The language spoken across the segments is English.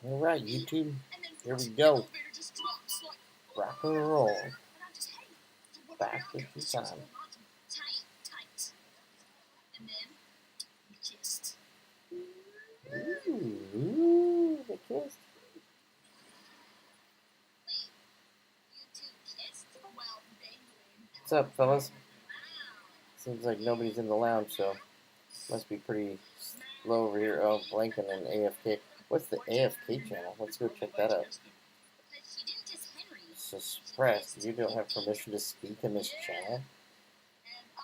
All right, YouTube. Here we go. Rock and roll. Back 50 times. Ooh, they kissed. What's up, fellas? Seems like nobody's in the lounge, so must be pretty slow over here. Oh, Blanken and AFK. What's the AFK channel? Let's go check that out. Suppressed. You don't have permission to speak in this channel.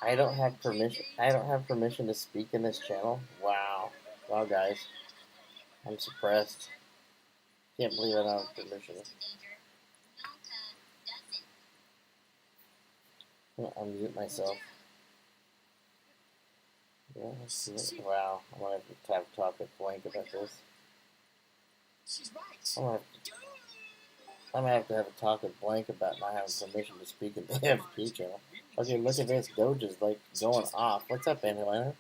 I don't have permission. I don't have permission to speak in this channel. Wow. Wow, guys. I'm suppressed. Can't believe I don't have permission. I'll mute myself. Yeah, wow. I'm gonna have to have a talk with Blank about this. I'm gonna have to have a talk with Blank about not having permission to speak in the AFK channel. Okay, look at this. Doge is like going off. What's up, Angelina?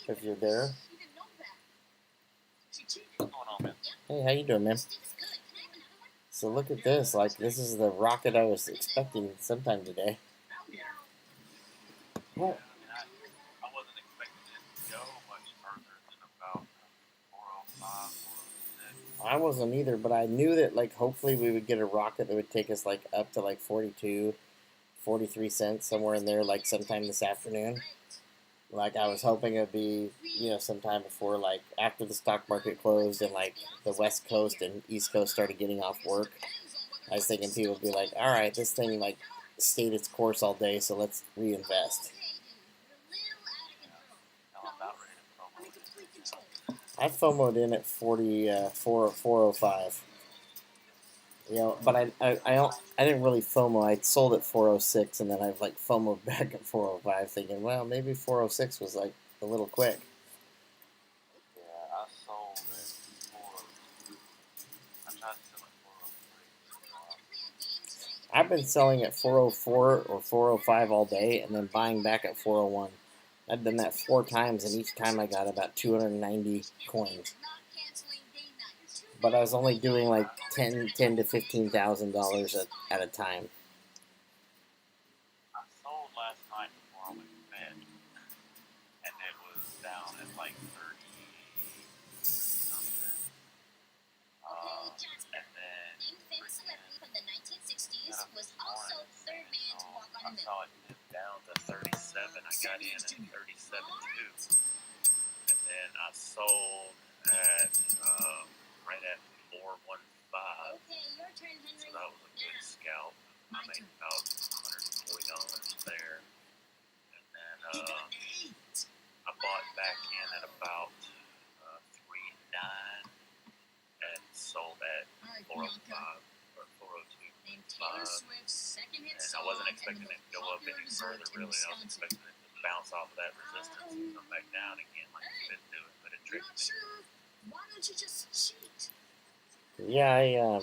If you're there. Hey, how you doing, man? So look at this. Like, this is the rocket I was expecting sometime today. What? I wasn't expecting it to go much further than about 405, 406. I wasn't either, but I knew that, like, hopefully we would get a rocket that would take us, like, up to, like, 42, 43 cents, somewhere in there, like, sometime this afternoon. Like, I was hoping it would be, you know, sometime before, like, after the stock market closed and, like, the West Coast and East Coast started getting off work. I was thinking people would be like, all right, this thing, like, stayed its course all day, so let's reinvest. I FOMO'd in at 405. You know, but I didn't really FOMO. I sold at 406, and then I've like FOMO'd back at 405, thinking, well, maybe 406 was like a little quick. Yeah, I sold at 402. I tried to sell at 403. I've been selling at 404 or 405 all day, and then buying back at 401. I've done that 4 times, and each time I got about 290 coins. But I was only doing like $10,000 to $15,000 at a time. I sold last night before I went to bed, and it was down at like 30 something. And then I saw it dip down to 37. I got in at 37.2, and then I sold at right at 415. So that was a good scalp. I made about $140 there, and then I bought back in at about 3.9 and sold at 405 or 402. And I wasn't expecting it to go up any further, really. I was expecting it to bounce off of that resistance and come back down again like it's been doing, but it tricked me. Why don't you just cheat? Yeah,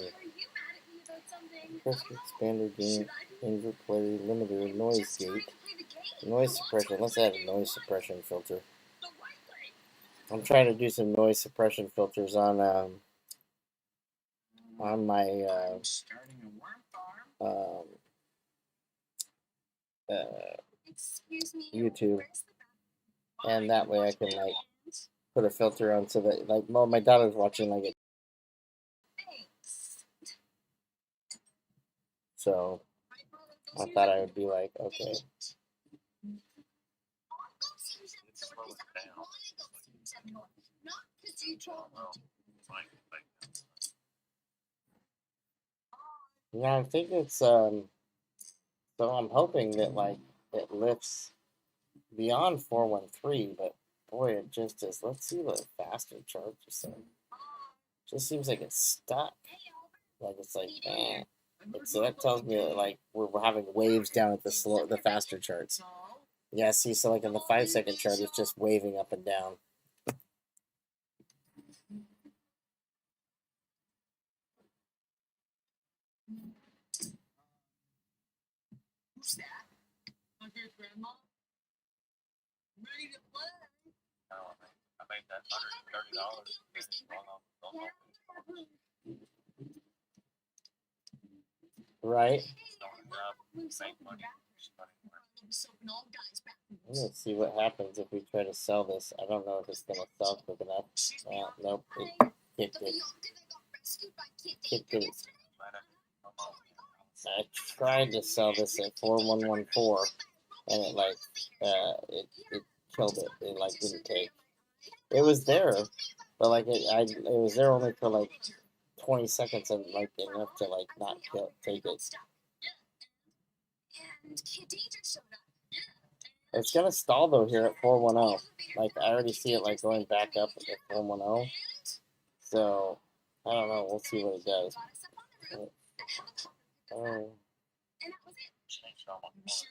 press expander game, injured player, limiter, noise gate, noise suppression. Let's add a noise suppression filter. I'm trying to do some noise suppression filters on my YouTube, and that way I can like put a filter on so that like, well, my daughter's watching like it, so I thought I would be like, okay. Yeah, I think it's so I'm hoping that like it lifts beyond 413, but boy, it just is. Let's see what faster chart just said. Just seems like it's stuck. Like it's like, so that tells me that like we're having waves down at the faster charts. Yeah, see, so like in the 5-second chart, it's just waving up and down. Who's that? Okay, Grandma. Ready to play? I made that $130. Right? Starting up, make money, starting work. Let's see what happens if we try to sell this. I don't know if it's gonna sell quick enough. Nope, it kicked it. Kicked it. I tried to sell this at 4114, and it like it killed it. It like didn't take. It was there, but like it was there only for like 20 seconds and like enough to like not take it. It's gonna stall though here at 410. Like I already see it like going back up at 410. So I don't know. We'll see what it does. Oh. Changed all my colors.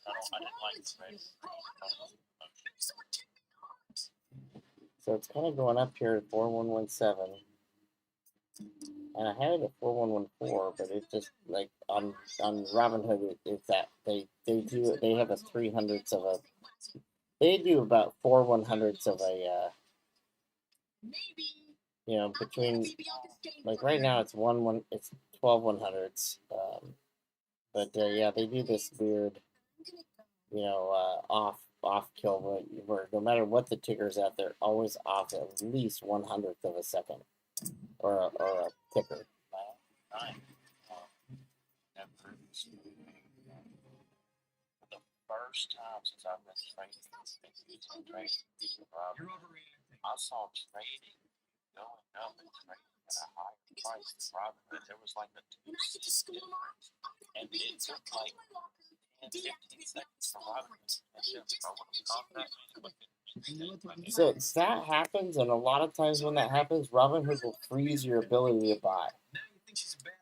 I didn't like the red. So it's kind of going up here at 4117. And I had it at 4114, but it's just like on Robinhood, it's that they have a 300ths of a, they do about 4/100ths of a, between, like right now it's 12/100ths, but yeah, they do this weird, off kill where no matter what the ticker's at, they're always off at least 100th of a second, or a ticker. The first time since I've been trading, I saw trading going up and trading at a higher price than Robinhood. There was like a 2 cent difference, and it took like 10, 15 seconds for Robinhood. So that happens, and a lot of times when that happens, Robinhood will freeze your ability to buy.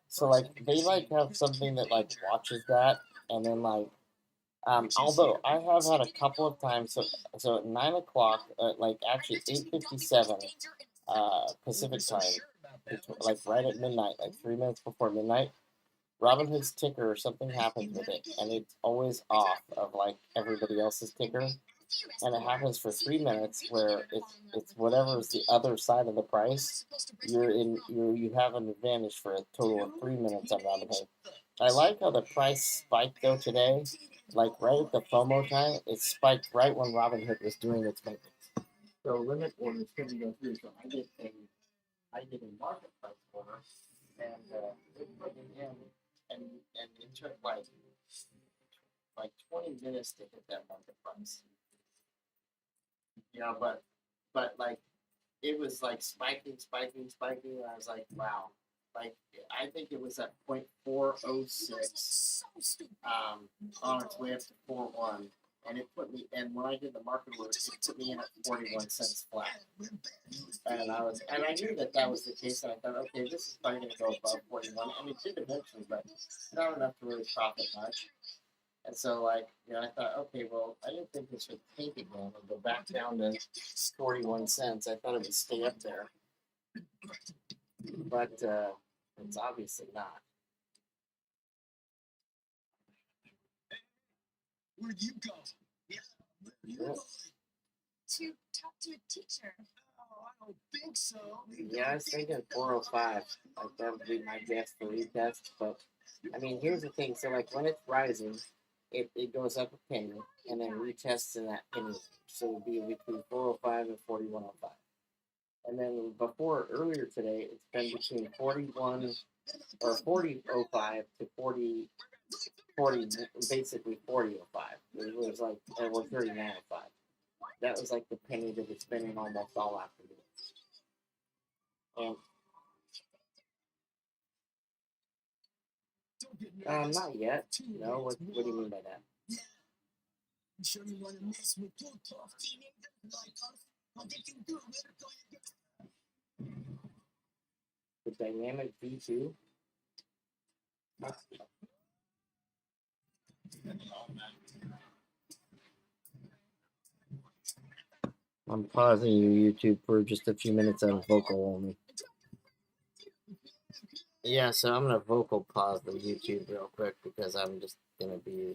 So like they like have something that like watches that, and then like, although I have had a couple of times, so at 9 o'clock, like actually 8:57, Pacific time, like right at midnight, like 3 minutes before midnight, Robinhood's ticker or something happens with it, and it's always off of like everybody else's ticker, and it happens for 3 minutes where it's whatever's the other side of the price. You have an advantage for a total of 3 minutes on Robinhood. I like how the price spiked though today, like right at the FOMO time. It spiked right when Robinhood was doing its maintenance. So limit orders couldn't go through. So I did a market price order, and it put it in, and it took like 20 minutes to hit that market price. But like it was like spiking. And I was like, wow. Like I think it was at 0.406, on its way up to 4.1, and it put me. And when I did the market order, it put me in at 41 cents flat. And I knew that was the case. And I thought, okay, this is probably going to go above 41, and it did eventually, but not enough to really profit much. And so, like, I thought, okay, well, I didn't think this would tank again and go back down to 41 cents. I thought it would stay up there. But it's obviously not. Where'd you go? Yeah, to talk to a teacher. Oh, I don't think so. Yeah, I was thinking 405. Like, that would be my guess for retest. But, I mean, here's the thing. So, like, when it's rising, it goes up a penny, and then retests in that penny. So it would be between 405 and 4105. And then earlier today, it's been between 41 or 4005 to 40, basically 4005. It was like, or 3905. That was like the penny that it's been in almost all afternoon. And not yet. No, what do you mean by that? You sure you want to mess with two tough teenagers like us? What did you do? The dynamic V2? I'm pausing you, YouTube, for just a few minutes on vocal only. Yeah, so I'm going to vocal pause the YouTube real quick because I'm just going to be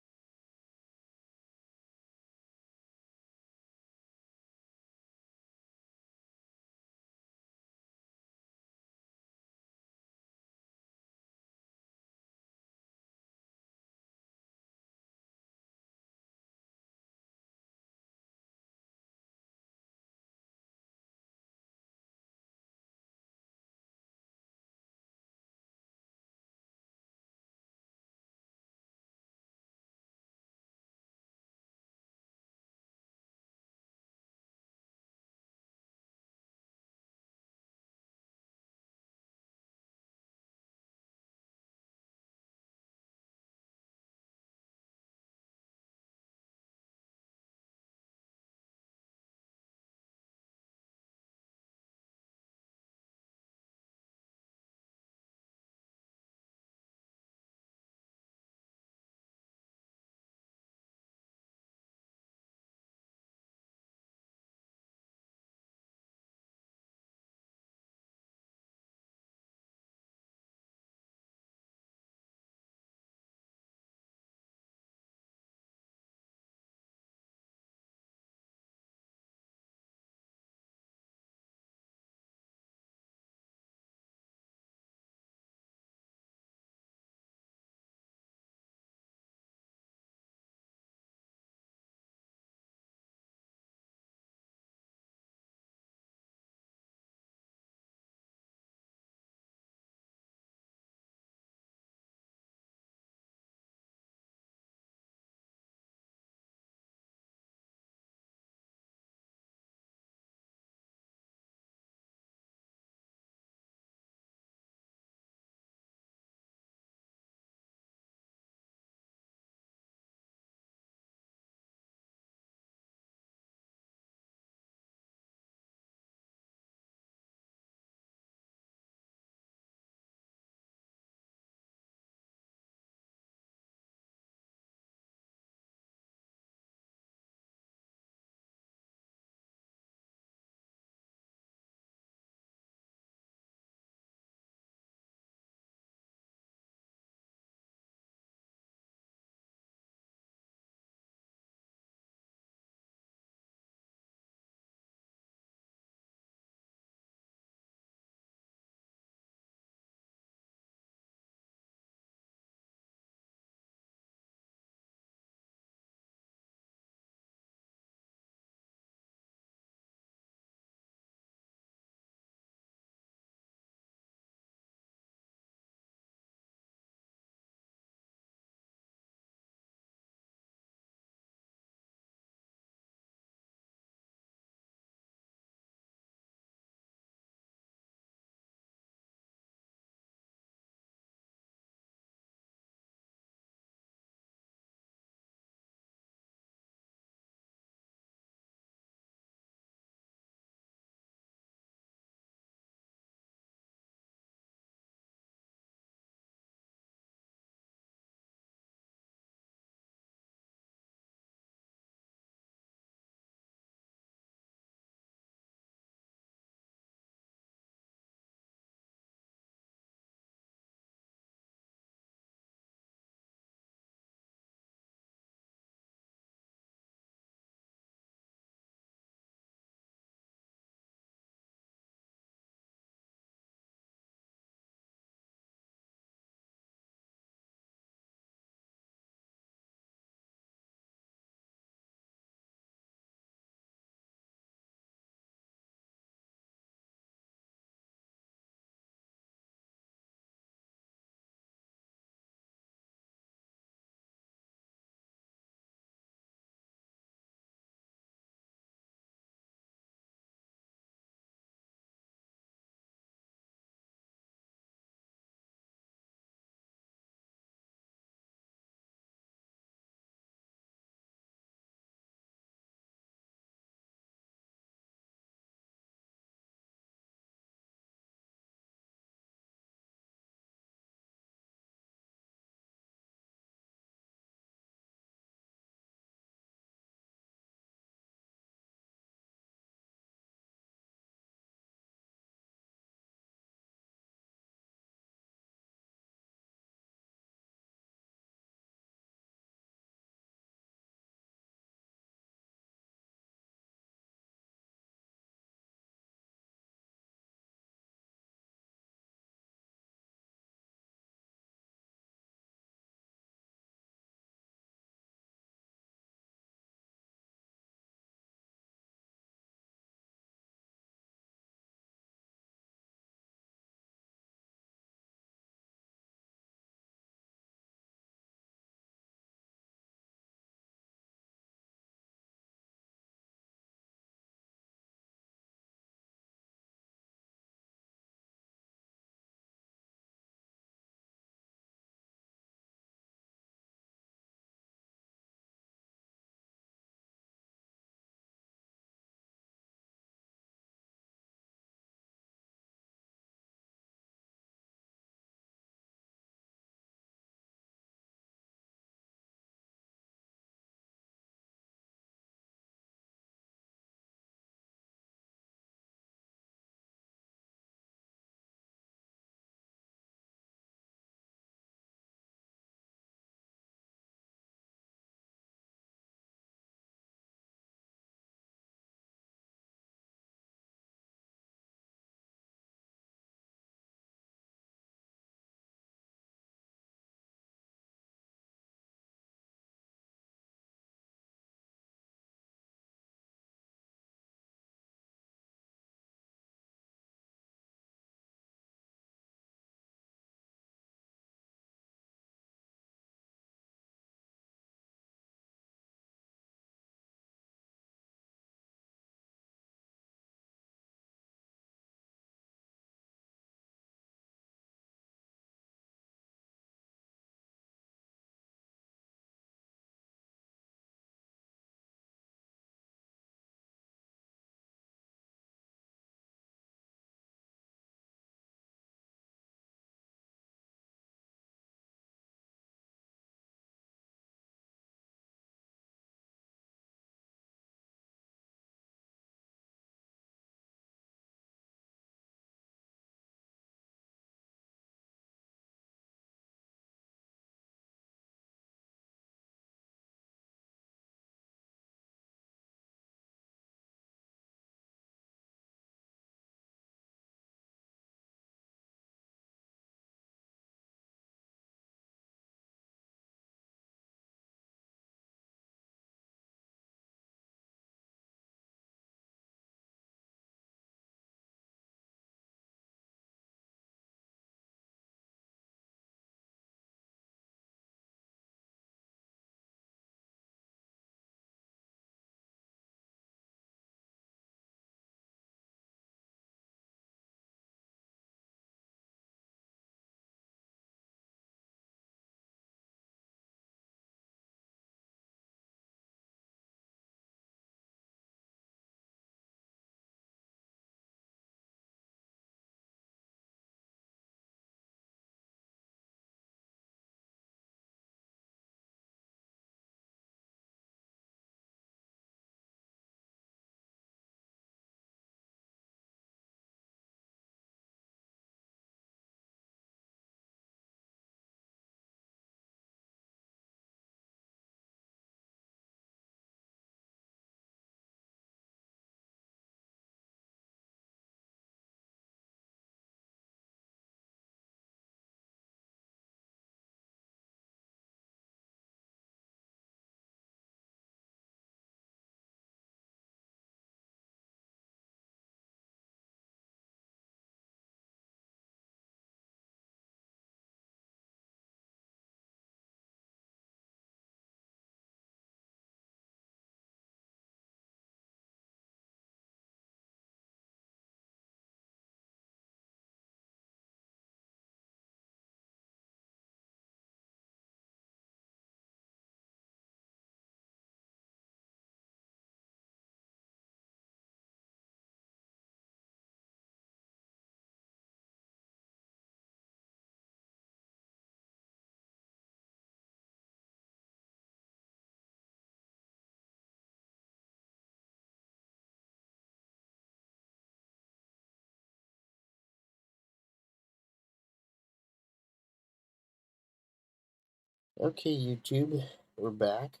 Okay, YouTube, we're back.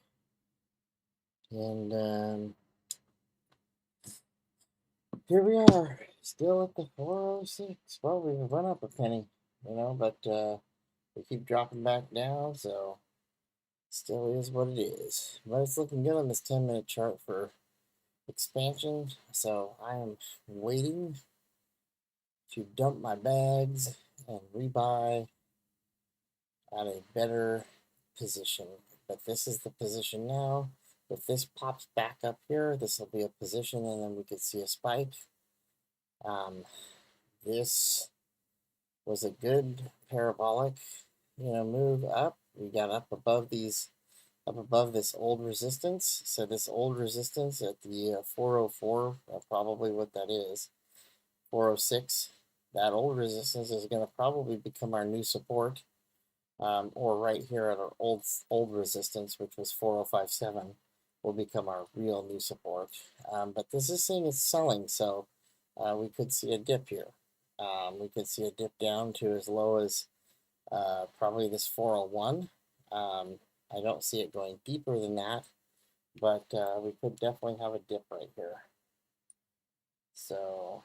And here we are, still at the 406. Well, we've run up a penny, but we keep dropping back down, so still is what it is. But it's looking good on this 10-minute chart for expansion, so I am waiting to dump my bags and rebuy at a better position. But this is the position now. If this pops back up here, this will be a position, and then we could see a spike. This was a good parabolic, move up. We got up above this old resistance. So this old resistance at the 404, probably what that is, 406. That old resistance is going to probably become our new support. Or right here at our old resistance, which was 4057, will become our real new support. But this is saying it's selling, so we could see a dip here. We could see a dip down to as low as probably this 401. I don't see it going deeper than that, but we could definitely have a dip right here. So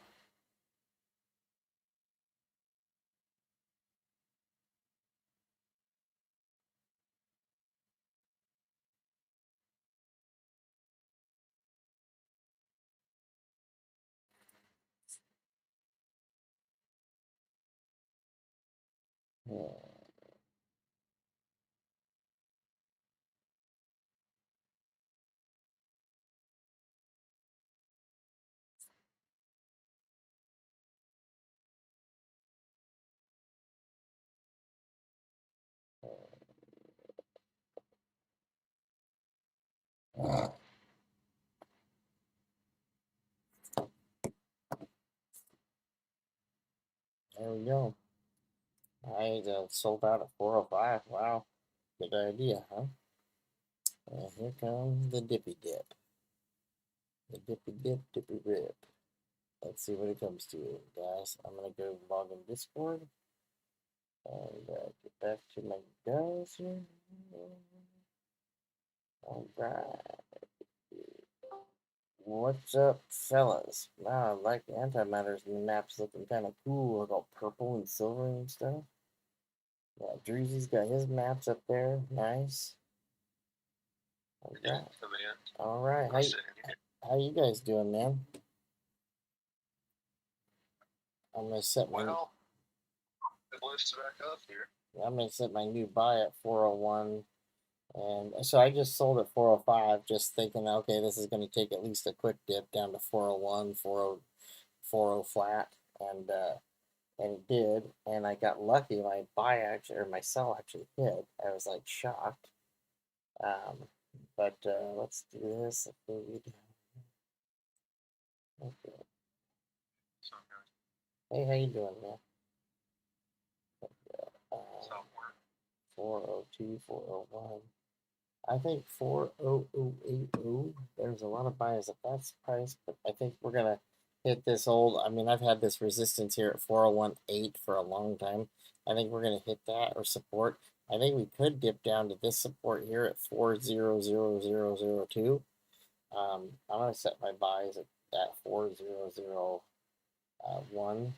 yeah. There we go. I sold out at 405. Wow, good idea, huh? And here comes the dippy dip. The dippy dip, dippy rip. Let's see what it comes to, guys. I'm gonna go log in Discord and get back to my guys here. All right. What's up, fellas? Wow, I like the antimatter's maps looking kind of cool. Like all purple and silver and stuff. Yeah, Dreezy's got his maps up there. Nice. All right. All right. How you guys doing, man? I'm gonna set my. Well, it lifts back up here. I'm gonna set my new buy at 401. And so I just sold at 405, just thinking, okay, this is going to take at least a quick dip down to 401, 40 flat, and it did. And I got lucky. My buy actually, or my sell actually hit. I was like shocked. But let's do this. Okay. Hey, how you doing, man? 402, 401. I think 40080. There's a lot of buyers at that price, but I think we're gonna hit this old. I mean, I've had this resistance here at 4018 for a long time. I think we're gonna hit that or support. I think we could dip down to this support here at 400002. I'm gonna set my buys at 4001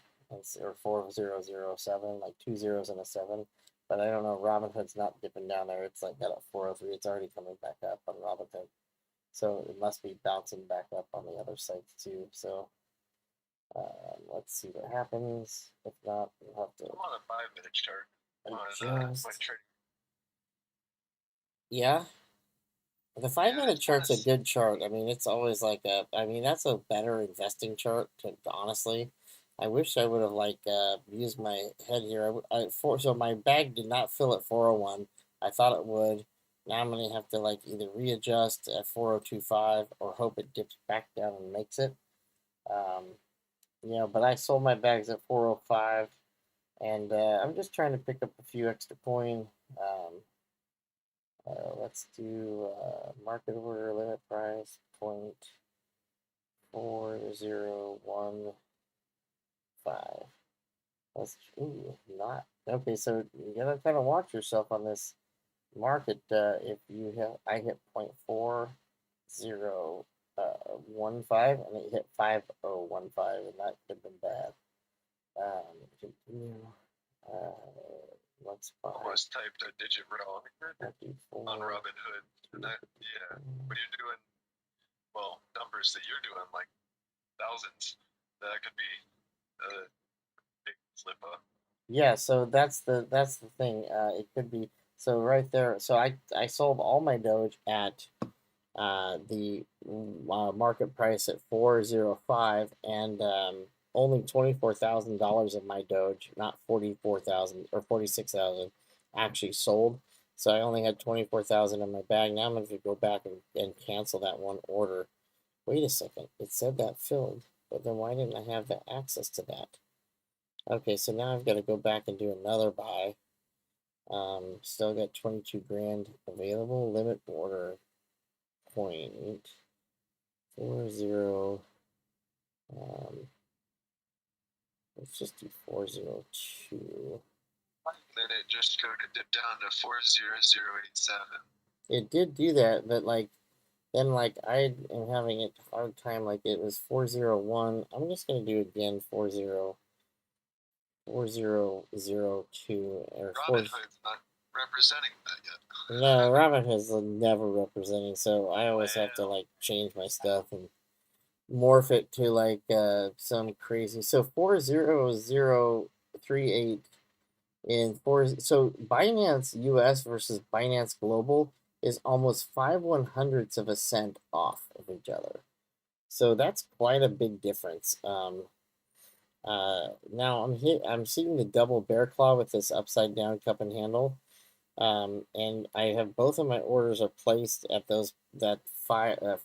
or 4007, like 2 zeros and a 7. But I don't know. Robinhood's not dipping down there. It's like got a 403. It's already coming back up on Robinhood. So it must be bouncing back up on the other sites too. So let's see what happens. If not, we'll have to. I'm on a 5-minute chart. Adjust. Yeah. The 5-minute chart's a good chart. I mean, it's always like I mean, that's a better investing chart. Honestly, I wish I would have used my head here. So my bag did not fill at 401. I thought it would. Now I'm gonna have to either readjust at 4025 or hope it dips back down and makes it. But I sold my bags at 405, and I'm just trying to pick up a few extra coin. Let's do market order limit price 0.4015. That's not okay. So you gotta kind of watch yourself on this market, if you hit, I hit 0.4015 and it hit 5015, and that could have been bad. Continue. Let's buy. Almost typed a digit wrong on Robinhood. And that, yeah, when you're doing, well, numbers that you're doing like thousands, that could be a big slip up. Yeah, so that's the thing. It could be so right there. So I sold all my Doge at the market price at 405, and only $24,000 of my Doge, not 44,000 or 46,000, actually sold. So I only had 24,000 in my bag. Now I'm going to go back and cancel that one order. Wait a second, it said that filled, but then why didn't I have the access to that? Okay, so now I've got to go back and do another buy. Still got 22 grand available. Limit order 0.40. Let's just do 402. Then it just showed it dip down to 40087. It did do that, but like then like I am having a hard time. Like it was 401. I'm just gonna do again 4002 or Robinhood's not representing that yet. No, Robinhood's never representing, so I always have to like change my stuff and morph it to like some crazy. So 40038 in four. So Binance US versus Binance Global is almost 5/100ths of a cent off of each other. So that's quite a big difference. Now I'm seeing the double bear claw with this upside down cup and handle. And I have both of my orders are placed at those that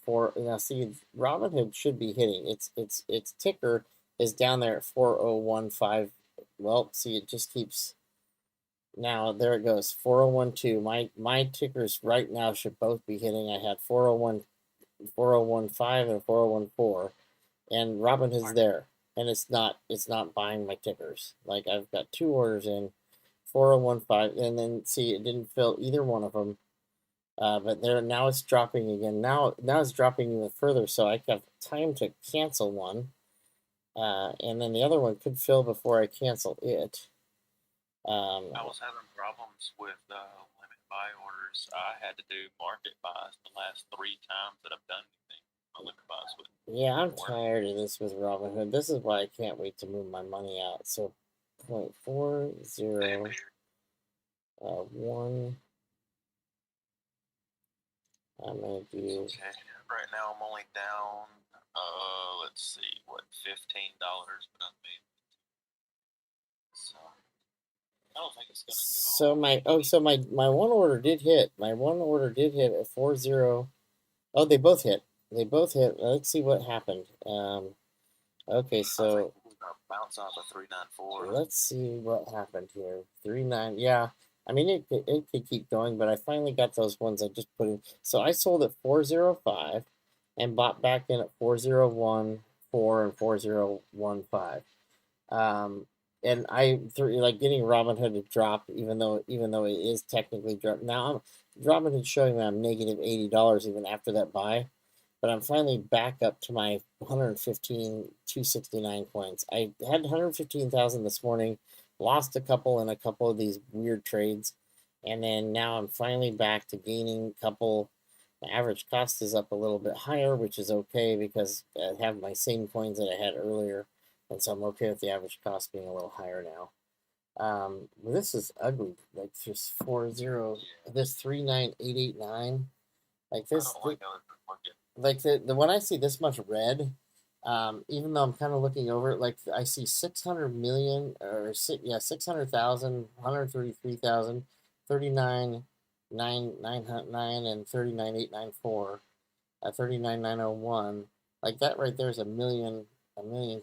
four. Now see, Robinhood should be hitting. Its ticker is down there at 4015. Well, see, it just keeps. Now there it goes, 4012. My tickers right now should both be hitting. I had 401, 4015, and 4014, and Robinhood's there, and it's not buying my tickers. Like I've got two orders in. 4015, and then see it didn't fill either one of them. But there now it's dropping again. Now it's dropping even further, so I have time to cancel one, and then the other one could fill before I cancel it. I was having problems with limit buy orders. I had to do market buys the last 3 times that I've done anything. My limit buys with. Yeah, I'm tired of this with Robinhood. This is why I can't wait to move my money out. So 0.40 1. I'm gonna do. Okay. Right now I'm only down. Let's see, what, $15, but I made. So I don't think it's gonna go. So my one order did hit. My one order did hit at 40. Oh, they both hit. They both hit. Let's see what happened. Okay, so bounce off of 394. let's see what happened here. 39. Yeah, I mean it could keep going, but I finally got those ones I just put in. So I sold at 405 and bought back in at 4014 and 4015. And I like getting Robinhood to drop, even though it is technically dropped. Now Robinhood showing me I'm negative $80 even after that buy, but I'm finally back up to my 115,269 coins. I had 115,000 this morning, lost a couple in a couple of these weird trades, and then now I'm finally back to gaining a couple. The average cost is up a little bit higher, which is okay because I have my same coins that I had earlier. And so I'm okay with the average cost being a little higher now. This is ugly. Like just 40, this 39889. Like this, like the when I see this much red, even though I'm kind of looking over it, like I see 600 million or 600,000, 133,000, 39,909 and 39,894, 39,901. Like that right there is a million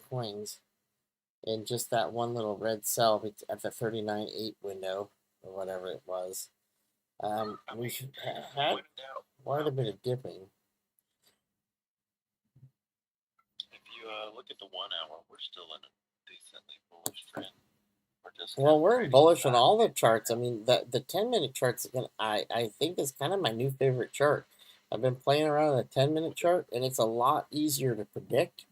coins in just that one little red cell at the 39.8 window or whatever it was. We should had quite a bit of dipping. If you look at the 1 hour, we're still in a decently bullish trend. Or just Well, kind of we're trading bullish on stocks? all the charts. I mean, the 10-minute charts again, I think is kind of my new favorite chart. I've been playing around in the 10-minute chart, and it's a lot easier to predict.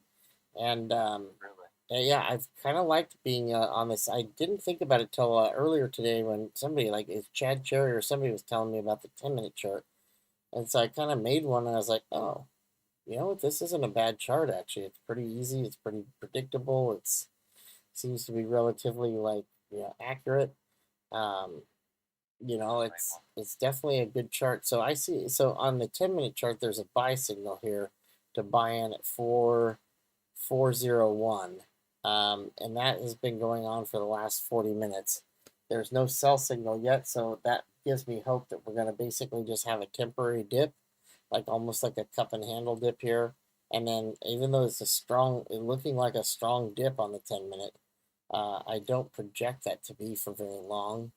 And Really? yeah, I've kind of liked being on this. I didn't think about it till earlier today when somebody like it's Chad Cherry or somebody was telling me about the 10-minute chart, and so I kind of made one, and I was like, oh, you know what? This isn't a bad chart actually. It's pretty easy. It's pretty predictable. It's seems to be relatively like accurate. Um, it's definitely a good chart. So I see. So on the 10-minute chart, there's a buy signal here to buy in at 4,401, and that has been going on for the last 40 minutes. There's no sell signal yet, so that gives me hope that we're going to basically just have a temporary dip, like almost like a cup and handle dip here. And then even though it's looking like a strong dip on the 10-minute, I don't project that to be for very long,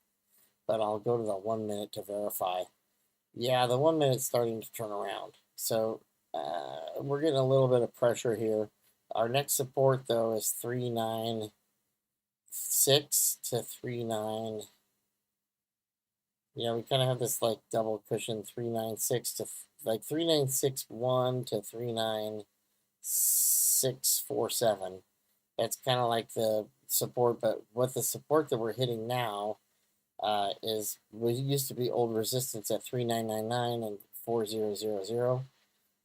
but I'll go to the 1 minute to verify. Yeah, the 1 minute's starting to turn around. So we're getting a little bit of pressure here. Our next support though is 396 to 39. We kind of have this like double cushion 396 to like 3961 to 39647. That's kind of like the support, but what the support that we're hitting now is we used to be old resistance at 3999 and 4000.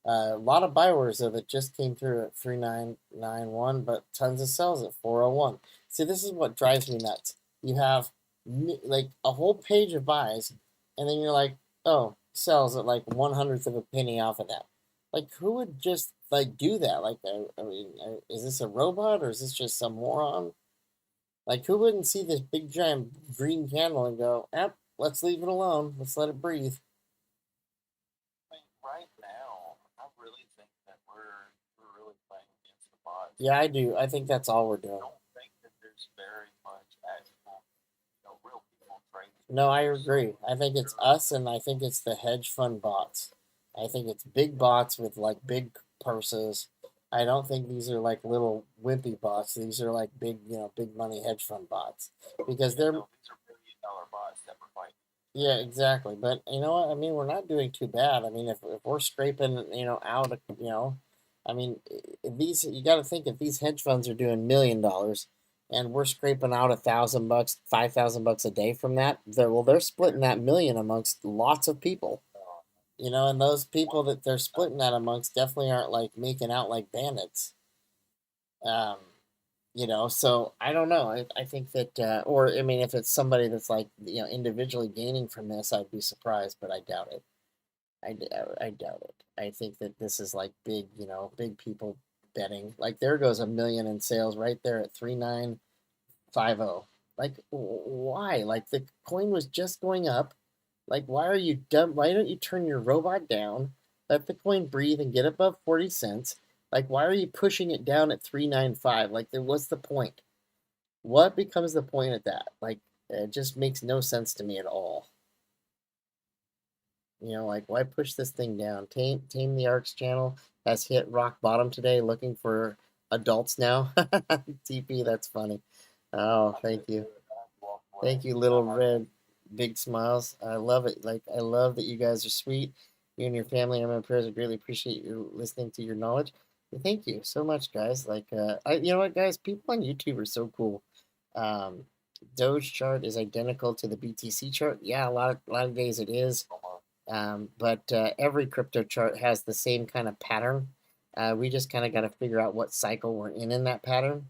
A lot of buy orders though that just came through at 3991, but tons of sells at 401. See, this is what drives me nuts. You have like a whole page of buys, and then you're like, oh, sells at like 1/100th of a penny off of that. Like, who would just like do that? Like, I mean, is this a robot or is this just some moron? Like, who wouldn't see this big giant green candle and go, let's leave it alone. Let's let it breathe. I mean, right now, I really think that we're really playing against the bots. Yeah, I do. I think that's all we're I doing. don't think that there's very much actual, real people trading. No, I agree. I think it's us, and I think it's the hedge fund bots. I think it's big bots with like big purses. I don't think these are like little wimpy bots. These are like big, big money hedge fund bots because they're These are $1 billion bots that we're fighting. yeah, exactly. But you know what? I mean, we're not doing too bad. I mean, if we're scraping, out, I mean, if these you got to think if these hedge funds are doing $1 million, and we're scraping out $1,000, $5,000 a day from that, they're splitting that million amongst lots of people. And those people that they're splitting that amongst definitely aren't like making out like bandits. Um, so I don't know. I think that, or I mean, if it's somebody that's like, individually gaining from this, I'd be surprised, but I doubt it. I doubt it. I think that this is like big, big people betting. Like there goes a million in sales right there at 3950. Like why? Like the coin was just going up. Like why are you dumb? Why don't you turn your robot down? Let the coin breathe and get above 40 cents. Like why are you pushing it down at 395? Like what's the point? What becomes the point of that? Like it just makes no sense to me at all. Like why push this thing down? Tame the Arcs channel has hit rock bottom today, looking for adults now. TP, that's funny. Oh, thank you. Thank you, little red big smiles. I love it. Like I love that you guys are sweet. You and your family and my prayers. I greatly appreciate you listening to your knowledge. Thank you so much, guys. Like you know what, guys? People on YouTube are so cool. Um, Doge chart is identical to the BTC chart. Yeah, a lot of days it is. But every crypto chart has the same kind of pattern. We just kind of got to figure out what cycle we're in that pattern.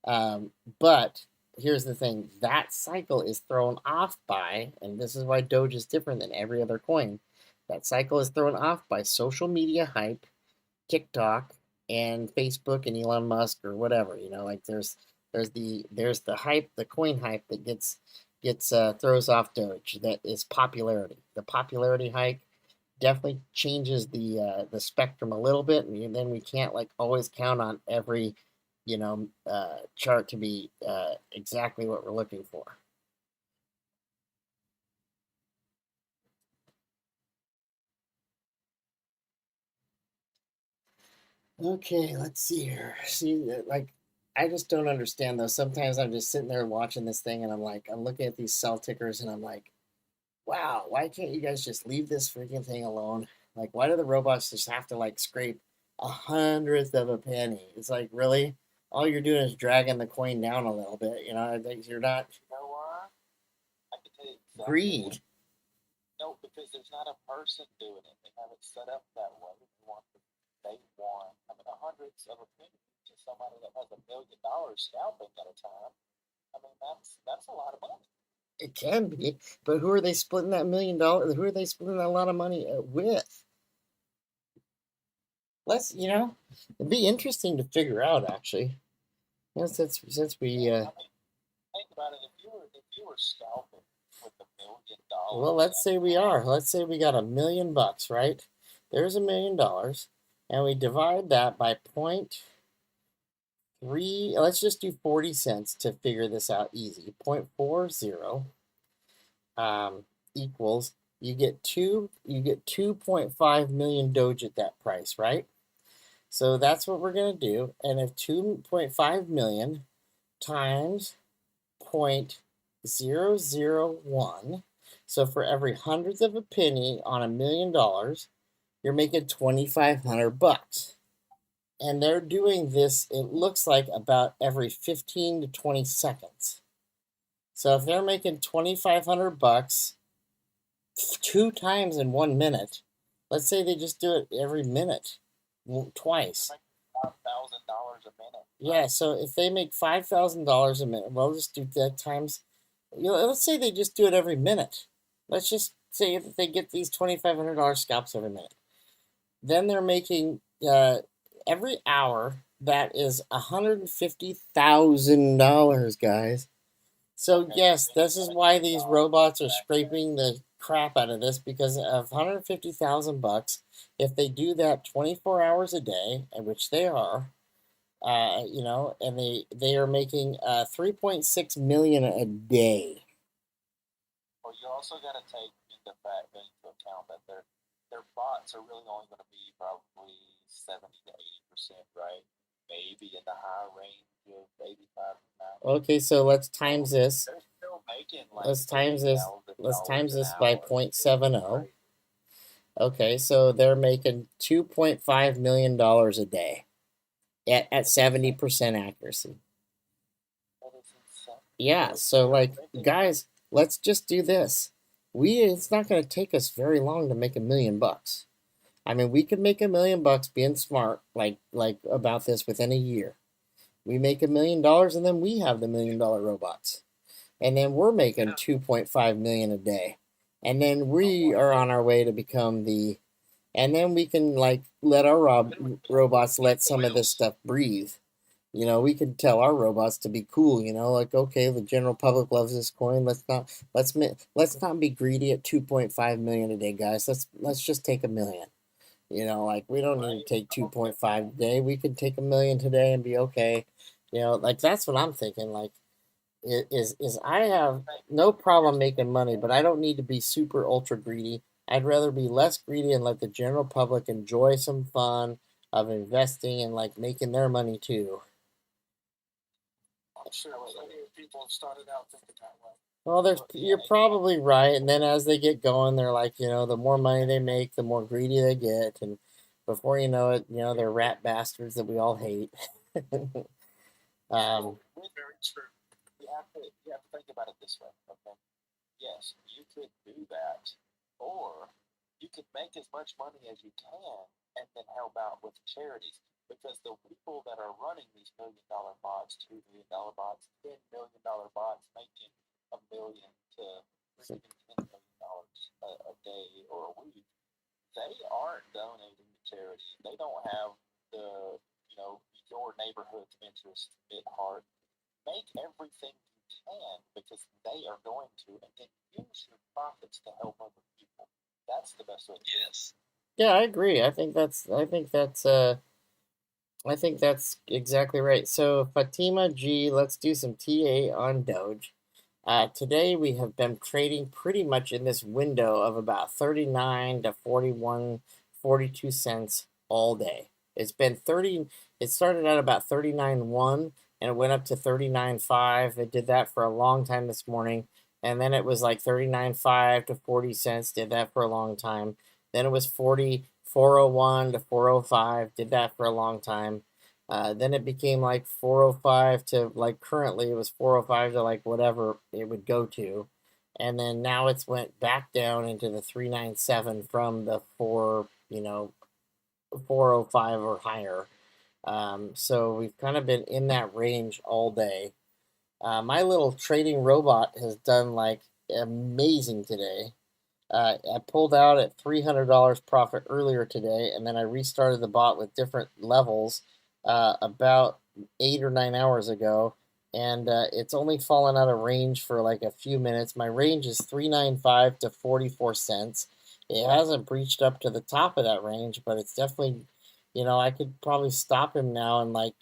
But here's the thing, that cycle is thrown off by, and this is why Doge is different than every other coin, that cycle is thrown off by social media hype, TikTok, and Facebook and Elon Musk or whatever. Like there's the hype, the coin hype that gets throws off Doge. That is popularity. The popularity hike definitely changes the spectrum a little bit, and then we can't like always count on every chart to be exactly what we're looking for. Okay, let's see here. See, like I just don't understand though. Sometimes I'm just sitting there watching this thing and I'm looking at these sell tickers and I'm like, wow, why can't you guys just leave this freaking thing alone? Like, why do the robots just have to like scrape 100th of a penny? It's like, really? All you're doing is dragging the coin down a little bit. You know, I think you're not. You know why? I can tell you exactly. Greed. No, because there's not a person doing it. They have it set up that way. They want, I mean, 100th of a penny to somebody that has $1 million scalping at a time. I mean, that's a lot of money. It can be, but who are they splitting that $1 million? Who are they splitting that a lot of money with? It'd be interesting to figure out actually. Since we. I mean, think about it. If you were scalping with $1 million. Well, let's say we are. Let's say we got $1 million, right? There's $1 million, and we divide that by 0.3. Let's just do 40 cents to figure this out easy. 0.40 equals you get 2.5 million Doge at that price, right? So that's what we're gonna do. And if 2.5 million times 0.001, so for every 100th of a penny on $1 million, you're making $2,500. And they're doing this, it looks like about every 15 to 20 seconds. So if they're making $2,500 2 times in 1 minute, let's say they just do it every minute, twice. $5,000 a minute. Yeah, so if they make $5,000 a minute, we'll just do that times. Let's say they just do it every minute. Let's just say that they get these $2,500 scalps every minute. Then they're making every hour. That is $150,000, guys. So yes, this is why these robots are scraping the crap out of this, because of $150,000. If they do that 24 hours a day, which they are, and they are making 3.6 million a day. Well, you also got to take into account that their bots are really only going to be probably 70 to 80%, right? Maybe in the high range of 85 now. Okay, so let's times this. They're still making like Let's times this. Let's times this by 0.70. Right? Okay, so they're making $2.5 million a day at 70% accuracy. That is insane. Yeah, so like, guys, let's just do this. It's not going to take us very long to make $1 million. I mean, we could make $1 million being smart, like about this within a year. We make $1 million, and then we have the $1 million robots, and then we're making 2.5 million a day, and then we are on our way to become and then we can like let our robots let some of this stuff breathe. We can tell our robots to be cool. Like, okay, the general public loves this coin. Let's not be greedy at 2.5 million a day, guys. Let's just take $1 million. Like, we don't need to take 2.5 a day. We can take $1 million today and be okay. Like, that's what I'm thinking. Like, is I have no problem making money, but I don't need to be super ultra greedy. I'd rather be less greedy and let the general public enjoy some fun of investing and like making their money too. I'm sure plenty of people have started out thinking that way. Well, you're probably right, and then as they get going, they're like, the more money they make, the more greedy they get, and before you know it, they're rat bastards that we all hate. Very true. You have to think about it this way, okay? Yes, you could do that, or you could make as much money as you can and then help out with charities, because the people that are running these $1 million bots, $2 million bots, $10 million bots, making $1 million to $10 million a day or a week, they aren't donating to charity. They don't have your neighborhood's interest at heart. Make everything you can, because they are going to, and then use your profits to help other people. That's the best way to do it. Yes. Yeah, I agree. I think that's exactly right. So Fatima G, let's do some TA on Doge. Today we have been trading pretty much in this window of about 39 to 41, 42 cents all day. It started at about 39.1, and it went up to 39.5. It did that for a long time this morning, and then it was like 39.5 to 40 cents. Did that for a long time. Then it was 401 to 405. Did that for a long time. Then it became like 405 to like currently it was 405 to like whatever it would go to. And then now it's went back down into the 397 from the 405 or higher. So we've kind of been in that range all day. My little trading robot has done like amazing today. I pulled out at $300 profit earlier today, and then I restarted the bot with different levels about 8 or 9 hours ago, and it's only fallen out of range for like a few minutes. My range is 395 to 44 cents. It hasn't breached up to the top of that range, but it's definitely, I could probably stop him now, and like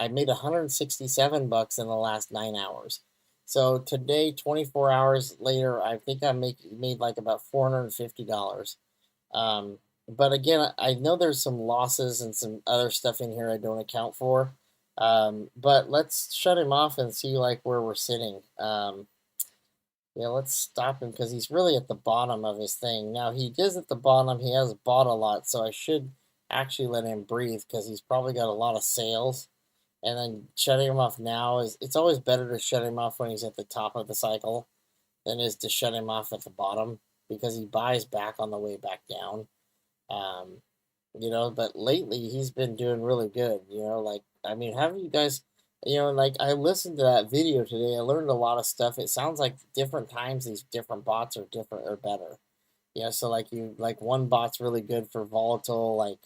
I made 167 bucks in the last 9 hours. So today, 24 hours later, I think I made like about $450. But again, I know there's some losses and some other stuff in here I don't account for. But let's shut him off and see like where we're sitting. Yeah, let's stop him because he's really at the bottom of his thing. Now he is at the bottom. He has bought a lot, so I should actually let him breathe because he's probably got a lot of sales. And then shutting him off now it's always better to shut him off when he's at the top of the cycle than is to shut him off at the bottom because he buys back on the way back down. Um, but lately he's been doing really good. Like I mean, have you guys, like I listened to that video today. I learned a lot of stuff. It sounds like different times these different bots are different or better. So like one bot's really good for volatile, like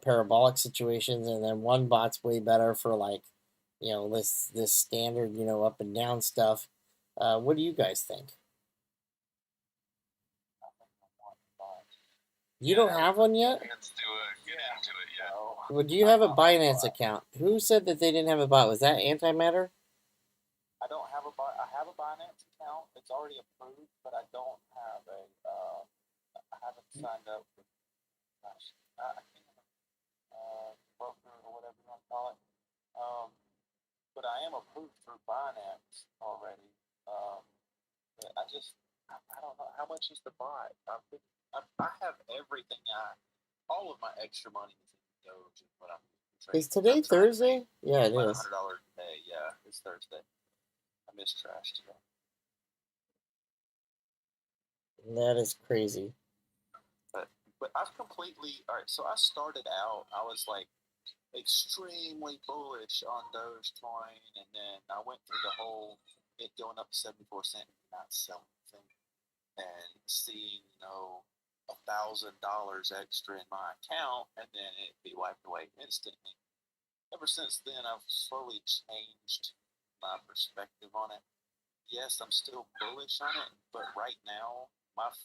parabolic situations, and then one bot's way better for like this standard up and down stuff. What do you guys think? You don't have one yet? Let's do it. Get into it, yeah. Well, do you have a Binance account? Who said that they didn't have a bot? Was that Antimatter? I don't have a I have a Binance account. It's already approved, but I don't have a. I haven't signed up with. Gosh, I can't remember. Broker or whatever you want to call it. But I am approved through Binance already. But I don't know how much is the bot. I have everything. All of my extra money is in Doge. Is what I'm trading. Is today Thursday? Yeah, it is. $100 a day. Yeah, it's Thursday. I missed trash today. That is crazy. But I've completely all right. So I started out. I was like extremely bullish on Dogecoin, and then I went through the whole it going up to 74 cents and not selling anything, and seeing $1,000 extra in my account, and then it be wiped away instantly. Ever since then, I've slowly changed my perspective on it. Yes, I'm still bullish on it, but right now, the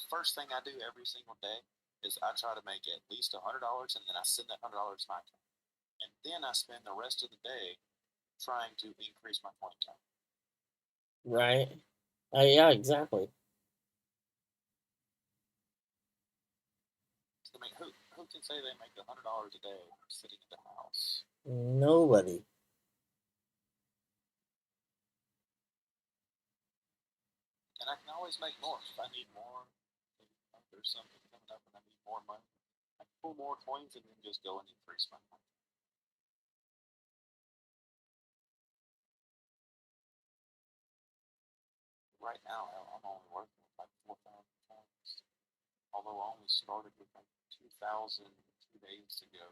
first thing I do every single day is I try to make at least $100, and then I send that $100 to my account, and then I spend the rest of the day trying to increase my coin count. Right. Yeah, exactly. I mean, who can say they make $100 a day sitting at the house? Nobody. And I can always make more if I need more. If there's something coming up and I need more money, I can pull more coins and then just go and increase my money. Right now, I'm only working with like 4,000 coins. Although I only started with like 2,000 2 days ago.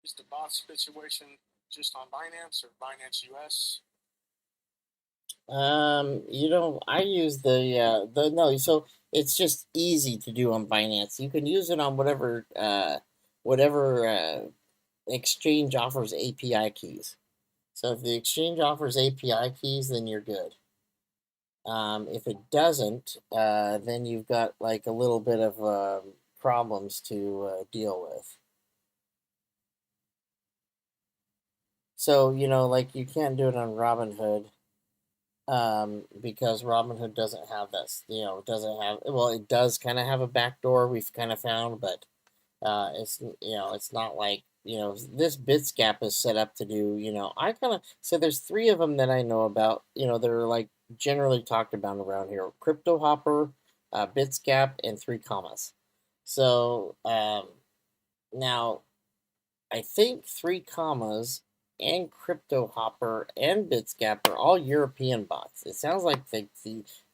Is the bot situation just on Binance or Binance US? I use no, so it's just easy to do on Binance. You can use it on whatever exchange offers API keys. So if the exchange offers API keys, then you're good. If it doesn't, then you've got like a little bit of problems to deal with. So like you can't do it on Robinhood. because Robinhood doesn't have that. Doesn't have. Well, it does kind of have a backdoor. We've kind of found, but it's not like this Bitsgap is set up to do. I kind of so there's three of them that I know about. That are like generally talked about around here: Crypto Hopper, Bitsgap, and 3 commas. So now I think 3 commas and Crypto Hopper and Bitsgap are all European bots. It sounds like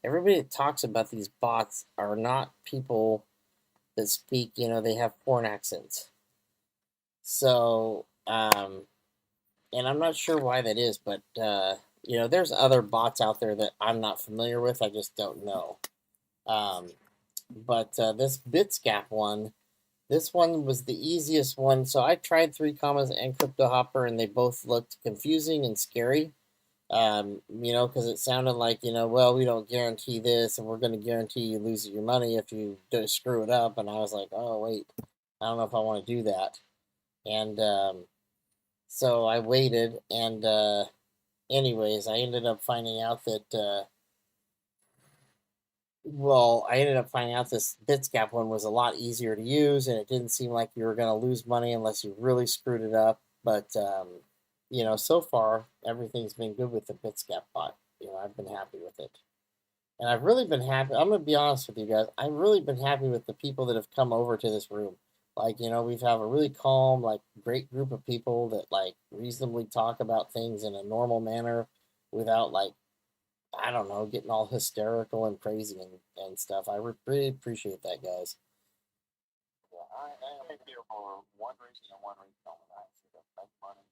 everybody that talks about these bots are not people that speak, they have foreign accents. So, and I'm not sure why that is, but, there's other bots out there that I'm not familiar with. I just don't know. But this Bitsgap one, this one was the easiest one. So I tried 3 commas and Crypto Hopper, and they both looked confusing and scary. Because it sounded like, well, we don't guarantee this, and we're going to guarantee you lose your money if you do screw it up. And I was like, oh, wait, I don't know if I want to do that. And so I waited, and anyways, I ended up finding out that, this Bitsgap one was a lot easier to use, and it didn't seem like you were going to lose money unless you really screwed it up. But, so far, everything's been good with the Bitsgap bot. I've been happy with it. And I've really been happy. I'm going to be honest with you guys. I've really been happy with the people that have come over to this room. Like, we've have a really calm, like, great group of people that, like, reasonably talk about things in a normal manner without, like, I don't know, getting all hysterical and crazy and stuff. I really appreciate that, guys. Yeah, I am here for one reason and one reason only. I to make money,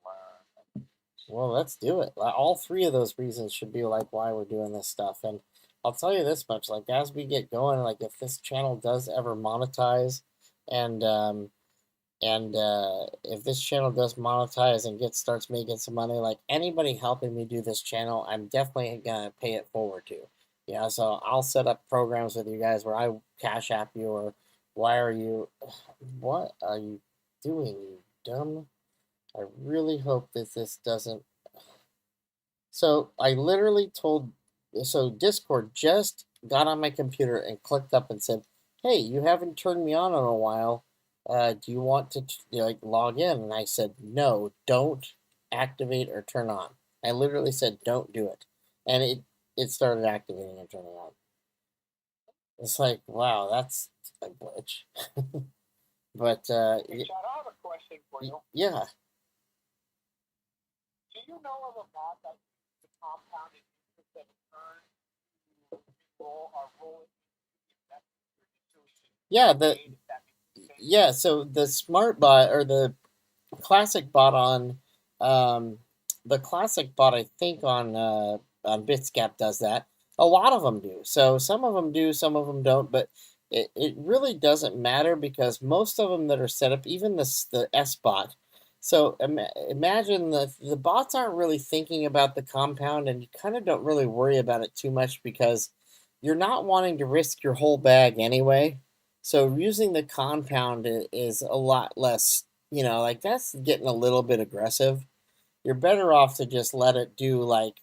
learn. Well, let's do it. All three of those reasons should be like why we're doing this stuff. And I'll tell you this much: like as we get going, like if this channel does ever monetize, and if this channel does monetize and starts making some money, like anybody helping me do this channel, I'm definitely gonna pay it forward to. So I'll set up programs with you guys where I cash app you or wire you. What are you doing, you dumb? I really hope that this doesn't. So I literally told. So Discord just got on my computer and clicked up and said, "Hey, you haven't turned me on in a while. Do you want to log in?" And I said, "No, don't activate or turn on." I literally said, "Don't do it," and it started activating and turning on. It's like, wow, that's a glitch. But Hey, Chad, I have a question for you. Yeah. Do you know of a bot that uses the compounded interest that return to roll into the investment? Yeah, so the smart bot or the classic bot on I think on Bitsgap does that. A lot of them do. So some of them do, some of them don't, but it really doesn't matter because most of them that are set up, even the S bot. So imagine the bots aren't really thinking about the compound, and you kind of don't really worry about it too much because you're not wanting to risk your whole bag anyway. So using the compound is a lot less, like that's getting a little bit aggressive. You're better off to just let it do like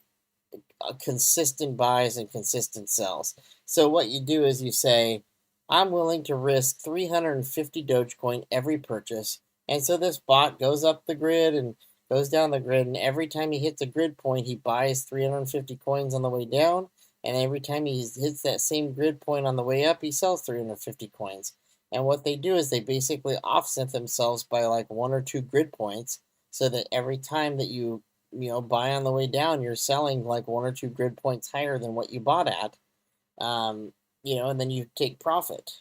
consistent buys and consistent sells. So what you do is you say, I'm willing to risk 350 Dogecoin every purchase. And so this bot goes up the grid and goes down the grid. And every time he hits a grid point, he buys 350 coins on the way down. And every time he hits that same grid point on the way up, he sells 350 coins. And what they do is they basically offset themselves by like 1 or 2 grid points so that every time that you buy on the way down, you're selling like 1 or 2 grid points higher than what you bought at, and then you take profit.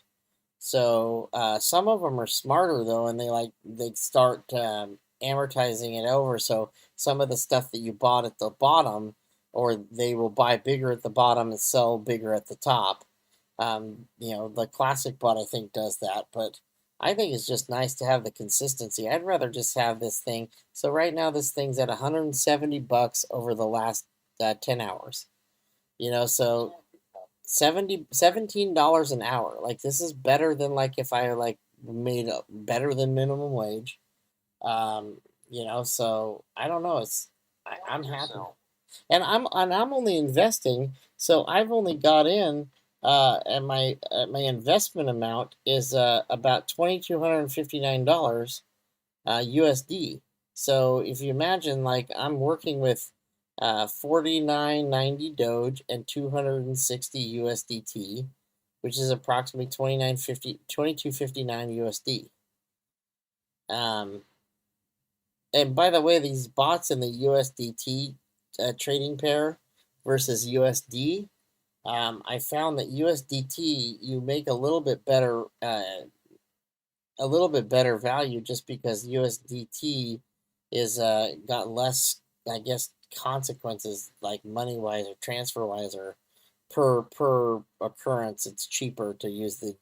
So some of them are smarter though, and they start amortizing it over. So some of the stuff that you bought at the bottom, or they will buy bigger at the bottom and sell bigger at the top. The classic bot I think does that, but I think it's just nice to have the consistency. I'd rather just have this thing. So right now this thing's at $170 over the last 10 hours. So $17 an hour. Like this is better than like if I like made up better than minimum wage. So I don't know. I'm happy. and I'm only investing, so I've only got in, and my investment amount is about $2,259 USD. So if you imagine, like, I'm working with 49.90 Doge and 260 USDT, which is approximately 2259 USD. And by the way, these bots in the USDT trading pair versus USD, I found that USDT you make a little bit better value just because USDT is got less, I guess, consequences like money wise or transfer wise or per occurrence. It's cheaper to use the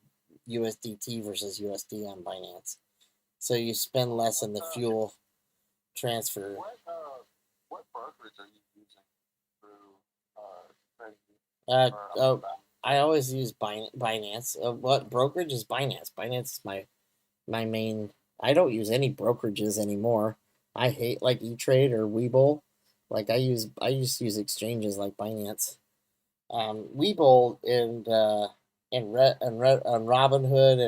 USDT versus USD on Binance, so you spend less in the fuel transfer. What brokerage are you using through trading? I always use Binance. What brokerage is Binance? Binance is my main. I don't use any brokerages anymore. I hate like E-Trade or Webull. Like I used to use exchanges like Binance. Webull and Robinhood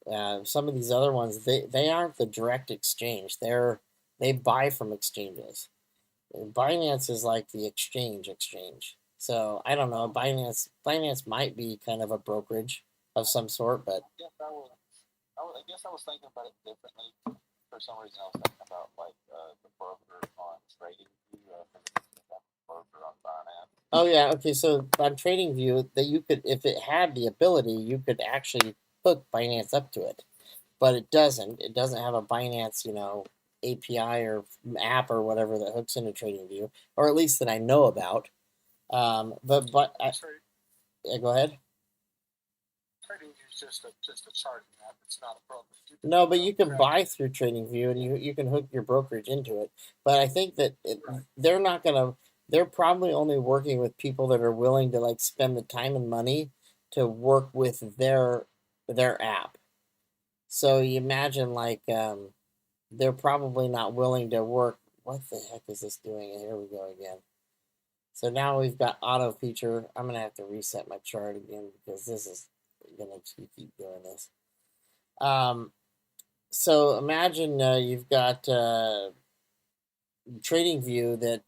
and some of these other ones, they aren't the direct exchange. They buy from exchanges. Binance is like the exchange. So I don't know. Binance might be kind of a brokerage of some sort, but I guess I was thinking about it differently. For some reason, I was thinking about like the broker on TradingView, broker on Binance. Oh yeah, okay. So on TradingView, that you could, if it had the ability, you could actually hook Binance up to it, but it doesn't. It doesn't have a Binance, API or app or whatever that hooks into TradingView, or at least that I know about. But go ahead. TradingView is just a charting app. It's not a broker. No, but you can buy through TradingView and you can hook your brokerage into it. But I think that they're not gonna. They're probably only working with people that are willing to like spend the time and money to work with their app. So you imagine like they're probably not willing to work. What the heck is this doing? Here we go again. So now we've got auto feature. I'm gonna have to reset my chart again because this is gonna keep doing this. So imagine you've got TradingView that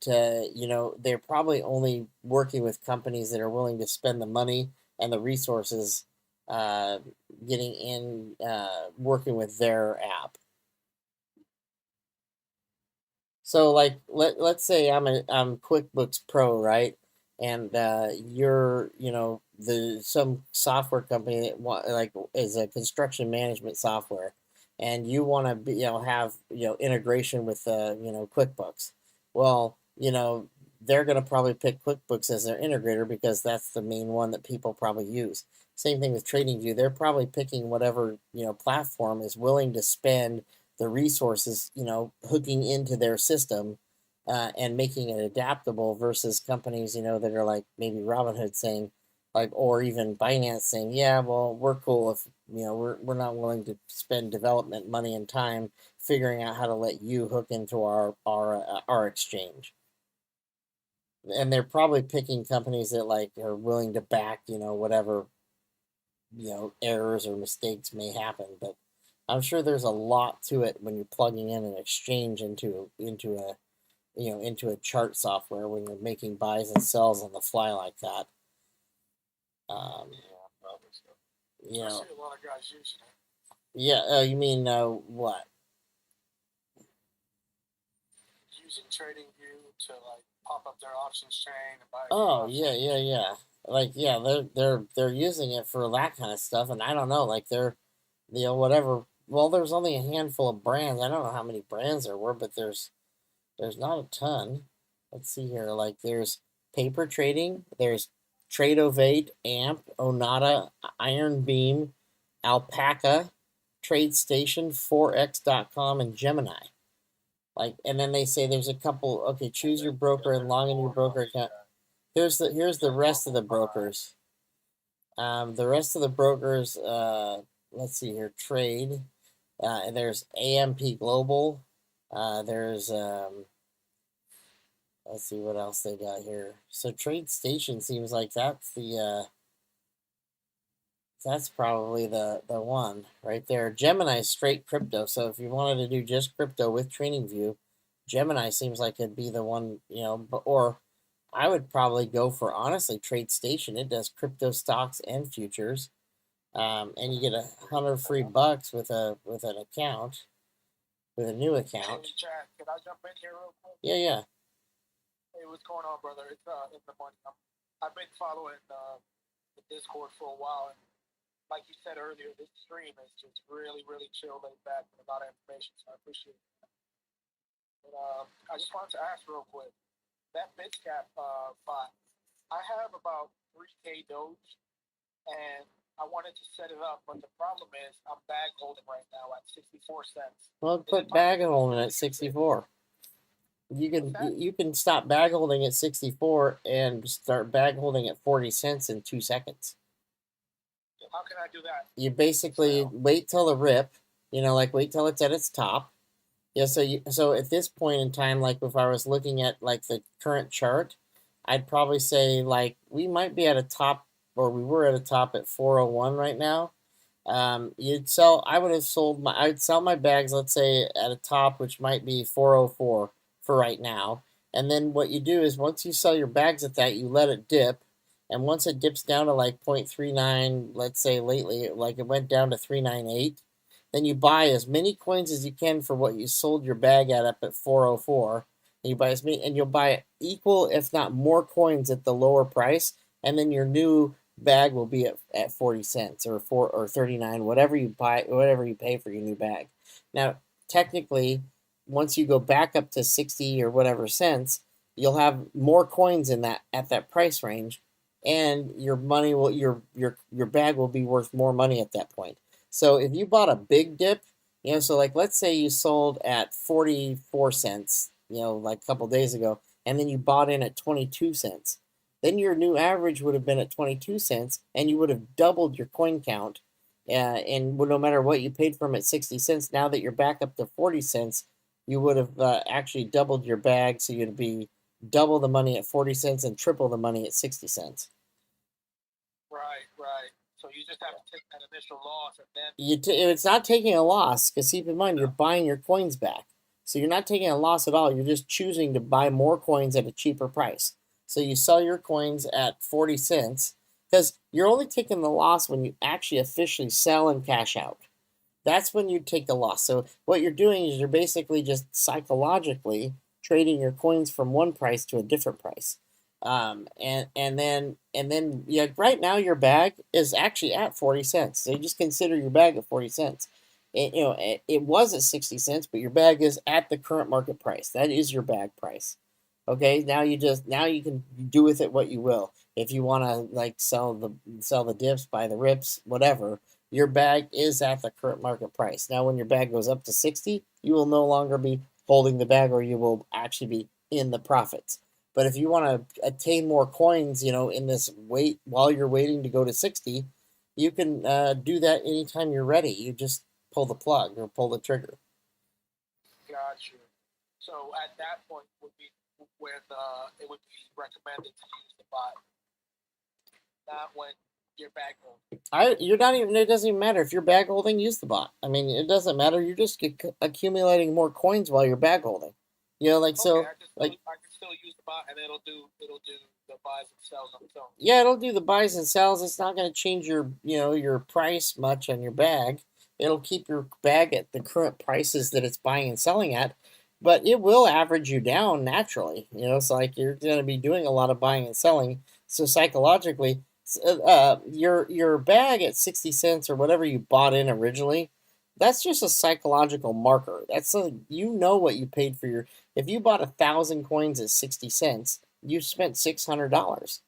they're probably only working with companies that are willing to spend the money and the resources getting in working with their app. So like let's say I'm QuickBooks Pro, right? And you're some software company that is a construction management software, and you want to be have integration with QuickBooks. Well, they're going to probably pick QuickBooks as their integrator because that's the main one that people probably use. Same thing with TradingView. They're probably picking whatever platform is willing to spend the resources, hooking into their system and making it adaptable versus companies, that are like maybe Robinhood saying, like, or even Binance saying, yeah, well, we're cool if, we're not willing to spend development money and time figuring out how to let you hook into our exchange. And they're probably picking companies that like are willing to back, whatever, errors or mistakes may happen. But I'm sure there's a lot to it when you're plugging in an exchange into a chart software when you're making buys and sells on the fly like that. I see a lot of guys using it. Yeah, you mean what? Using TradingView to like pop up their options chain and buy. Oh yeah. Like they're using it for that kind of stuff, and I don't know, like they're whatever. Well, there's only a handful of brands. I don't know how many brands there were, but there's not a ton. Let's see here. Like there's Paper Trading, there's Tradeovate, Amp, Onata, Iron Beam, Alpaca, TradeStation, Forex.com, and Gemini. Like, and then they say there's a couple. Okay, choose your broker and log in your broker account. Here's the rest of the brokers. The rest of the brokers. Let's see here. Trade. And there's AMP Global. There's Let's see what else they got here. So Trade Station seems like that's the that's probably the one right there. Gemini straight crypto. So if you wanted to do just crypto with TradingView, Gemini seems like it'd be the one, you know. Or I would probably go for, honestly, Trade Station. It does crypto stocks and futures, and you get $100 free with an account, with a new account. Hey, Chad, can I jump in here real quick? Yeah. Hey, what's going on, brother? It's in the money. I've been following the Discord for a while, and like you said earlier, this stream is just really, really chill, laid back, with a lot of information. So I appreciate it. But I just wanted to ask real quick, that Cashapp bot, I have about 3K Doge, and I wanted to set it up, but the problem is I'm bag holding right now at 64 cents. Well, put bag holding at 64. You can stop bag holding at 64 and start bag holding at 40 cents in 2 seconds. How can I do that? You basically wait till the rip, like wait till it's at its top. Yeah, so at this point in time, like if I was looking at like the current chart, I'd probably say like we might be at a top, or we were at a top at 401 right now. I'd sell my bags, let's say at a top, which might be 404 for right now. And then what you do is once you sell your bags at that, you let it dip. And once it dips down to like 0.39, let's say lately, like it went down to 398, then you buy as many coins as you can for what you sold your bag up at 404. And you buy as many, and you'll buy equal, if not more, coins at the lower price. And then your new bag will be at 40 cents or 39, whatever you pay for your new bag. Now, technically, once you go back up to 60 or whatever cents, you'll have more coins in that at that price range, and your bag will be worth more money at that point. So if you bought a big dip, so like let's say you sold at 44 cents, like a couple days ago, and then you bought in at 22 cents. Then your new average would have been at 22 cents, and you would have doubled your coin count. And no matter what you paid for them at 60 cents, now that you're back up to 40 cents, you would have actually doubled your bag. So you'd be double the money at 40 cents and triple the money at 60 cents. Right. So you just have to take that initial loss, and then it's not taking a loss, because keep in mind, you're buying your coins back. So you're not taking a loss at all. You're just choosing to buy more coins at a cheaper price. So you sell your coins at 40 cents, because you're only taking the loss when you actually officially sell and cash out. That's when you take the loss. So what you're doing is you're basically just psychologically trading your coins from one price to a different price. And then right now your bag is actually at 40 cents. So you just consider your bag at 40 cents. It was at 60 cents, but your bag is at the current market price. That is your bag price. Okay, now you can do with it what you will. If you want to like sell the dips, buy the rips, whatever, your bag is at the current market price. Now when your bag goes up to 60, you will no longer be holding the bag, or you will actually be in the profits. But if you want to attain more coins, in this wait while you're waiting to go to 60, you can do that anytime you're ready. You just pull the plug or pull the trigger. Got you. So at that point would be when it would be recommended to use the bot, not when you're bag holding. You're not even. It doesn't even matter if you're bag holding. Use the bot. I mean, it doesn't matter. You're just accumulating more coins while you're bag holding. I can still use the bot, and it'll do the buys and sells on its own. Yeah, it'll do the buys and sells. It's not going to change your price much on your bag. It'll keep your bag at the current prices that it's buying and selling at, but it will average you down naturally. It's like you're going to be doing a lot of buying and selling. So psychologically, your bag at 60 cents or whatever you bought in originally, that's just a psychological marker. That's what you paid for your. If you bought 1,000 coins at 60 cents, you spent $600.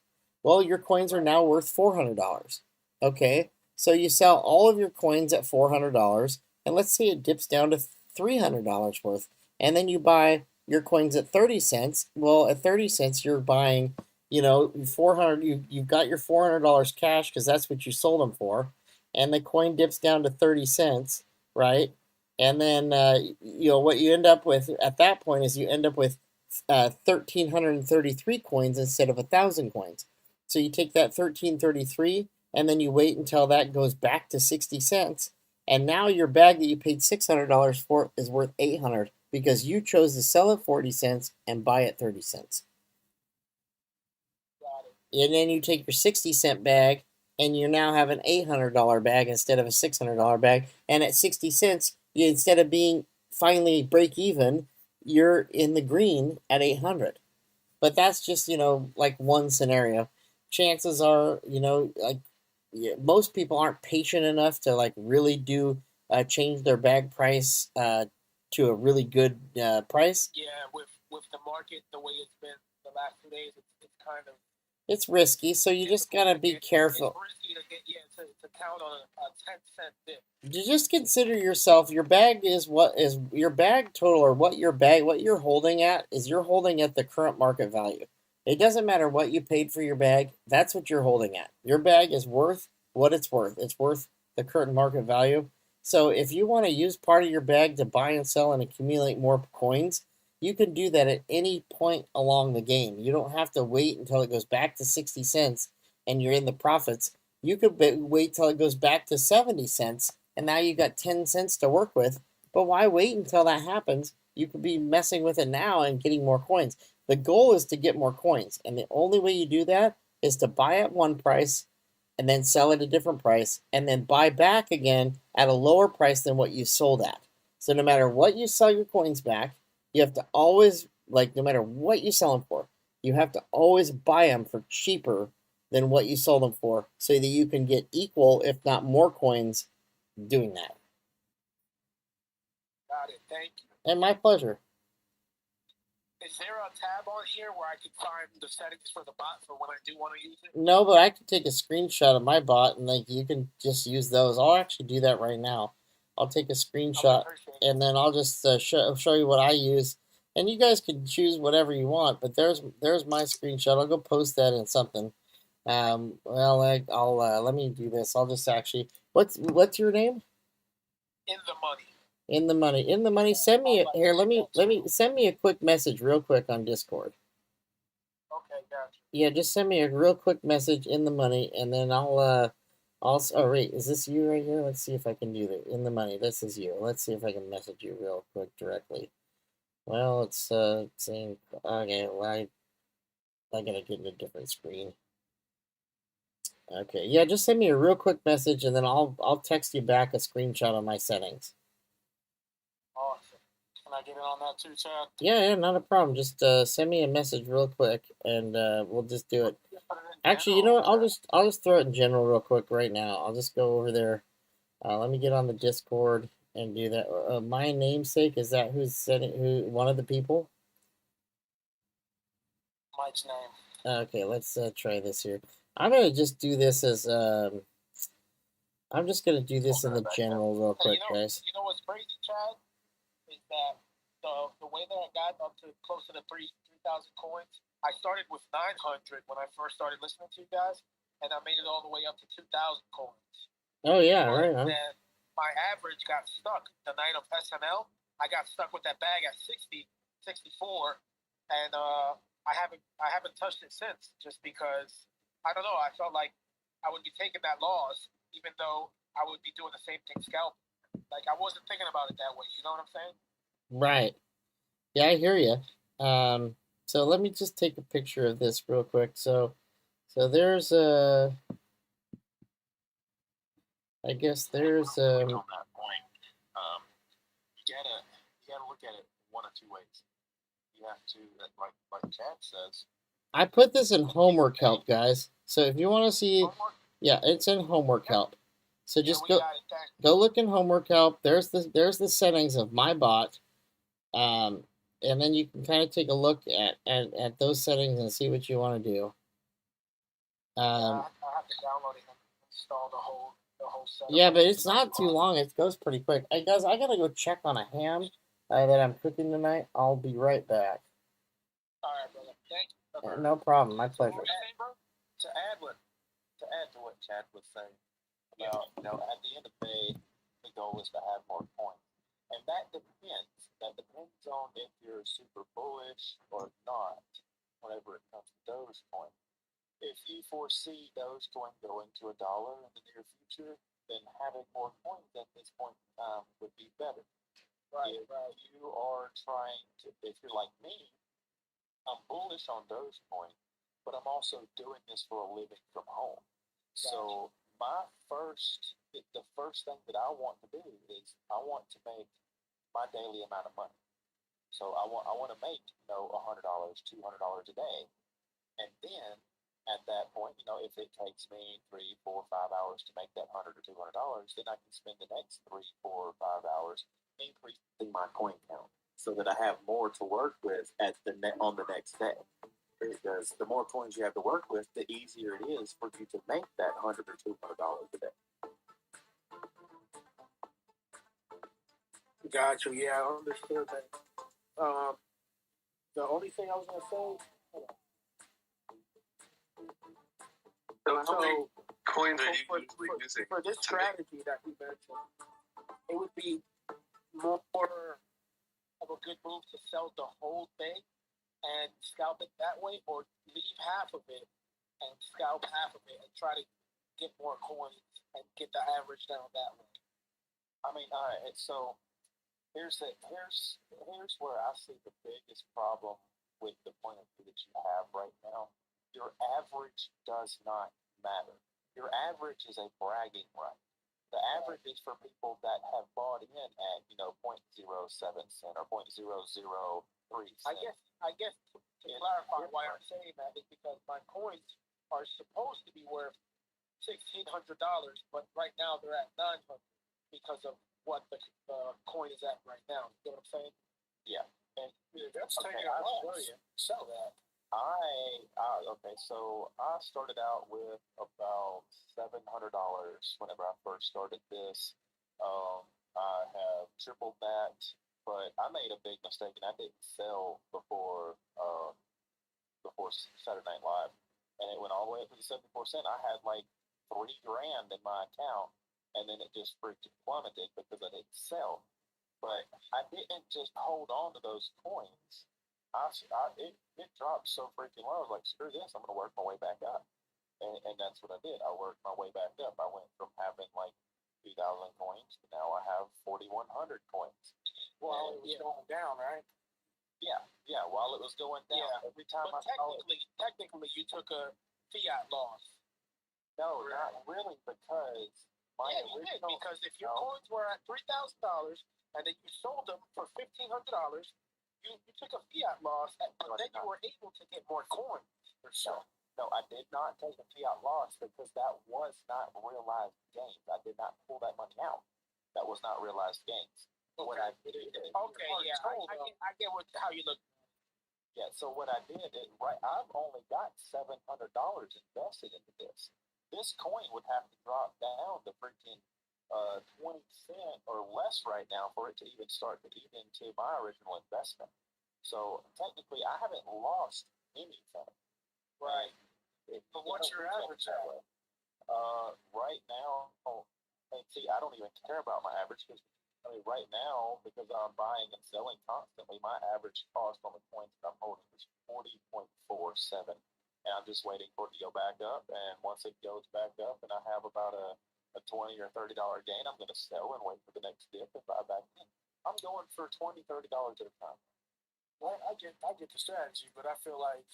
Well, your coins are now worth $400. Okay, so you sell all of your coins at $400, and let's say it dips down to $300 worth, and then you buy your coins at 30 cents. Well, at 30 cents, you're buying, 400. You've got your $400 cash because that's what you sold them for, and the coin dips down to 30 cents, right? And then what you end up with at that point is you end up with 1,333 coins instead of 1,000 coins. So you take that 1,333 and then you wait until that goes back to 60 cents. And now your bag that you paid $600 for is worth 800 because you chose to sell it 40 cents and buy it 30 cents. And then you take your 60-cent bag and you now have an $800 bag instead of a $600 bag. And at 60 cents, instead of being finally break even, you're in the green at 800. But that's just, like one scenario. Chances are, like most people aren't patient enough to like really do change their bag price to a really good price. Yeah, with the market the way it's been the last 2 days, it's kind of It's risky, so you just gotta be careful. It's risky to get to count on a 10-cent dip. You just consider yourself. Your bag is what is your bag total, or what you're holding at is you're holding at the current market value. It doesn't matter what you paid for your bag. That's what you're holding at. Your bag is worth what it's worth. It's worth the current market value. So if you want to use part of your bag to buy and sell and accumulate more coins, you can do that at any point along the game. You don't have to wait until it goes back to 60 cents and you're in the profits. You could wait till it goes back to 70 cents and now you got 10 cents to work with. But why wait until that happens? You could be messing with it now and getting more coins. The goal is to get more coins. And the only way you do that is to buy at one price and then sell at a different price and then buy back again at a lower price than what you sold at. So no matter what you sell your coins back, you have to always, no matter what you sell them for, you have to always buy them for cheaper than what you sold them for so that you can get equal, if not more coins doing that. Got it. Thank you. And my pleasure. Is there a tab on here where I can find the settings for the bot for when I do want to use it? No, but I can take a screenshot of my bot and you can just use those. I'll actually do that right now. I'll take a screenshot and then I'll just show you what I use. And you guys can choose whatever you want, but there's my screenshot. I'll go post that in something. I'll let me do this. I'll just actually, what's your name? In the money. In the money. Send me here. Let me send me a quick message real quick on Discord. Okay, gotcha. Yeah, just send me a real quick message in the money, and then oh wait, is this you right here? Let's see if I can do that. In the money, this is you. Let's see if I can message you real quick directly. Well, it's saying okay. Well, I gotta get in a different screen. Okay, yeah, just send me a real quick message, and then I'll text you back a screenshot of my settings. Awesome. Can I get in on that too, Chad? Yeah, not a problem. Just send me a message real quick, and we'll just do it. Actually, you know what? I'll just throw it in general real quick right now. I'll just go over there. Let me get on the Discord and do that. My namesake, is that who one of the people? Mike's name. Okay, let's try this here. I'm gonna just do this as I'm just gonna do this in the general real quick, guys. You know what's crazy, Chad? Is that the way that I got up to close to the 3,000 coins, I started with 900 when I first started listening to you guys, and I made it all the way up to 2,000 coins. Oh yeah, right. Then my average got stuck the night of SNL. I got stuck with that bag at 60, 64, and I haven't touched it since, just because I don't know. I felt like I would be taking that loss, even though I would be doing the same thing scalp. Like I wasn't thinking about it that way. You know what I'm saying? Right. Yeah, I hear you. So let me just take a picture of this real quick. So there's I guess there's on that point. You gotta look at it one of two ways. You have to, like Chad says. I put this in homework help, guys. So if you want to see, yeah, it's in homework help. So just go look in homework help. There's the settings of my bot, and then you can kind of take a look at those settings and see what you want to do. I have to download it and install the whole setup. Yeah, but it's not too long. It goes pretty quick. Hey guys, I gotta go check on a ham that I'm cooking tonight. I'll be right back. All right, brother. Thank you. No problem. My pleasure. To add to what Chad was saying, at the end of the day, the goal is to have more points. And that depends. That depends on if you're super bullish or not whenever it comes to Dogecoin. If you foresee Dogecoin going to $1 in the near future, then having more coins at this point in time would be better. Right, If right. you are trying to, if you're like me, I'm bullish on Dogecoin, but I'm also doing this for a living from home. So the first thing that I want to do is I want to make my daily amount of money. So I want to make $100, $200 a day, and then at that point, if it takes me 3, 4, 5 hours to make that $100 or $200, then I can spend the next 3, 4, 5 hours increasing my coin count so that I have more to work with on the next day. Because the more coins you have to work with, the easier it is for you to make that $100 or $200 a day. Got you. Yeah, I understood that. The only thing I was gonna say. So how many coins are So you usually using? for this strategy that you mentioned, it would be more of a good move to sell the whole thing and scalp it that way, or leave half of it and scalp half of it and try to get more coins and get the average down that way. I mean, all right. So here's where I see the biggest problem with the point of view that you have right now. Your average does not matter. Your average is a bragging right. The average is for people that have bought in at 0.07 cent or 0.003 cent. I guess to clarify why I'm saying that is because my coins are supposed to be worth $1,600, but right now they're at $900 because of what the coin is at right now. You know what I'm saying? Yeah. And that's Okay, taking a I'll loss. show you. Sell that. Okay, so I started out with about $700 whenever I first started this. I have tripled that, but I made a big mistake and I didn't sell before Saturday Night Live, and it went all the way up to the 74 cent. I had like $3,000 in my account, and then it just freaking plummeted because I didn't sell. But I didn't just hold on to those coins. It dropped so freaking low. I was like, screw this, I'm gonna work my way back up, and that's what I did. I worked my way back up. I went from having like 2,000 coins to now I have 4,100 coins. Well, it was going down, right? Yeah. While it was going down, every time but technically, you took a fiat loss. No, not really, because you did, because if your coins were at $3,000 and then you sold them for $1,500, you took a fiat loss, but then you were able to get more coins. No, I did not take a fiat loss because that was not realized gains. I did not pull that money out. That was not realized gains. Okay. What I did, I get how you look. Yeah, so what I did is, I've only got $700 invested into this. This coin would have to drop down to freaking 20 cent or less right now for it to even start to eat into my original investment. So technically, I haven't lost anything. Right. But what's your average at? Right now, and see, I don't even care about my average because right now, because I'm buying and selling constantly, my average cost on the coins that I'm holding is 40.47, and I'm just waiting for it to go back up. And once it goes back up, and I have about a $20 or $30 gain, I'm going to sell and wait for the next dip and buy back in. I'm going for $20, $30 at a time. Well, I get the strategy, but I feel like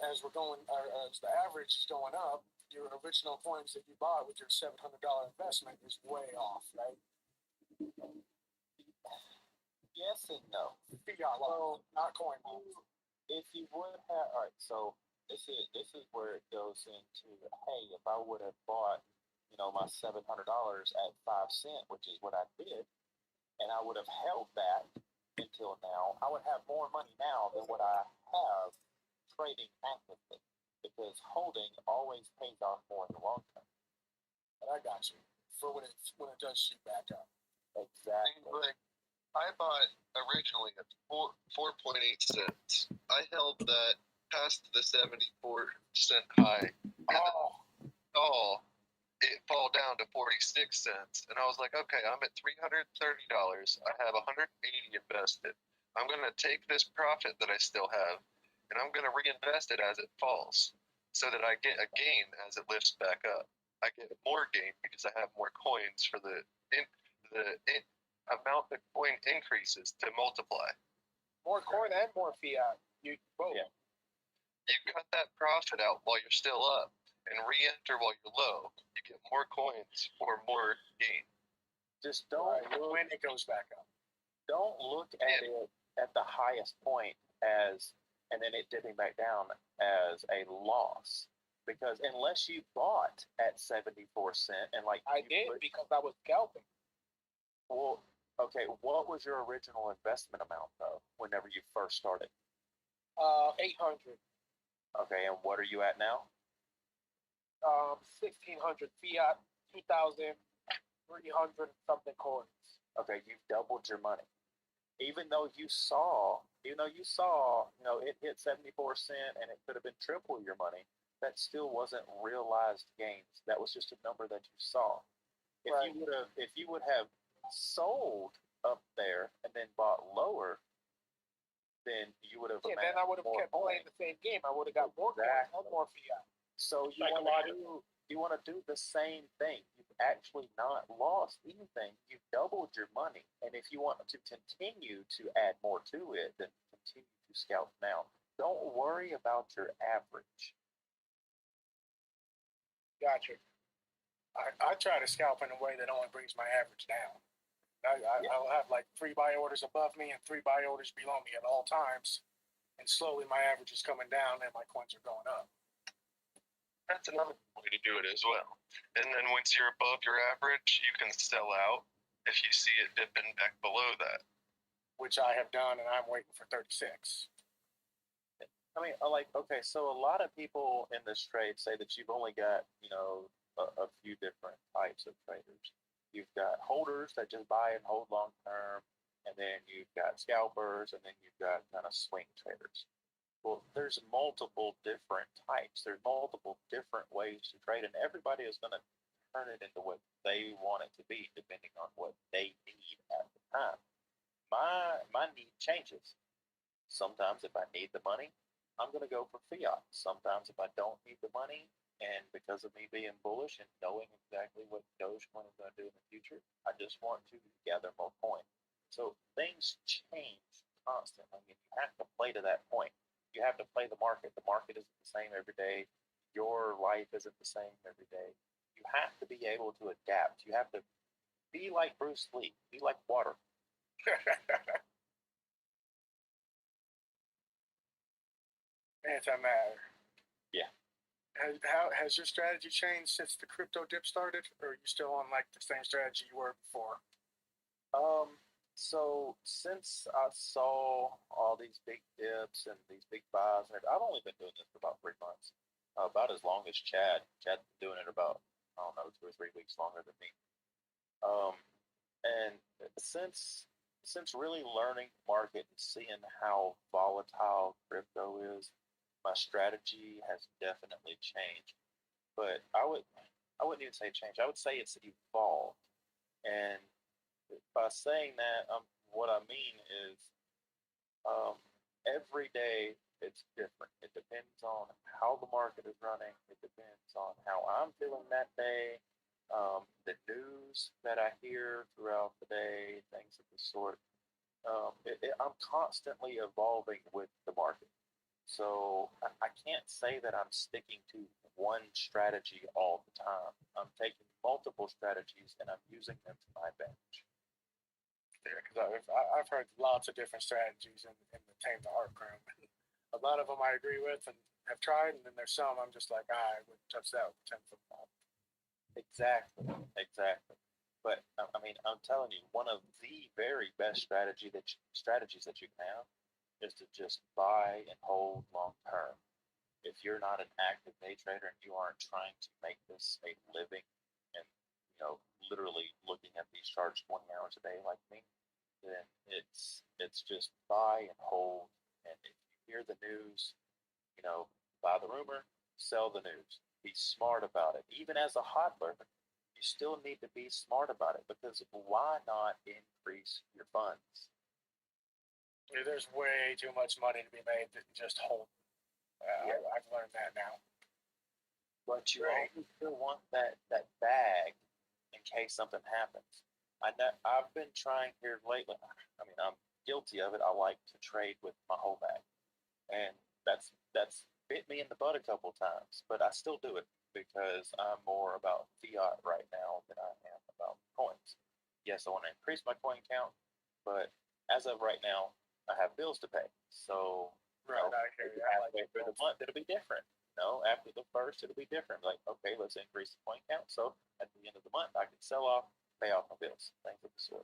as the average is going up, your original coins that you bought with your $700 investment is way off, right? Yes and no. Fiat, not coin. If you would have, all right. So this is where it goes into. Hey, if I would have bought, my $700 at 5 cents, which is what I did, and I would have held that until now, I would have more money now than what I have trading actively, because holding always pays off more in the long term. And I got you for when it does shoot back up. Exactly. Like, I bought originally at 4.8 cents. I held that past the 74 cent high. Oh. it fall down to 46 cents. And I was like, okay, I'm at $330. I have 180 invested. I'm going to take this profit that I still have and I'm going to reinvest it as it falls so that I get a gain as it lifts back up. I get more gain because I have more coins for the amount the coin increases to multiply. More coin and more fiat. You both. Yeah. You cut that profit out while you're still up and re-enter while you're low. You get more coins or more gain. Just don't look, When it goes back up. don't look at it at the highest point as, and then it dipping back down as a loss. Because unless you bought at 74 cents and like I did because I was scalping. well, okay, what was your original investment amount though? Whenever you first started, 800. okay, and what are you at now? 1600 fiat, 2300 something coins. Okay, you've doubled your money. Even though you saw, you know, it hit 74 cents and it could have been triple your money, that still wasn't realized gains. That was just a number that you saw. If Right. you would have sold up there and then bought lower, then you would have. Yeah, then I would have kept playing the same game. I would have got more coins and more fiat. So you want to do the same thing. You've actually not lost anything. You've doubled your money, and if you want to continue to add more to it, then continue to scalp now. Don't worry about your average. Gotcha. I try to scalp in a way that only brings my average down. I'll have like 3 buy orders above me and 3 buy orders below me at all times, and slowly my average is coming down and my coins are going up. That's another way to do it as well. And then once you're above your average, you can sell out if you see it dipping back below that. Which I have done, and I'm waiting for 36. I mean, okay, so a lot of people in this trade say that you've only got, you know, a few different types of traders. You've got holders that just buy and hold long term, and then you've got scalpers, and then you've got kind of swing traders. Well, there's multiple different types. There's multiple different ways to trade, and everybody is going to turn it into what they want it to be, depending on what they need at the time. My need changes. Sometimes, if I need the money, I'm going to go for fiat. Sometimes, if I don't need the money, and because of me being bullish and knowing exactly what Dogecoin is going to do in the future, I just want to gather more coin. So things change constantly, and you have to play to that point. You have to play the market. The market isn't the same every day. Your life isn't the same every day. You have to be able to adapt. You have to be like Bruce Lee. Be like water. Antimatter. Yeah. Has your strategy changed since the crypto dip started, or are you still on like the same strategy you were before? So since I saw all these big dips and these big buys, and I've only been doing this for about 3 months, about as long as Chad. Chad's been doing it about, I don't know, 2 or 3 weeks longer than me. And since really learning the market and seeing how volatile crypto is, my strategy has definitely changed. But I wouldn't even say changed. I would say it's evolved. And by saying that, what I mean is every day it's different. It depends on how the market is running. It depends on how I'm feeling that day, the news that I hear throughout the day, things of the sort. I'm constantly evolving with the market. So I can't say that I'm sticking to one strategy all the time. I'm taking multiple strategies and I'm using them to my advantage. Yeah, because I've heard lots of different strategies in the Tame the Art room. A lot of them I agree with and have tried, and then there's some I'm just like, I wouldn't touch that with 10 football. Exactly. But I mean, I'm telling you, one of the very best strategies that you can have is to just buy and hold long term. If you're not an active day trader and you aren't trying to make this a living and literally looking at these charts 20 hours a day like me, then it's just buy and hold. And if you hear the news, buy the rumor, sell the news. Be smart about it. Even as a hodler, you still need to be smart about it, because why not increase your funds? There's way too much money to be made than just hold. I've learned that now. But you always still want that bag in case something happens. I've been trying here lately. I mean, I'm guilty of it. I like to trade with my whole bag, and that's bit me in the butt a couple times. But I still do it because I'm more about fiat right now than I am about coins. Yes, I want to increase my coin count, but as of right now, I have bills to pay. So Right, I hear you. I like halfway through the month, it'll be different. After the first, it'll be different. Like, okay, let's increase the coin count. So at the end of the month, I can sell off, pay off my bills, things of the sort.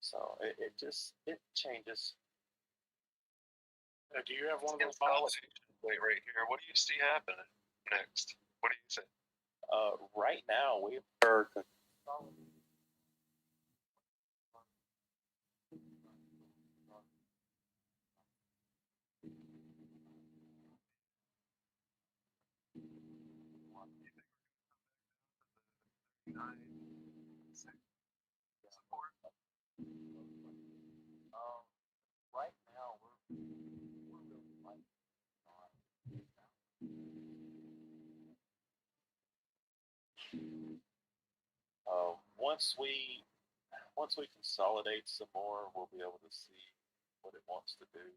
So it changes. Do you have one of those bottles? Consolidation plate right here. What do you see happening next? What do you say? Right now, we are right now we're really like once we consolidate some more, we'll be able to see what it wants to do.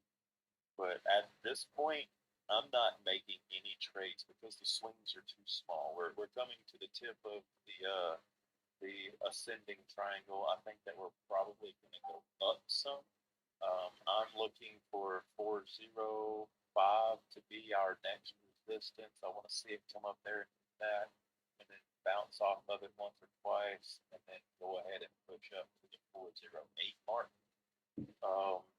But at this point, I'm not making any trades because the swings are too small. We're coming to the tip of the ascending triangle. I think that we're probably going to go up some. I'm looking for 405 to be our next resistance. I want to see it come up there and do that, and then bounce off of it once or twice, and then go ahead and push up to the 408 mark.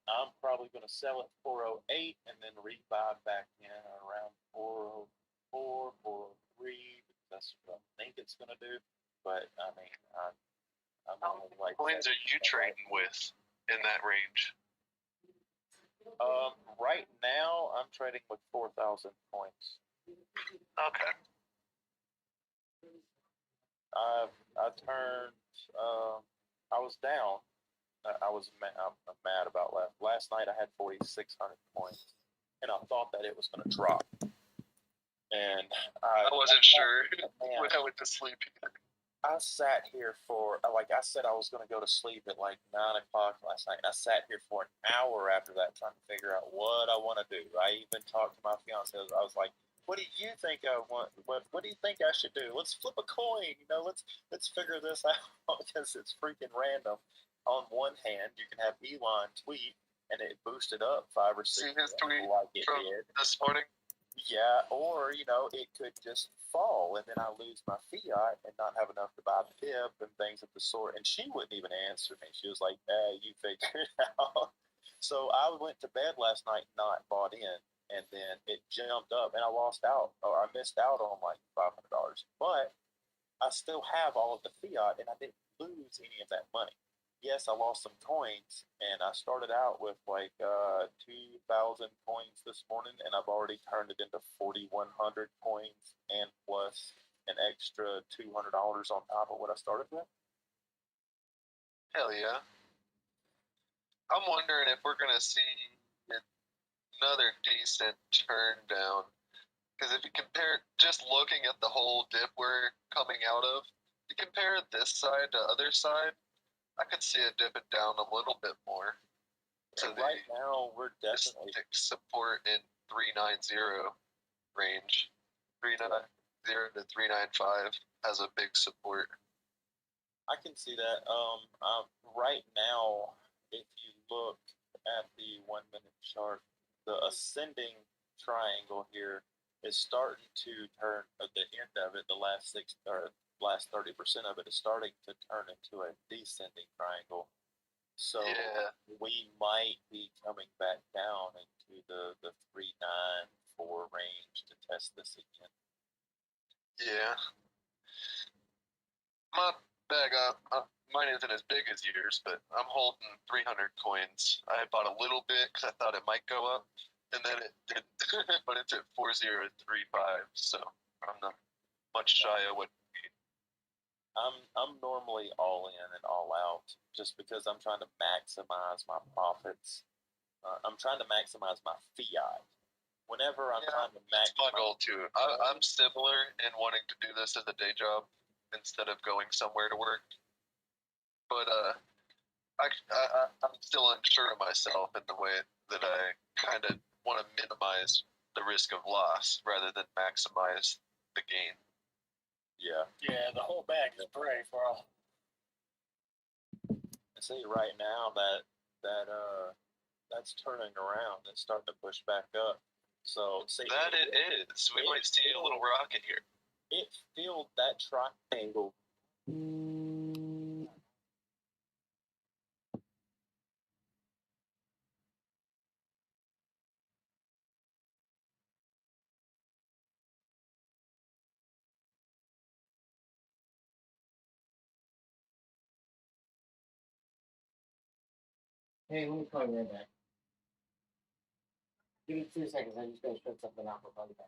I'm probably going to sell at 408 and then rebuy back in around 404, 403, because that's what I think it's going to do. But I mean, I'm How many coins are you trading with in that range? Right now, I'm trading with 4,000 coins. Okay. I turned. I was down. I'm mad about last night. I had 4,600 coins, and I thought that it was going to drop. And I wasn't sure man, when I went to sleep. I sat here for, like I said, I was going to go to sleep at like 9 o'clock last night, and I sat here for an hour after that trying to figure out what I want to do. I even talked to my fiance. I was like, "What do you think I want? What do you think I should do? Let's flip a coin. Let's figure this out because it's freaking random." On one hand, you can have Elon tweet, and it boosted up 5 or 6 See his tweet like it from did. this morning? Yeah, or it could just fall, and then I lose my fiat and not have enough to buy the dip and things of the sort. And she wouldn't even answer me. She was like, "You figure it out." So I went to bed last night not bought in, and then it jumped up, and I lost out, or I missed out on like $500. But I still have all of the fiat, and I didn't lose any of that money. Yes, I lost some coins, and I started out with like 2,000 coins this morning, and I've already turned it into 4,100 coins, and plus an extra $200 on top of what I started with. Hell yeah. I'm wondering if we're going to see another decent turn down. Because if you compare, just looking at the whole dip we're coming out of, you compare this side to other side, I could see it dipping down a little bit more. So right now, we're definitely support in 390 range. 390 to 395 has a big support. I can see that. Right now, if you look at the 1 minute chart, the ascending triangle here is starting to turn. At the end of it, the last 30% of it is starting to turn into a descending triangle. So yeah, we might be coming back down into the 394 range to test this again. Yeah. My bag mine isn't as big as yours, but I'm holding 300 coins. I bought a little bit because I thought it might go up. and then it did, but it's at 4035. So I'm not much shy of what. I'm normally all in and all out just because I'm trying to maximize my profits. I'm trying to maximize my fiat. Whenever I'm trying to That's my maximize, goal too. I'm similar in wanting to do this as a day job instead of going somewhere to work. But I'm still unsure of myself in the way that I kind of want to minimize the risk of loss rather than maximize the gain. yeah. Yeah, the whole bag is brave, bro. I see right now that's turning around. It's starting to push back up. So see That it is. We might see a little rocket here. it filled that triangle. Hey, let me call you right back. Give me 2 seconds. I just gotta shut something off. I'll call you back.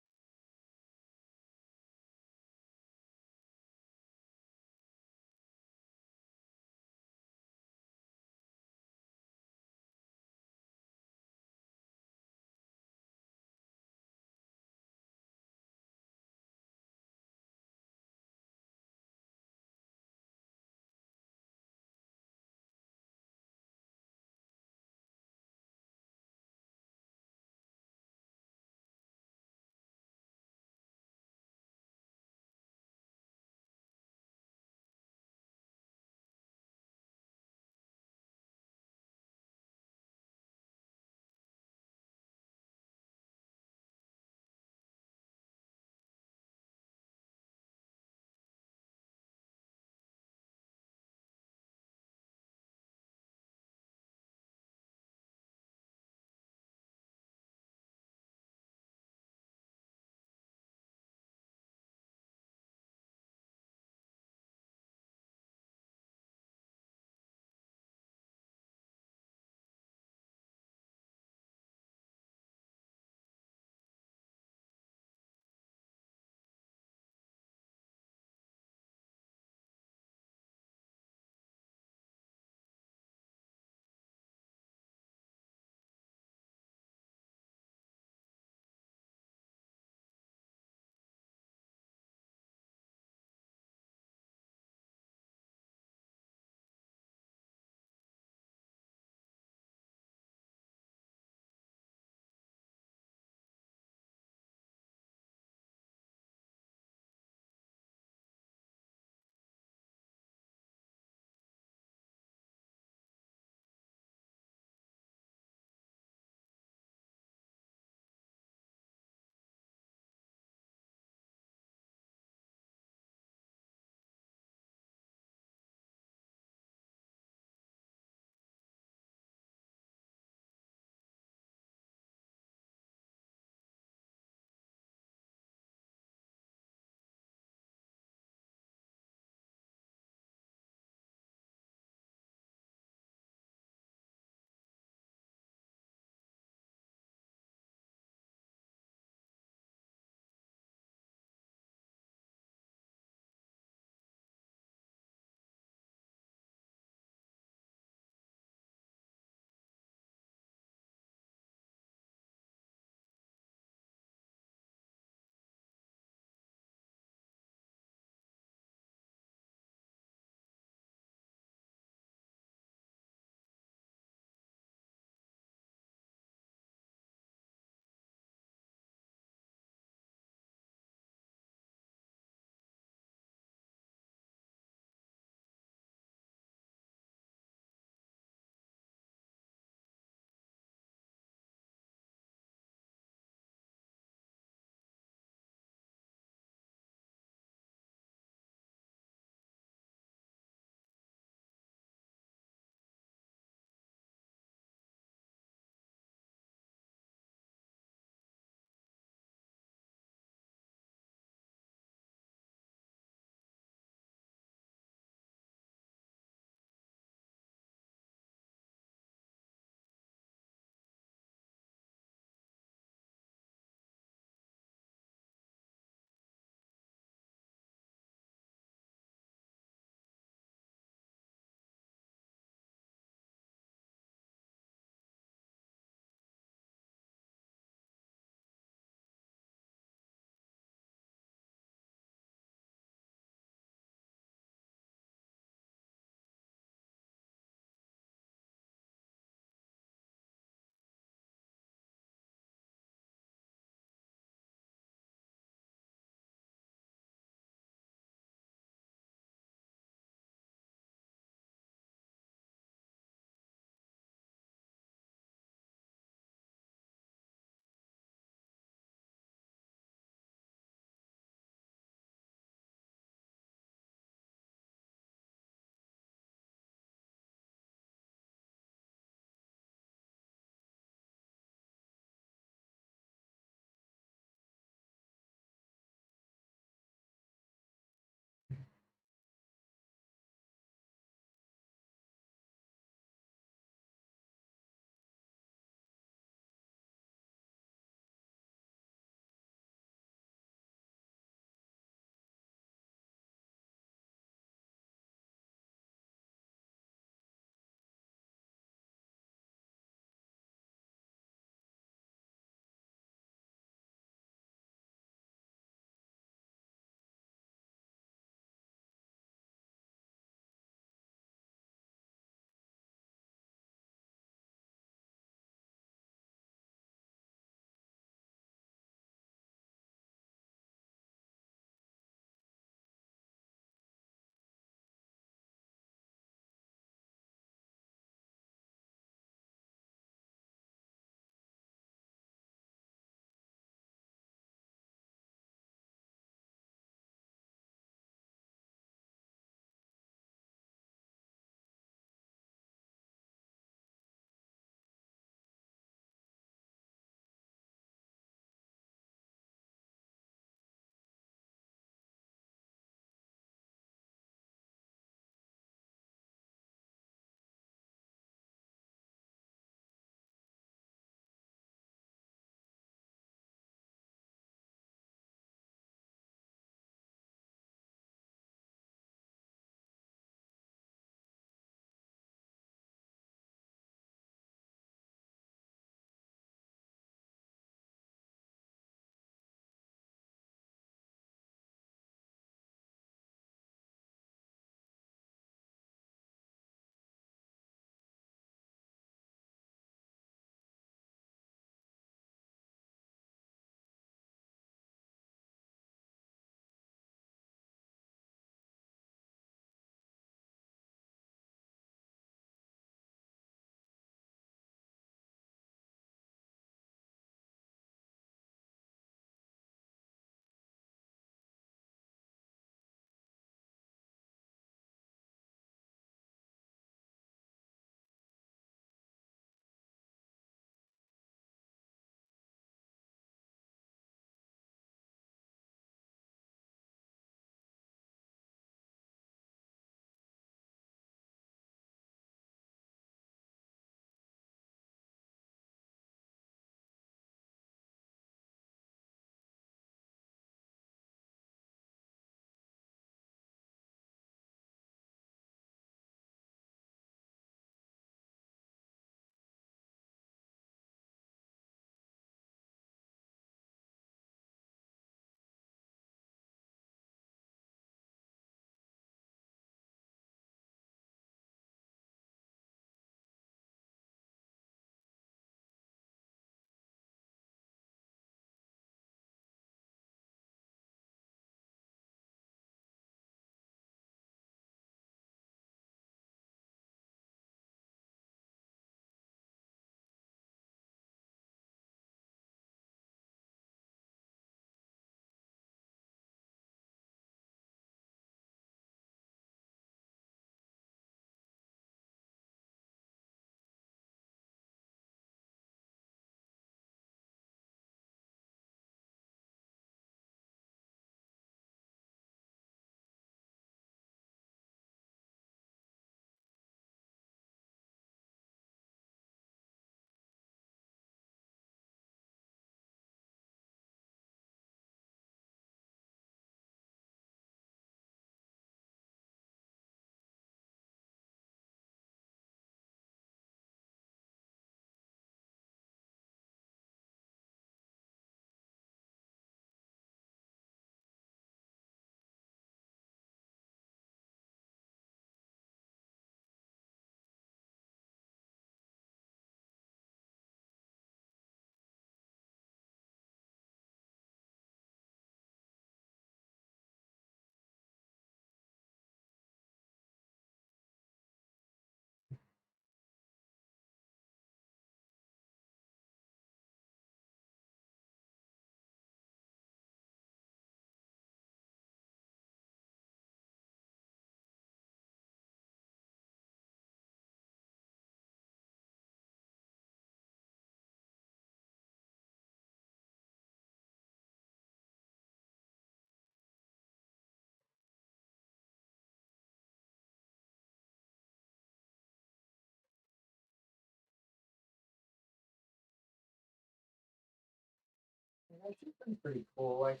she's been pretty cool. Like,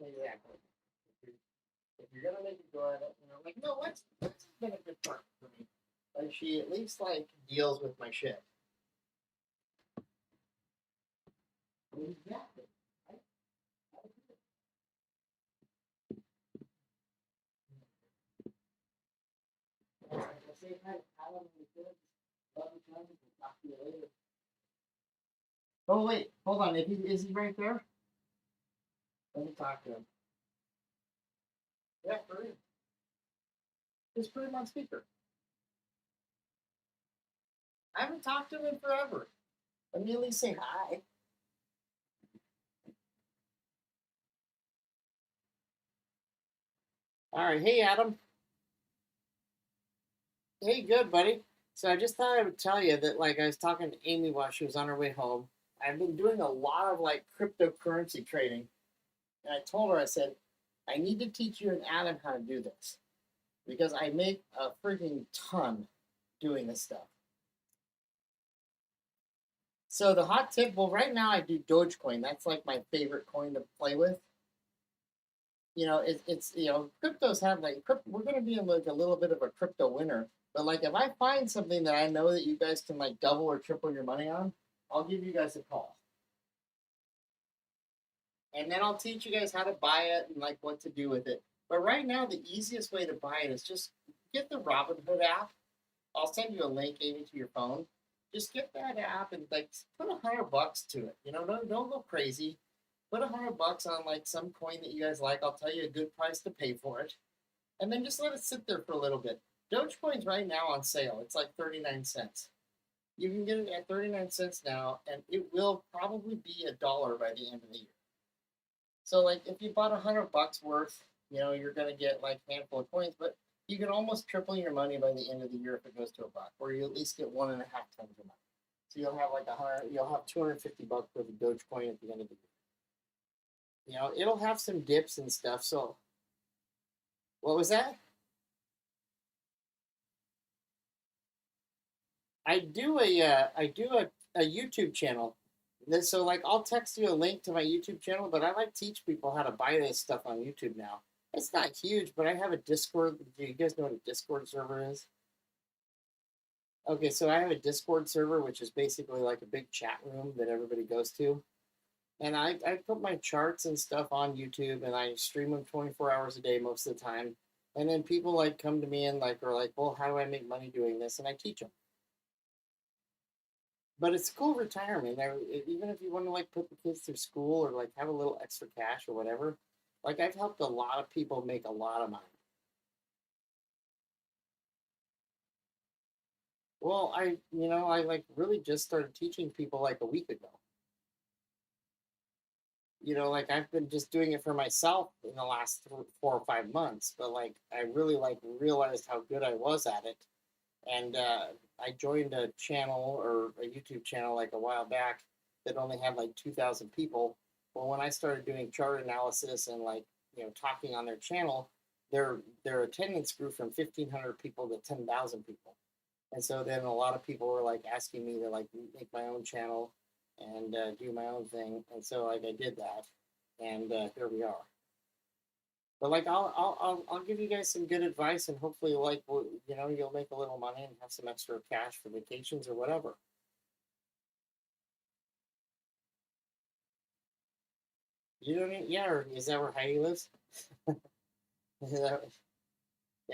exactly. If you're gonna make it go at it, like, no, what's been a good part for me? Like, she at least like deals with my shit. Exactly. I say hi, Alan, and the kids. Love you, guys. We'll talk to you later. Oh wait, hold on. Is he right there? Let me talk to him. Yeah, for real. Just put him on speaker. I haven't talked to him in forever. Let me at least say hi. All right. Hey, Adam. Hey, good, buddy. So I just thought I would tell you that, like, I was talking to Amy while she was on her way home. I've been doing a lot of, like, cryptocurrency trading. And I told her, I said, I need to teach you and Adam how to do this because I make a freaking ton doing this stuff. So the hot tip, well, right now I do Dogecoin. That's like my favorite coin to play with. It's cryptos have like we're going to be in like a little bit of a crypto winter. But like if I find something that I know that you guys can like double or triple your money on, I'll give you guys a call. And then I'll teach you guys how to buy it and like what to do with it. But right now the easiest way to buy it is just get the Robinhood app. I'll send you a link maybe to your phone. Just get that app and like put $100 to it. Don't go crazy. Put $100 on like some coin that you guys like. I'll tell you a good price to pay for it, and then just let it sit there for a little bit. Dogecoin's right now on sale. It's like 39 cents. You can get it at 39 cents now, and it will probably be $1 by the end of the year. So like if you bought $100 worth, you're gonna get like a handful of coins, but you can almost triple your money by the end of the year if it goes to $1, or you at least get 1.5 times your money. So you'll have like you'll have $250 worth of Dogecoin at the end of the year. It'll have some dips and stuff. So, what was that? I do a YouTube channel. So, like, I'll text you a link to my YouTube channel, but I like teach people how to buy this stuff on YouTube now. It's not huge, but I have a Discord. Do you guys know what a Discord server is? Okay, so I have a Discord server, which is basically like a big chat room that everybody goes to. And I put my charts and stuff on YouTube and I stream them 24 hours a day most of the time. And then people like come to me and like are like, well, how do I make money doing this? And I teach them. But it's cool retirement. Even if you want to like put the kids through school or like have a little extra cash or whatever, like I've helped a lot of people make a lot of money. Well, I like really just started teaching people like a week ago. Like I've been just doing it for myself in the last 4 or 5 months, but like I really like realized how good I was at it, and I joined a channel or a YouTube channel like a while back that only had like 2,000 people. Well, when I started doing chart analysis and like talking on their channel, their attendance grew from 1,500 people to 10,000 people, and so then a lot of people were like asking me to like make my own channel and do my own thing. And so like I did that, and here we are. But like I'll give you guys some good advice, and hopefully like you'll make a little money and have some extra cash for vacations or whatever. You don't need, yeah, or is that where Heidi lives? Yeah,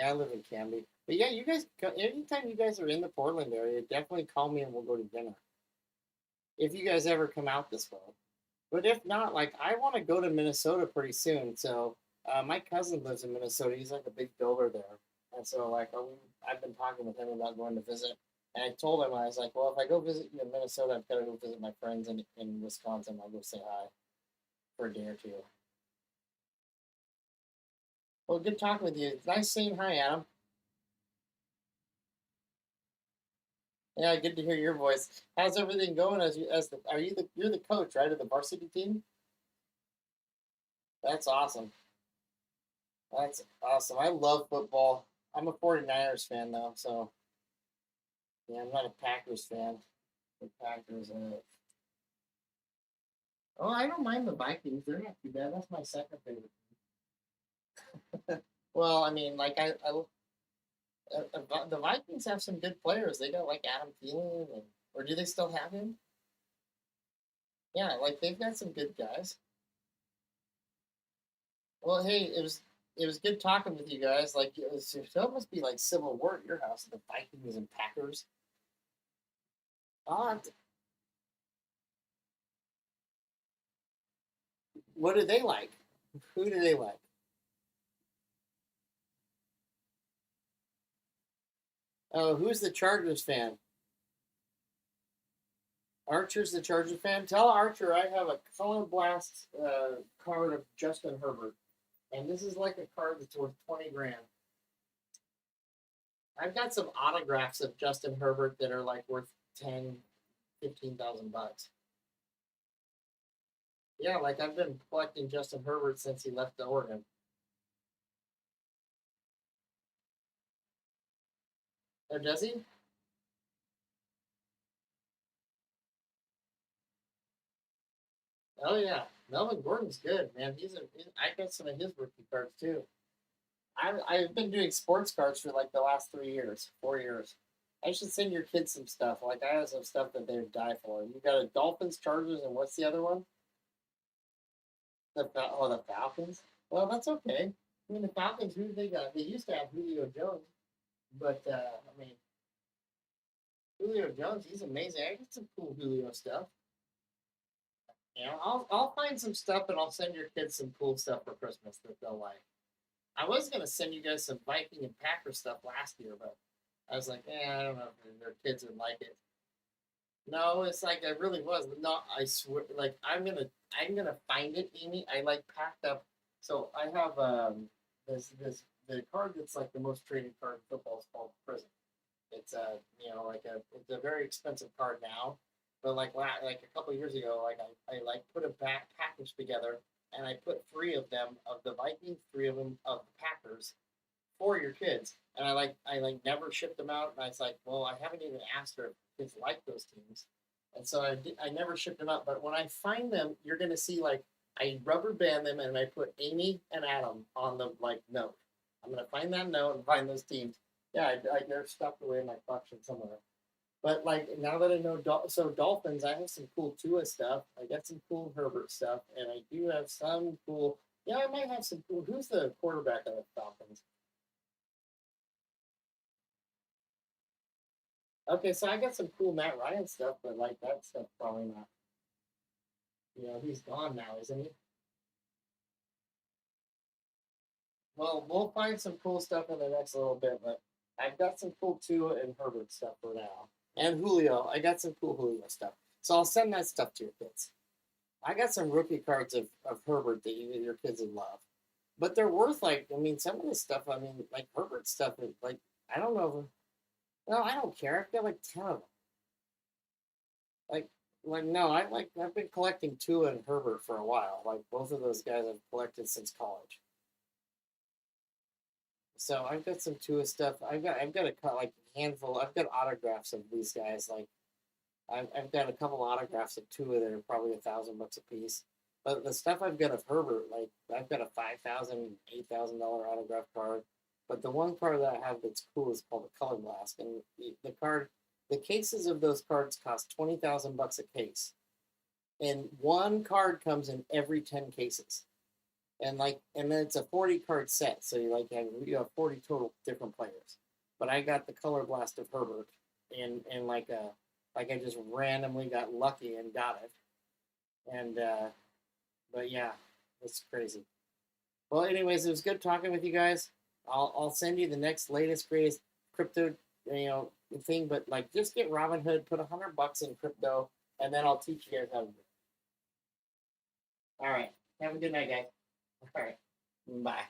I live in Canby. But yeah, you guys, anytime you guys are in the Portland area, definitely call me and we'll go to dinner. If you guys ever come out this way. But if not, like I want to go to Minnesota pretty soon. So my cousin lives in Minnesota. He's like a big builder there, and so like I've been talking with him about going to visit. And I told him I was like, well, if I go visit you in Minnesota, I've got to go visit my friends in Wisconsin. I'll go say hi for a day or two. Well, good talking with you. It's nice saying hi, Adam. Yeah, good to hear your voice. How's everything going? You're the coach, right, of the varsity team? That's awesome. That's awesome. I love football. I'm a 49ers fan though, so Yeah, I'm not a Packers fan. The Packers. Oh, I don't mind the Vikings. They're not too bad. That's my second favorite. Well, I mean, like the Vikings have some good players. They got like Adam Thielen, or do they still have him? Yeah, like they've got some good guys. Well, hey, it was good talking with you guys. Like it must be like Civil War at your house, the Vikings and Packers. Oh, what do they like? Who do they like? Oh, who's the Chargers fan? Archer's the Chargers fan. Tell Archer I have a Color Blast card of Justin Herbert, and this is like a card that's worth 20 grand. I've got some autographs of Justin Herbert that are like worth 10, 15,000 bucks. Yeah, like I've been collecting Justin Herbert since he left Oregon. Oh, does he? Oh yeah, Melvin Gordon's good, man. I got some of his rookie cards too. I've been doing sports cards for like the last 3 years, 4 years. I should send your kids some stuff. Like I have some stuff that they would die for. You got a Dolphins, Chargers, and what's the other one? The Falcons. Well, that's okay. I mean, the Falcons. Who they got? They used to have Julio Jones, but I mean, Julio Jones. He's amazing. I got some cool Julio stuff. You know, I'll find some stuff and I'll send your kids some cool stuff for Christmas that they'll like. I was gonna send you guys some Viking and Packer stuff last year, but I was like, I don't know if their kids would like it. No, it's like I really was. No, I swear, like I'm gonna find it, Amy. I like packed up. So I have this the card that's like the most traded card in football is called Prison. It's it's a very expensive card now, but like a couple of years ago, like I like put a back package together and I put three of them of the Vikings, three of them of the Packers for your kids, and I never shipped them out, and I was like, well, I haven't even asked her if kids like those teams, and so I never shipped them out. But when I find them, you're gonna see like I rubber band them and I put Amy and Adam on the like note. I'm gonna find that note and find those teams. Yeah, they're stuffed away in my collection somewhere. But like now that I know, Dolphins, I have some cool Tua stuff. I got some cool Herbert stuff, and I do have some cool. Yeah, I might have some cool. Who's the quarterback of the Falcons? Okay, so I got some cool Matt Ryan stuff, but like that stuff probably not. He's gone now, isn't he? Well, we'll find some cool stuff in the next little bit, but I've got some cool Tua and Herbert stuff for now. And Julio. I got some cool Julio stuff. So I'll send that stuff to your kids. I got some rookie cards of Herbert that your kids would love. But they're worth like, I mean, some of this stuff, I mean, like Herbert stuff, is like, I don't know. No, I don't care. I've got like 10 of them. Like, no, I've been collecting Tua and Herbert for a while. Like both of those guys I've collected since college. So I've got some Tua stuff. I've got like a handful. I've got autographs of these guys. Like I've got a couple autographs of Tua that are probably $1,000 a piece. But the stuff I've got of Herbert, like I've got a $5,000, $8,000 autograph card. But the one card that I have that's cool is called the Color Blast, and the cases of those cards cost $20,000 a case, and one card comes in every 10 cases, and then it's a 40 card set, so you have 40 total different players. But I got the Color Blast of Herbert, and like I just randomly got lucky and got it, and but yeah, it's crazy. Well, anyways, it was good talking with you guys. I'll send you the next latest greatest crypto thing, but like just get Robinhood, put $100 in crypto, and then I'll teach you guys how to do it. All right. Have a good night, guys. All right. Bye.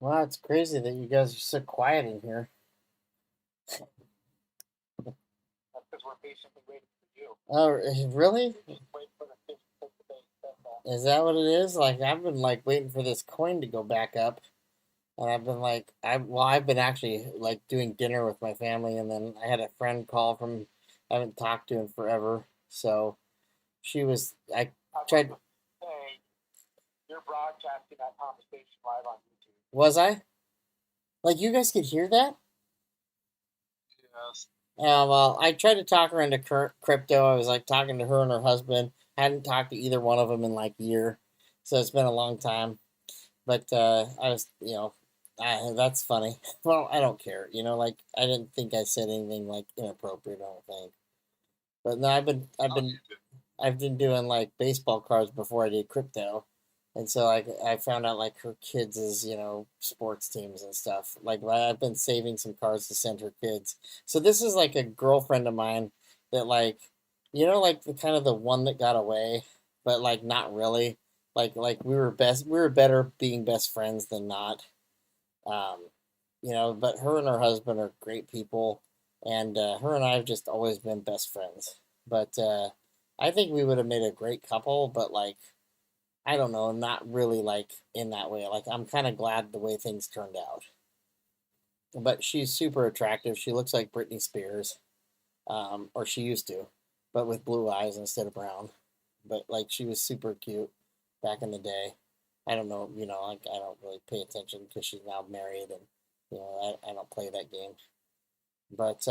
Wow, it's crazy that you guys are so quiet in here. That's because we're patiently waiting for you. Oh, really? Just wait for the fish to take the bait. That's all. Is that what it is? Like, I've been like waiting for this coin to go back up, and I've been like, I've been actually like doing dinner with my family, and then I had a friend call from I haven't talked to in forever, so I I tried. want to say you're broadcasting that conversation live on YouTube. Was I? Like, you guys could hear that? Yes. Well, I tried to talk her into crypto. I was like talking to her and her husband. I hadn't talked to either one of them in like a year, so it's been a long time. But I was, that's funny. Well, I don't care. Like I didn't think I said anything like inappropriate. I don't think. But no, I've been doing like baseball cards before I did crypto, and so like I found out like her kids' sports teams and stuff. Like I've been saving some cards to send her kids. So this is like a girlfriend of mine that like, like the kind of the one that got away, but like not really. Like we were better being best friends than not. Um, but her and her husband are great people, and her and I have just always been best friends. But I think we would have made a great couple, but like I don't know, not really like in that way. Like I'm kind of glad the way things turned out. But she's super attractive. She looks like Britney Spears, or she used to, but with blue eyes instead of brown. But like she was super cute back in the day. I don't know, like I don't really pay attention because she's now married, and I don't play that game. But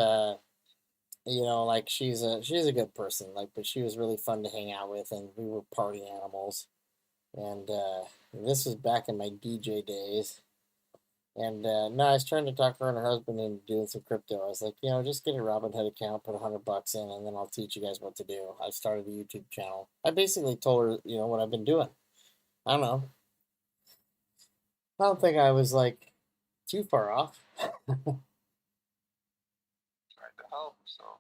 like she's a good person. Like, but she was really fun to hang out with, and we were party animals. And this was back in my DJ days. And no, I was trying to talk her and her husband into doing some crypto. I was like, just get a Robinhood account, put $100 in, and then I'll teach you guys what to do. I started a YouTube channel. I basically told her, what I've been doing. I don't know. I don't think I was like too far off. Trying to help, so.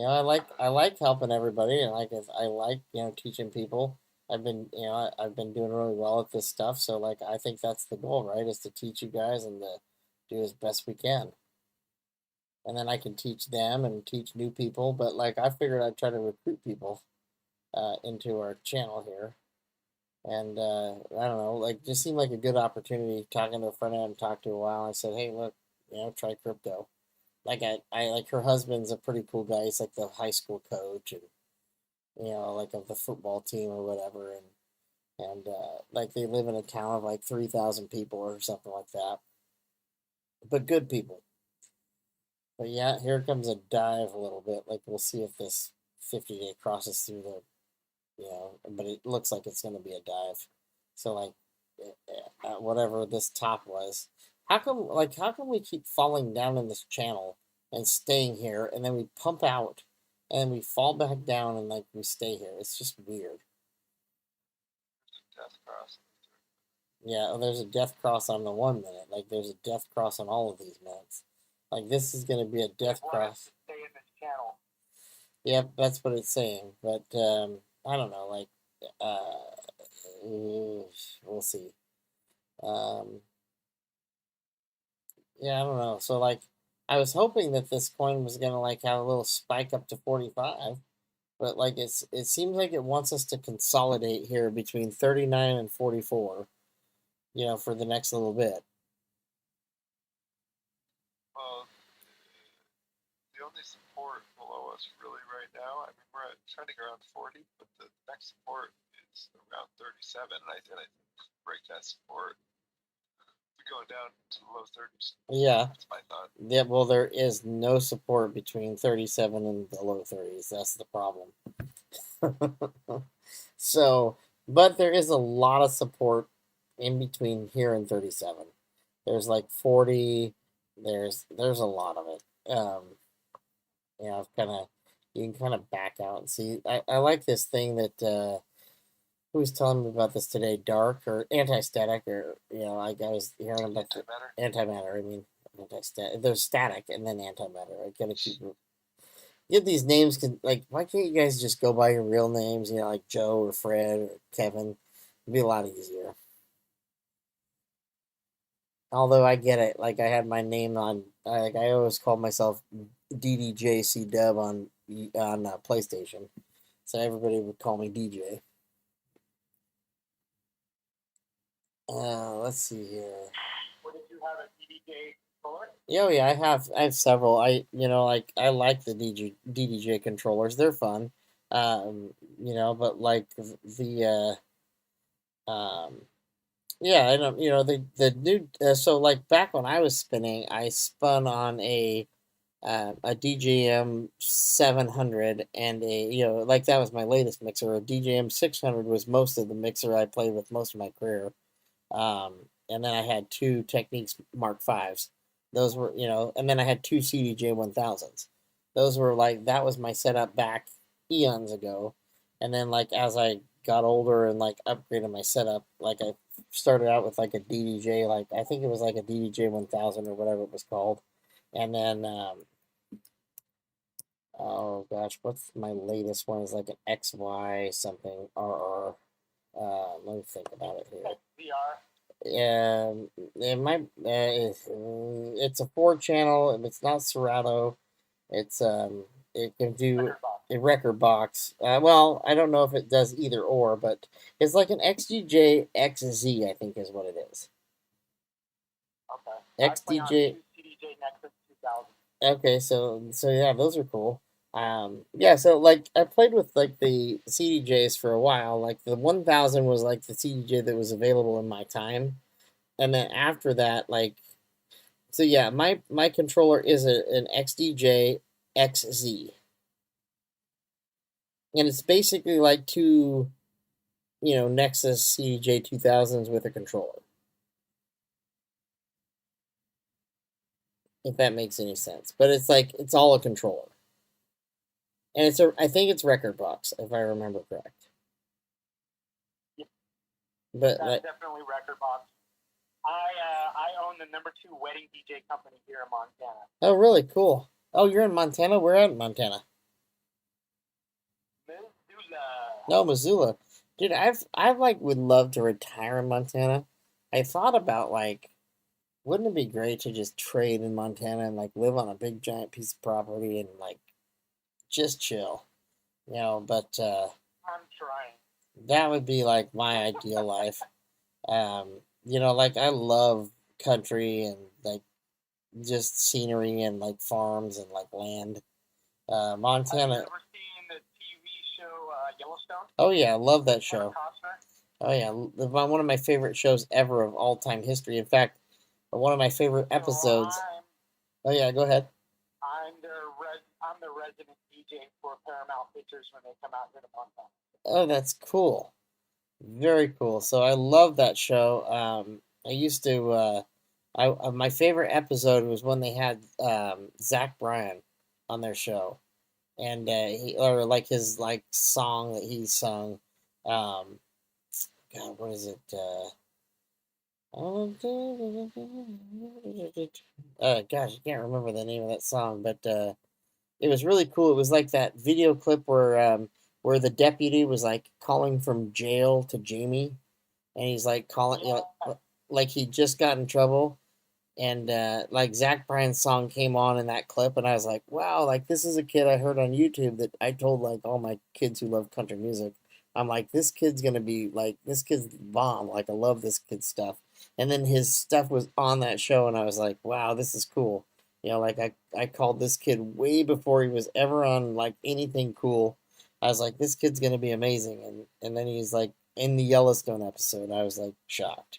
I like helping everybody, and I like teaching people. I've been doing really well at this stuff, so like I think that's the goal, right? Is to teach you guys and to do as best we can, and then I can teach them and teach new people. But like I figured I'd try to recruit people into our channel here, and I don't know, like just seemed like a good opportunity. Talking to a friend I hadn't talked to a while, I said, hey, look, try crypto. Like I like her husband's a pretty cool guy. He's like the high school coach, and like of the football team or whatever, and like they live in a town of like 3,000 people or something like that, but good people. But yeah, here comes a dive a little bit. Like we'll see if this 50-day crosses through the, but it looks like it's going to be a dive. So like, whatever this top was, how come we keep falling down in this channel and staying here, and then we pump out, and we fall back down, and like we stay here? It's just weird. Death cross. Yeah, there's a death cross on the 1 minute. Like there's a death cross on all of these minutes. Like this is going to be a death cross. Stay in this channel. Yep, that's what it's saying. But I don't know. Like, we'll see. Um, yeah, I don't know. So like, I was hoping that this coin was gonna like have a little spike up to 45, but like it seems like it wants us to consolidate here between 39 and 44. For the next little bit. Well, the only support below us really right now, I mean, we're trending around 40, but the next support is around 37, and I think break that support. We're going down to the low 30s. Yeah. That's my thought. Yeah, well, there is no support between 37 and the low 30s. That's the problem. So, but there is a lot of support in between here and 37. There's like 40. There's a lot of it. You can kind of back out and see. I like this thing that who was telling me about this today? Dark or anti-static, or like I was hearing about antimatter. I mean, anti-static. There's static and then antimatter. I gotta keep. Get these names can like. Why can't you guys just go by your real names? Like Joe or Fred or Kevin. It'd be a lot easier. Although I get it, like I had my name on, like I always called myself DDJC Dub on PlayStation, so everybody would call me DJ. Let's see here. What, did you have a DDJ controller? Yeah, yeah, I have several. Like I like the DDJ controllers. They're fun. But like yeah, I don't, the new so like back when I was spinning, I spun on a DJM 700 and like that was my latest mixer. A DJM 600 was most of the mixer I played with most of my career. And then I had two Techniques Mark Fives. Those were, and then I had two CDJ 1000s. Those were like, that was my setup back eons ago. And then, like, as I got older and like upgraded my setup, like, I started out with like a DDJ, like, I think it was like a DDJ 1000 or whatever it was called. And then, oh gosh, what's my latest one? Is like an XY something, RR. Let me think about it here. VR. It might. It's a 4 channel. It's not Serato. It's It can do a record box. Well, I don't know if it does either or, but it's like an XDJ XZ. I think is what it is. Okay. XDJ. CDJ Nexus 2000. Okay, so yeah, those are cool. Yeah, so like I played with like the CDJs for a while. Like the 1000 was like the CDJ that was available in my time, and then after that, like, so yeah, my controller is an XDJ XZ, and it's basically like two, Nexus CDJ 2000s with a controller. If that makes any sense, but it's like it's all a controller. And I think it's record box, if I remember correct. Yep. But that's definitely record box. I own the #2 wedding DJ company here in Montana. Oh, really? Cool. Oh, you're in Montana? We're at Montana. Missoula. No, Missoula. Dude, I've like would love to retire in Montana. I thought about like, wouldn't it be great to just trade in Montana and like live on a big giant piece of property and like just chill, but I'm trying. that would be like my ideal life. Like I love country and like just scenery and like farms and like land. Montana. Have you ever seen the TV show Yellowstone? Oh yeah, I love that show. Costner? Oh yeah, one of my favorite shows ever of all time history. In fact, one of my favorite episodes. Oh yeah, go ahead. I'm the resident DJ for Paramount Pictures when they come out here to Montana. Oh, that's cool. Very cool. So I love that show. I used to. My favorite episode was when they had Zach Bryan on their show, and or like his like song that he sung. God, what is it? Gosh, I can't remember the name of that song, but it was really cool. It was like that video clip where the deputy was like calling from jail to Jamie, and he's like calling, like he just got in trouble, and like Zach Bryan's song came on in that clip, and I was like, wow, like this is a kid I heard on YouTube that I told like all my kids who love country music. I'm like, this kid's gonna be like, this kid's bomb. Like, I love this kid's stuff. And then his stuff was on that show, and I was like, wow, this is cool. Like I called this kid way before he was ever on like anything cool. I was like, this kid's gonna be amazing, and then he's like in the Yellowstone episode. I was like shocked.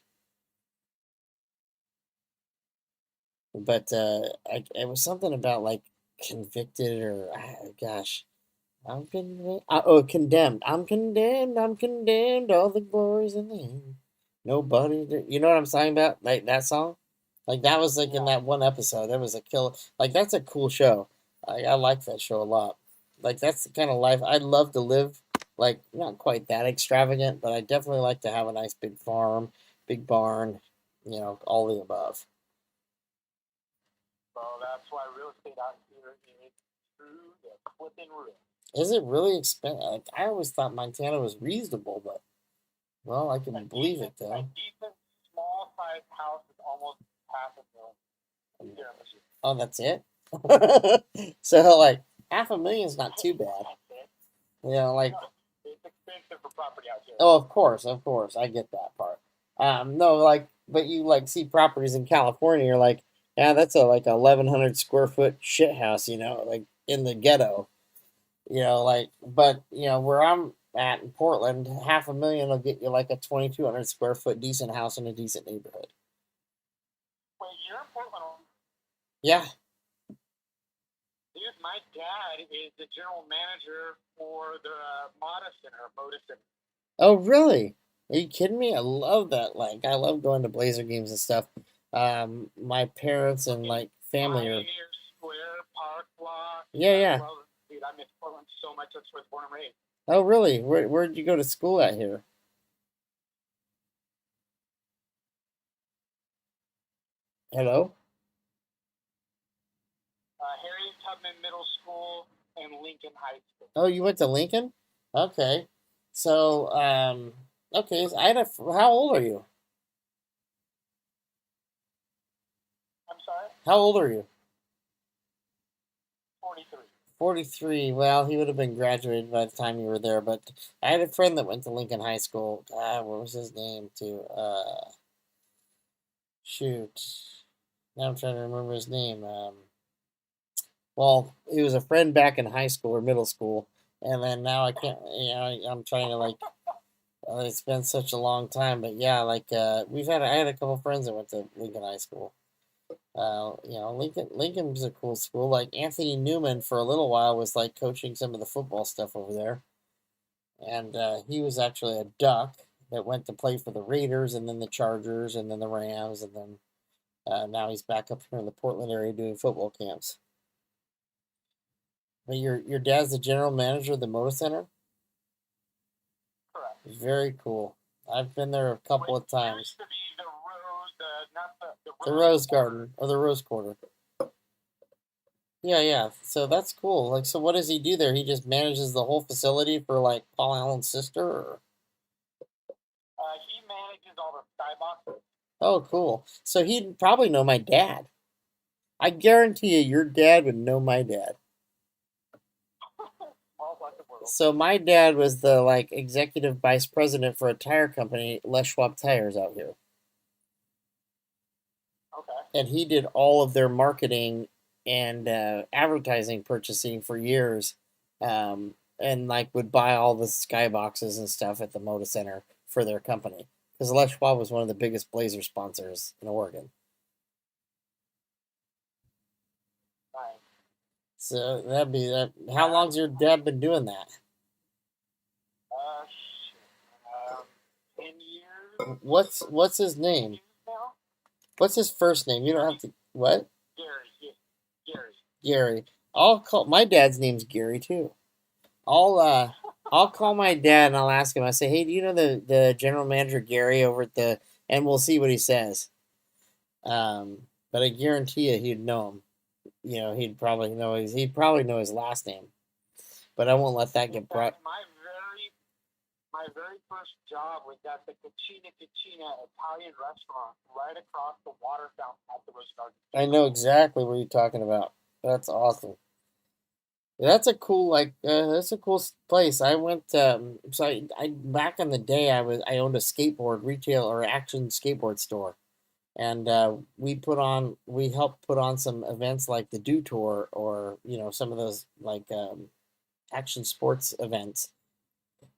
But it was something about like convicted or gosh, I'm condemned. Oh, condemned. I'm condemned. I'm condemned. All the glories in the end. Nobody. You know what I'm talking about? Like that song. Like that was like in that one episode. That was a kill. Like that's a cool show. I like that show a lot. Like that's the kind of life I'd love to live. Like not quite that extravagant, but I definitely like to have a nice big farm, big barn. All the above. Well, that's why real estate out here is through the flipping roof. Is it really expensive? Like, I always thought Montana was reasonable, but well, I can believe it though. A decent small sized house is almost $500,000. Oh, that's it. So like $500,000 is not too bad. You know, like. It's expensive for property out here. Oh, of course, I get that part. No, like, but you like see properties in California, you're like, yeah, that's a like 1,100 square foot shit house, you know, like in the ghetto, you know, like, but you know where I'm at in Portland, $500,000 will get you like a 2,200 square foot decent house in a decent neighborhood. Wait, you're in Portland? Yeah. Dude, my dad is the general manager for the Moda Center. Oh, really? Are you kidding me? I love that. Like, I love going to Blazer games and stuff. My parents and like family are. Pioneer Square, Park Block. Yeah. Dude, I miss Portland so much. That's where I was born and raised. Oh, really? Where'd you go to school at here? Hello? Harriet Tubman Middle School and Lincoln High School. Oh, you went to Lincoln? Okay. So, okay. So how old are you? I'm sorry? How old are you? 43. 43. Well, he would have been graduated by the time you were there, but I had a friend that went to Lincoln High School. What was his name, too? Shoot. Now I'm trying to remember his name. Well, he was a friend back in high school or middle school, and then now I can't. You know, I'm trying to like. It's been such a long time, but yeah, like I had a couple friends that went to Lincoln High School. You know, Lincoln's a cool school. Like Anthony Newman for a little while was like coaching some of the football stuff over there, and he was actually a Duck that went to play for the Raiders and then the Chargers and then the Rams and then now he's back up here in the Portland area doing football camps. But your dad's the general manager of the Moda Center? Correct. Very cool. I've been there a couple of times. Used to be the Rose, not the Rose Garden or the Rose Quarter. Yeah. So that's cool. Like, so what does he do there? He just manages the whole facility for like Paul Allen's sister, or? He manages all the skyboxes. Oh, cool. So he'd probably know my dad. I guarantee you, your dad would know my dad. So my dad was the like executive vice president for a tire company, Les Schwab Tires out here. Okay. And he did all of their marketing and advertising purchasing for years, and like would buy all the skyboxes and stuff at the Moda Center for their company because Les Schwab was one of the biggest Blazer sponsors in Oregon. Right. So that'd be that. How long's your dad been doing that? 10 years. What's his name? What's his first name? You don't have to. What? Gary. I'll call my dad's name's Gary too. I'll call my dad and I'll ask him. I say, hey, do you know the general manager Gary over at the? And we'll see what he says. But I guarantee you he'd know him. You know, he'd probably know his last name. But I won't let that get brought. My very first job was at the Cucina Italian restaurant right across the water fountain at the Rose Garden. I know exactly what you're talking about. That's awesome. That's a cool that's a cool place. I went so I back in the day I owned a skateboard retail or action skateboard store, and we helped put on some events like the Do Tour or you know some of those like action sports events.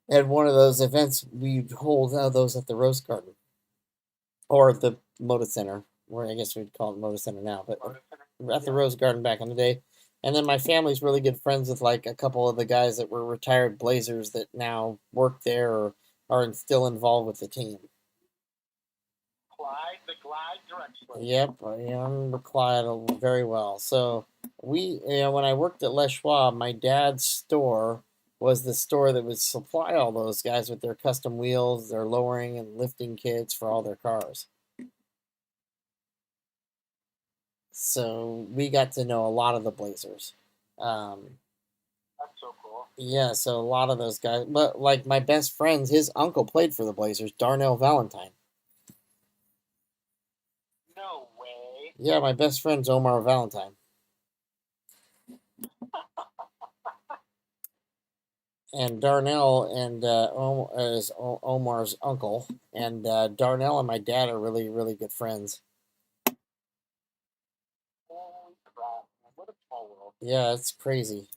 At one of those events, we'd hold those at the Rose Garden or the Moda Center, where I guess we'd call it Moda Center now, but at the Rose Garden back in the day. And then my family's really good friends with like a couple of the guys that were retired Blazers that now work there or are still involved with the team. The Glide Direct. Yep, I remember Clyde very well. So when I worked at Les Schwab, my dad's store was the store that would supply all those guys with their custom wheels, their lowering and lifting kits for all their cars. So we got to know a lot of the Blazers. That's so cool. Yeah, so a lot of those guys. But like my best friend's, his uncle played for the Blazers, Darnell Valentine. No way. Yeah, my best friend's Omar Valentine. And Darnell and is Omar's uncle, and Darnell and my dad are really, really good friends. Holy crap! What a small world. Yeah, it's crazy.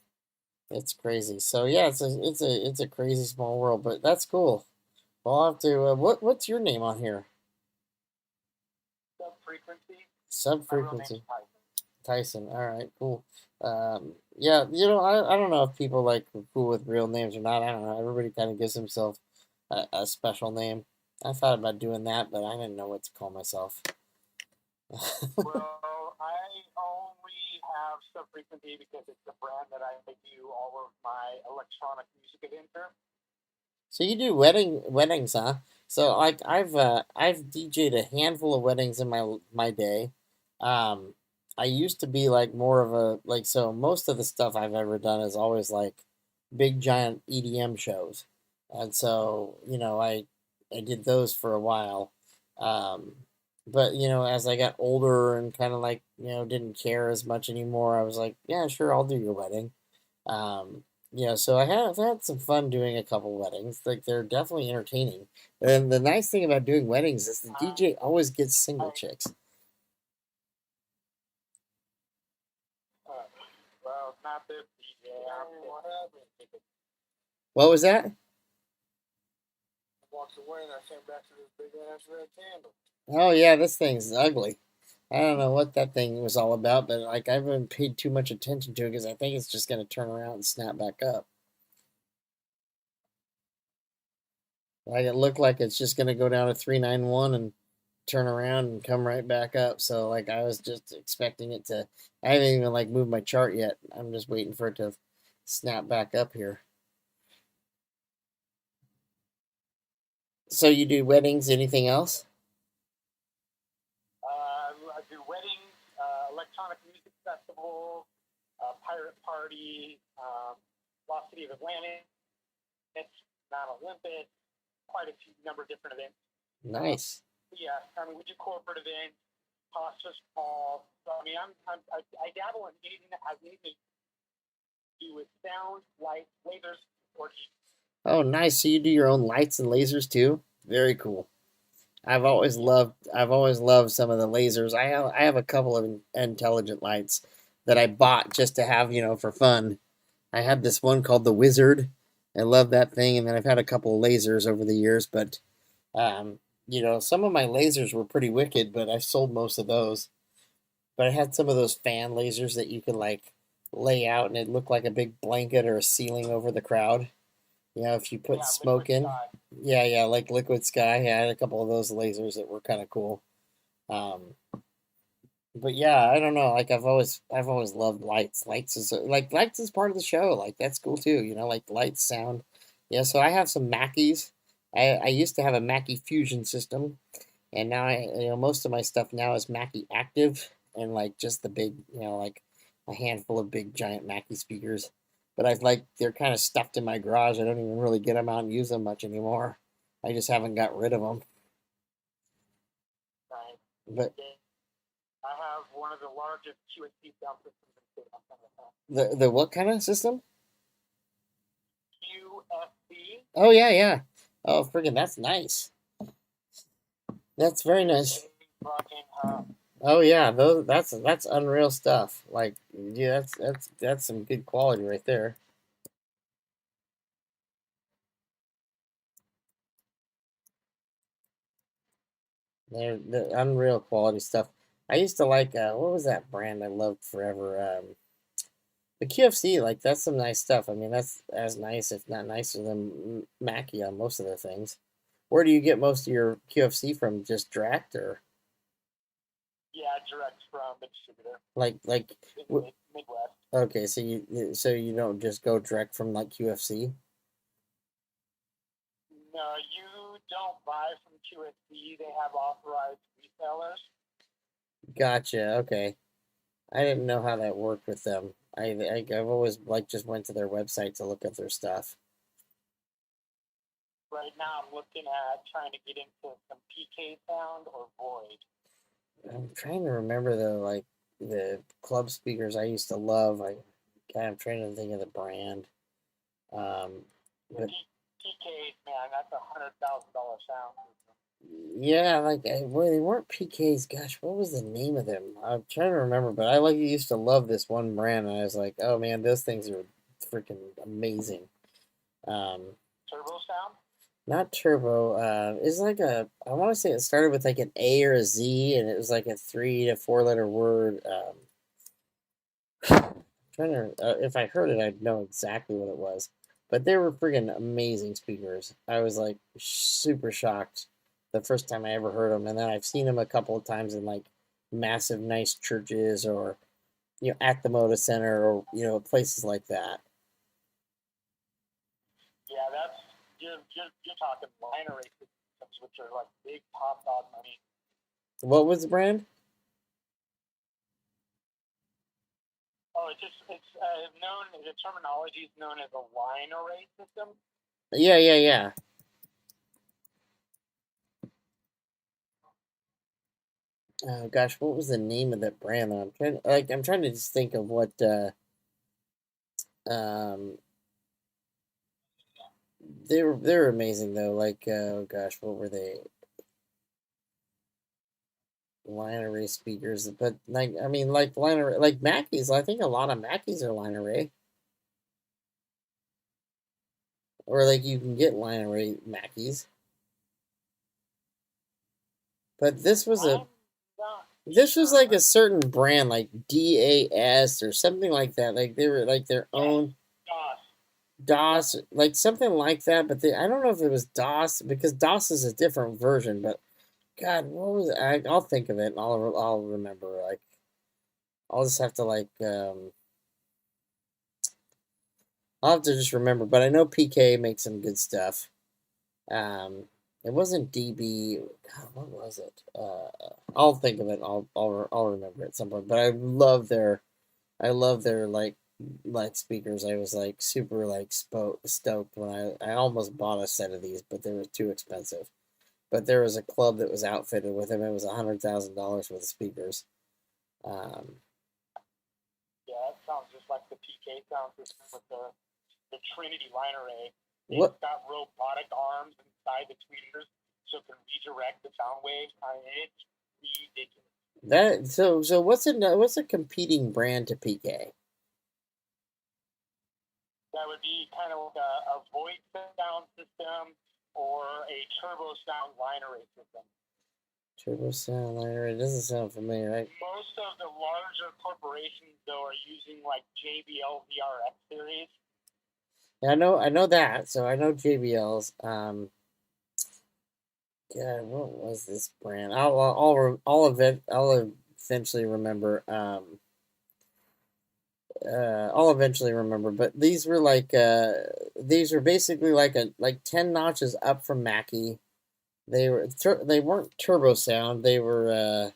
It's crazy. So yeah, it's a crazy small world, but that's cool. Well, I'll have to. What's your name on here? Sub-frequency. Sub-frequency. Tyson. All right, cool. Yeah, I don't know if people like are cool with real names or not. I don't know. Everybody kind of gives himself a special name. I thought about doing that, but I didn't know what to call myself. Well, I only have sub-frequency because it's the brand that I do all of my electronic music adventure. So you do weddings, huh? So like I've DJ'd a handful of weddings in my day. Um, I used to be like more of a like so most of the stuff I've ever done is always like big giant EDM shows, and so I did those for a while. Um, but as I got older and kind of like didn't care as much anymore, I was like, yeah, sure, I'll do your wedding. Um, so I have had some fun doing a couple weddings. Like they're definitely entertaining. And the nice thing about doing weddings is the DJ always gets single chicks. Well, not this DJ. What was that? I walked away and I came back to this big ass red candle. Oh yeah, this thing's ugly. I don't know what that thing was all about, but like I haven't paid too much attention to it because I think it's just gonna turn around and snap back up. Like it looked like it's just gonna go down to 391 and turn around and come right back up. So like I was just expecting it to. I haven't even like moved my chart yet. I'm just waiting for it to snap back up here. So you do weddings? Anything else? I do weddings, electronic music festivals, pirate party, Lost City of Atlantis, Mount Olympus, quite a few number of different events. Nice. Yeah, I mean we do corporate events, hospice calls. So I mean I dabble in anything that has anything to do with sound, light, lasers, or heat. Oh, nice. So you do your own lights and lasers too? Very cool. I've always loved some of the lasers. I have a couple of intelligent lights that I bought just to have, for fun. I had this one called the Wizard. I love that thing, and then I've had a couple of lasers over the years, but um, some of my lasers were pretty wicked, but I've sold most of those. But I had some of those fan lasers that you could like lay out and it looked like a big blanket or a ceiling over the crowd. If you put smoke in. Sky. Yeah, like liquid sky. Yeah, I had a couple of those lasers that were kind of cool. Um, but yeah, I don't know. Like I've always loved lights. Lights is part of the show. Like that's cool too. Like lights, sound. Yeah. So I have some Mackies. I used to have a Mackie Fusion system, and now most of my stuff now is Mackie Active and like just the big like a handful of big giant Mackie speakers. But I've like they're kind of stuffed in my garage. I don't even really get them out and use them much anymore. I just haven't got rid of them. Right. But I have one of the largest QSC sound systems in the state. the what kind of system? QSC. Oh yeah. Oh friggin' that's nice. That's very nice. Oh yeah, that's unreal stuff. Like yeah, that's some good quality right there. They're the unreal quality stuff. I used to like what was that brand I loved forever? The QFC, like that's some nice stuff. I mean, that's as nice, if not nicer than Mackie on most of the things. Where do you get most of your QFC from? Just direct or Yeah, direct from the distributor. like Midwest. okay, so you don't just go direct from like QFC. No, you don't buy from QSC. They have authorized resellers. Gotcha. Okay. I didn't know how that worked with them. I've always like just went to their website to look at their stuff. Right now, I'm looking at trying to get into some PK sound or void. I'm trying to remember like the club speakers I used to love. I'm trying to think of the brand. But PKs, man, that's $100,000 sound system. yeah, like well, they weren't PKs. Gosh, what was the name of them? I'm trying to remember, but I used to love this one brand, and I was like, oh man, those things are freaking amazing. Turbo sound? Not turbo. It's like I want to say it started with like an A or a Z, and it was like a 3 to 4 letter word. Trying to if I heard it, I'd know exactly what it was. But they were friggin' amazing speakers. I was like super shocked the first time I ever heard them, and then I've seen them a couple of times in like massive, nice churches or at the Moda Center or places like that. Yeah, that's you're talking liner rate systems, which are like big top dog money. What was the brand? Oh, it's known, the terminology is known as a line array system. Yeah. Oh gosh, what was the name of that brand? I'm trying to just think of what um they were amazing though. Like oh gosh, what were they? Line array speakers, but like I mean like line array like Mackeys. I think a lot of Mackeys are line array. Or like you can get line array Mackeys. But this was like a certain brand, like DAS or something like that. Like they were like their own DOS, like something like that. But I don't know if it was DOS because DOS is a different version. But God, what was it? I'll think of it and I'll remember. Like I'll just have to like I'll have to just remember. But I know PK makes some good stuff. It wasn't DB. God, what was it? I'll think of it. I'll remember at some point. But I love their like speakers. I was like super like stoked when I almost bought a set of these, but they were too expensive. But there was a club that was outfitted with them. It was $100,000 worth of speakers. Yeah, that sounds just like the PK sound system with the Trinity line array. What? It's got robotic arms inside the tweeters, so it can redirect the sound waves. I mean, it's ridiculous. So what's a competing brand to PK? That would be kind of like a voice sound system or a turbo sound line array system. Turbo sound line array doesn't sound familiar, right? Most of the larger corporations though are using like JBL VRX series. Yeah, I know that. So I know JBLs. God, what was this brand? I'll eventually remember. I'll eventually remember. But these were basically like 10 notches up from Mackie. They weren't turbo sound. They were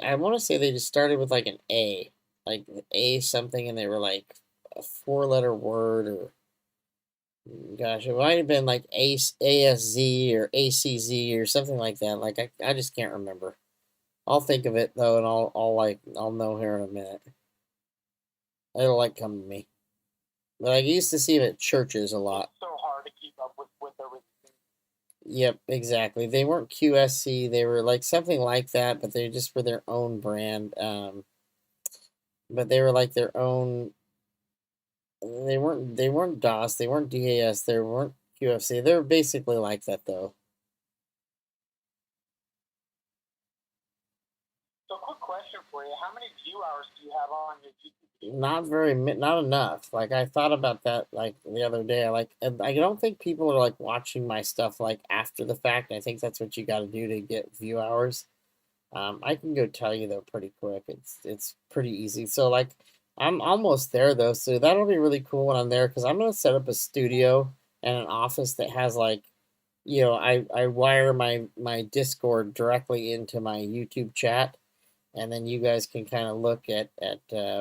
I want to say they just started with like an A, like A something, and they were like a 4 letter word or gosh, it might have been like ASZ or ACZ or something like that. Like I just can't remember. I'll think of it though, and I'll know here in a minute. It'll like come to me. But I used to see them at churches a lot. It's so hard to keep up with everything. Yep, exactly. They weren't QSC. They were like something like that, but they just were their own brand. But they were like their own. They weren't DOS. They weren't DAS. They weren't QFC. They were basically like that though. So, quick question for you: how many view hours do you have on your YouTube? Not enough. Like I thought about that like the other day. I don't think people are like watching my stuff like after the fact. I think that's what you got to do to get view hours. I can go tell you though pretty quick. It's pretty easy. So like I'm almost there though. So that'll be really cool when I'm there because I'm gonna set up a studio and an office that has like I wire my Discord directly into my YouTube chat, and then you guys can kind of look at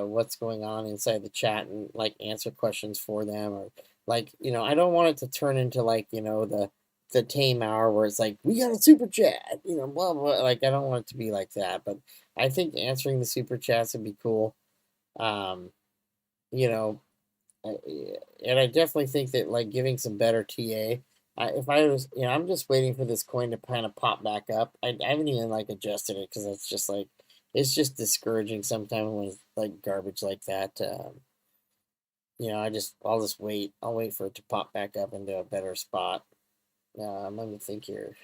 what's going on inside the chat and like answer questions for them or like I don't want it to turn into like the the Tame Hour where it's like, we got a super chat, you know, blah blah. Like I don't want it to be like that, but I think answering the super chats would be cool. You know, and I definitely think that like giving some better TA. If I was, you know, I'm just waiting for this coin to kind of pop back up. I haven't even like adjusted it because it's just like it's just discouraging sometimes when it's like garbage like that. You know, I'll just wait. I'll wait for it to pop back up into a better spot. Let me think here.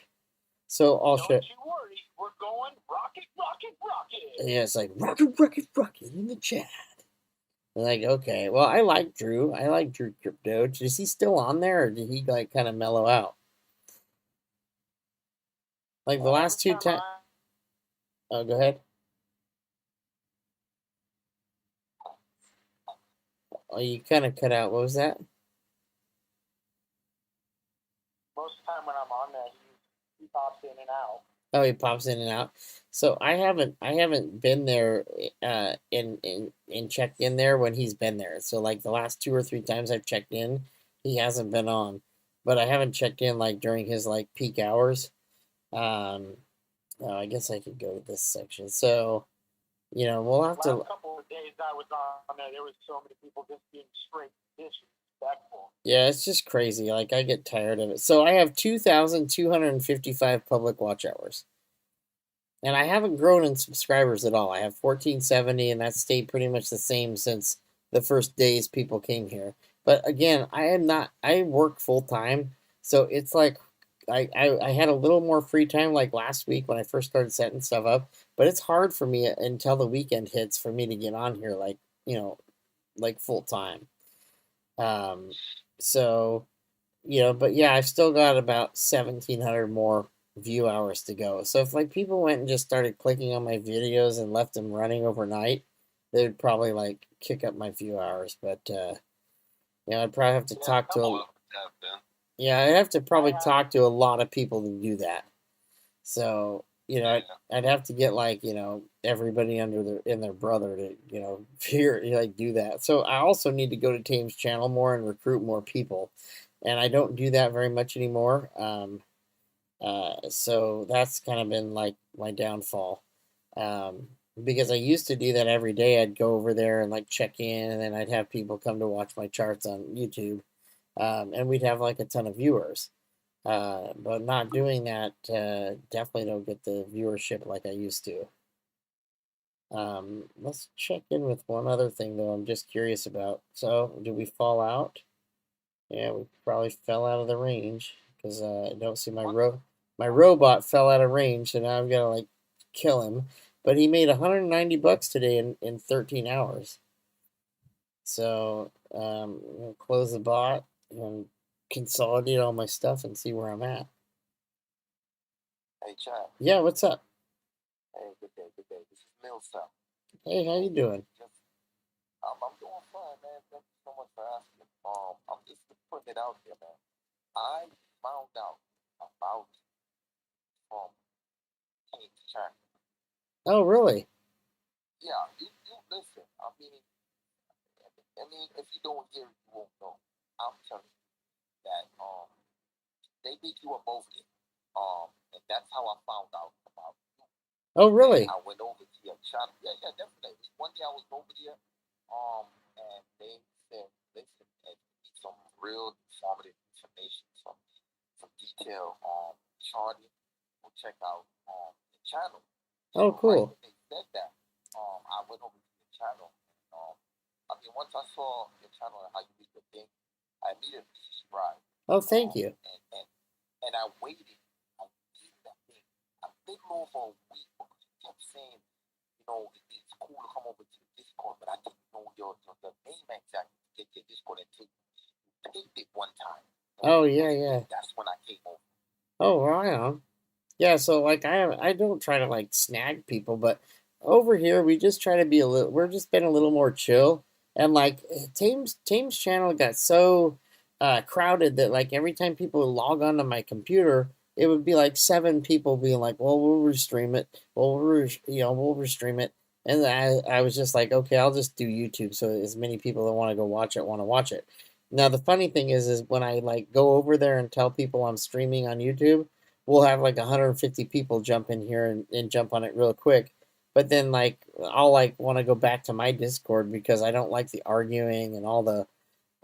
So I'll show. Don't you worry, we're going rocket, rocket, rocket. Yeah, it's like rocket, rocket, rocket in the chat. I'm like, okay, well, I like Drew. I like Drew Crypto. Is he still on there, or did he like kind of mellow out? Like the last two times. Oh, go ahead. Oh, you kind of cut out. What was that? Most of the time when I'm on there, he pops in and out. Oh, he pops in and out. So I haven't been there and checked in there when he's been there. So like the last 2 or 3 times I've checked in, he hasn't been on. But I haven't checked in like during his like peak hours. Oh, I guess I could go to this section. So, you know, we'll have to. Last couple of days I was on there was so many people just being straight disrespectful. Yeah, it's just crazy. Like I get tired of it. So I have 2,255 public watch hours. And I haven't grown in subscribers at all. I have 1470, and that's stayed pretty much the same since the first days people came here. But again, I work full time, so it's like I had a little more free time like last week when I first started setting stuff up, but it's hard for me until the weekend hits for me to get on here like, you know, like full time. Um, so, you know, but yeah, I've still got about 1,700 more view hours to go. So if like people went and just started clicking on my videos and left them running overnight, they would probably like kick up my view hours. But you know, I'd probably have to talk to yeah, I'd have to probably talk to a lot of people to do that. So you know, I'd have to get like, you know, everybody under their brother to, you know, figure like do that. So I also need to go to Tame's channel more and recruit more people, and I don't do that very much anymore. So that's kind of been like my downfall. Um, because I used to do that every day. I'd go over there and like check in, and then I'd have people come to watch my charts on YouTube, and we'd have like a ton of viewers. But not doing that, definitely don't get the viewership like I used to. Let's check in with one other thing though. I'm just curious about. So, did we fall out? Yeah, we probably fell out of the range because I don't see my robot fell out of range, so now I've got to like kill him. But he made $190 today in 13 hours. So I'm gonna close the bot and consolidate all my stuff and see where I'm at. Hey, Chad. Yeah, what's up? Hey, good day, good day. This is Milson. Hey, how you doing? I'm doing fine, man. Thank you so much for asking. I'm just putting it out there, man. I found out about Kane's channel. Oh, really? Yeah, you listen. I mean, if you don't hear it, you won't know. I'm telling you that they beat you up over there. And that's how I found out about you. Oh, really? I went over to your channel. Yeah, definitely. One day I was over there, and they said, listen, and you need some real informative information, some detail charting. We'll check out the channel. Oh, cool. Right when they said that, I went over to the channel. I mean, once I saw your channel and how you did the thing, I immediately subscribed. Oh, thank you. And I waited. I did that thing a little over a week because you kept saying, you know, it's cool to come over to the Discord, but I didn't know the name exactly to get your Discord until you picked it one time. Oh, yeah. That's when I came over. Oh, right on. Yeah, so like I don't try to like snag people, but over here we just try to be we're just been a little more chill. And like Tame's channel got so crowded that like every time people log onto my computer, it would be like 7 people being like, "Well, we'll restream it. Well, we'll restream it." And I was just like, "Okay, I'll just do YouTube so as many people that want to go watch it want to watch it." Now the funny thing is when I like go over there and tell people I'm streaming on YouTube, we'll have like 150 people jump in here and jump on it real quick. But then like I'll like want to go back to my Discord because I don't like the arguing and all the.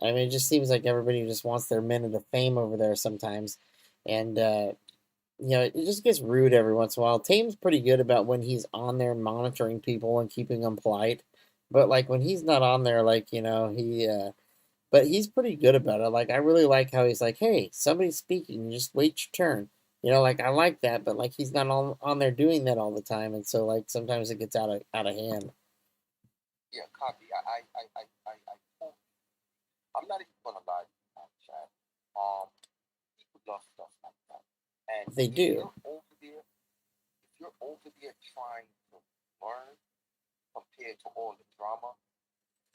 I mean, it just seems like everybody just wants their minute of fame over there sometimes, and it just gets rude every once in a while. Tame's pretty good about when he's on there monitoring people and keeping them polite, but like when he's not on there, like he but he's pretty good about it. Like I really like how he's like, "Hey, somebody's speaking. Just wait your turn." Like I like that, but like he's not on there doing that all the time, and so like sometimes it gets out of hand. Yeah, copy. I'm not even gonna lie to you, Chad. People love stuff like that, and They do. If you're over there trying to learn compared to all the drama,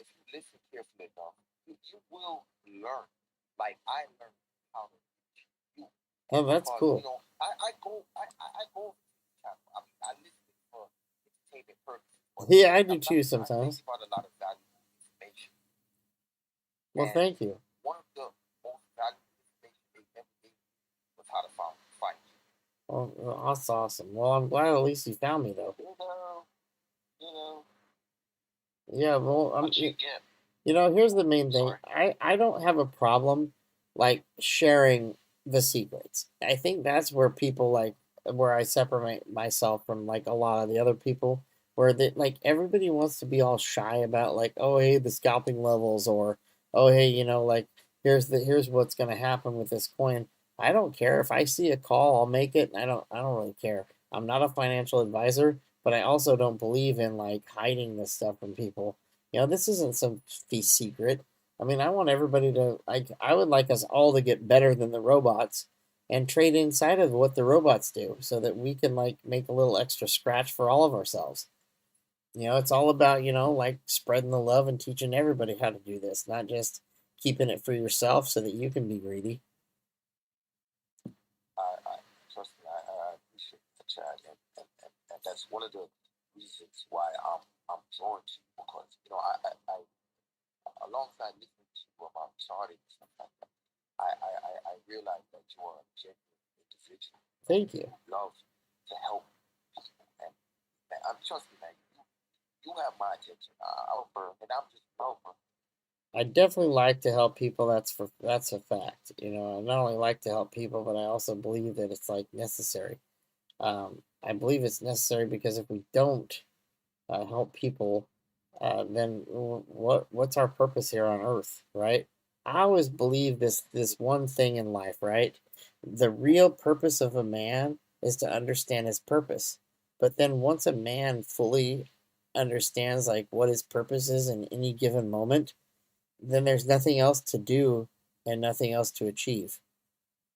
if you listen carefully enough, you will learn. Like I learned how to reach you. Oh, that's Because, cool. I go I mean, I listen for entertainment purposes. Yeah, I do I'm too not sometimes. crazy about a lot of valuable information. Well, And thank you. one of the most valuable information they ever gave me was how to find you. Well, that's awesome. Well, I'm glad at least you found me though. You know, Yeah, well, what you get. Here's the main thing. Sorry. I don't have a problem like sharing the secrets. I think that's where people like where I separate myself from like a lot of the other people where they like everybody wants to be all shy about like, oh hey, the scalping levels or oh hey, like here's what's gonna happen with this coin. I don't care. If I see a call, I'll make it and I don't really care. I'm not a financial advisor, but I also don't believe in like hiding this stuff from people. This isn't some secret. I mean, I want everybody to like. I would like us all to get better than the robots and trade inside of what the robots do, so that we can like make a little extra scratch for all of ourselves. It's all about like spreading the love and teaching everybody how to do this, not just keeping it for yourself so that you can be greedy. I trust me. I appreciate the chat, and that's one of the reasons why I'm drawn to you because I alongside listening to you about charting and stuff like that, I realize that you are a genuine individual. Thank you. You love to help people, and I'm trusting that you have my attention. And I'm just helping. I definitely like to help people. That's a fact. I not only like to help people, but I also believe that it's like necessary. I believe it's necessary because if we don't help people, then what's our purpose here on Earth, right? I always believe this one thing in life, right? The real purpose of a man is to understand his purpose. But then once a man fully understands like what his purpose is in any given moment, then there's nothing else to do and nothing else to achieve.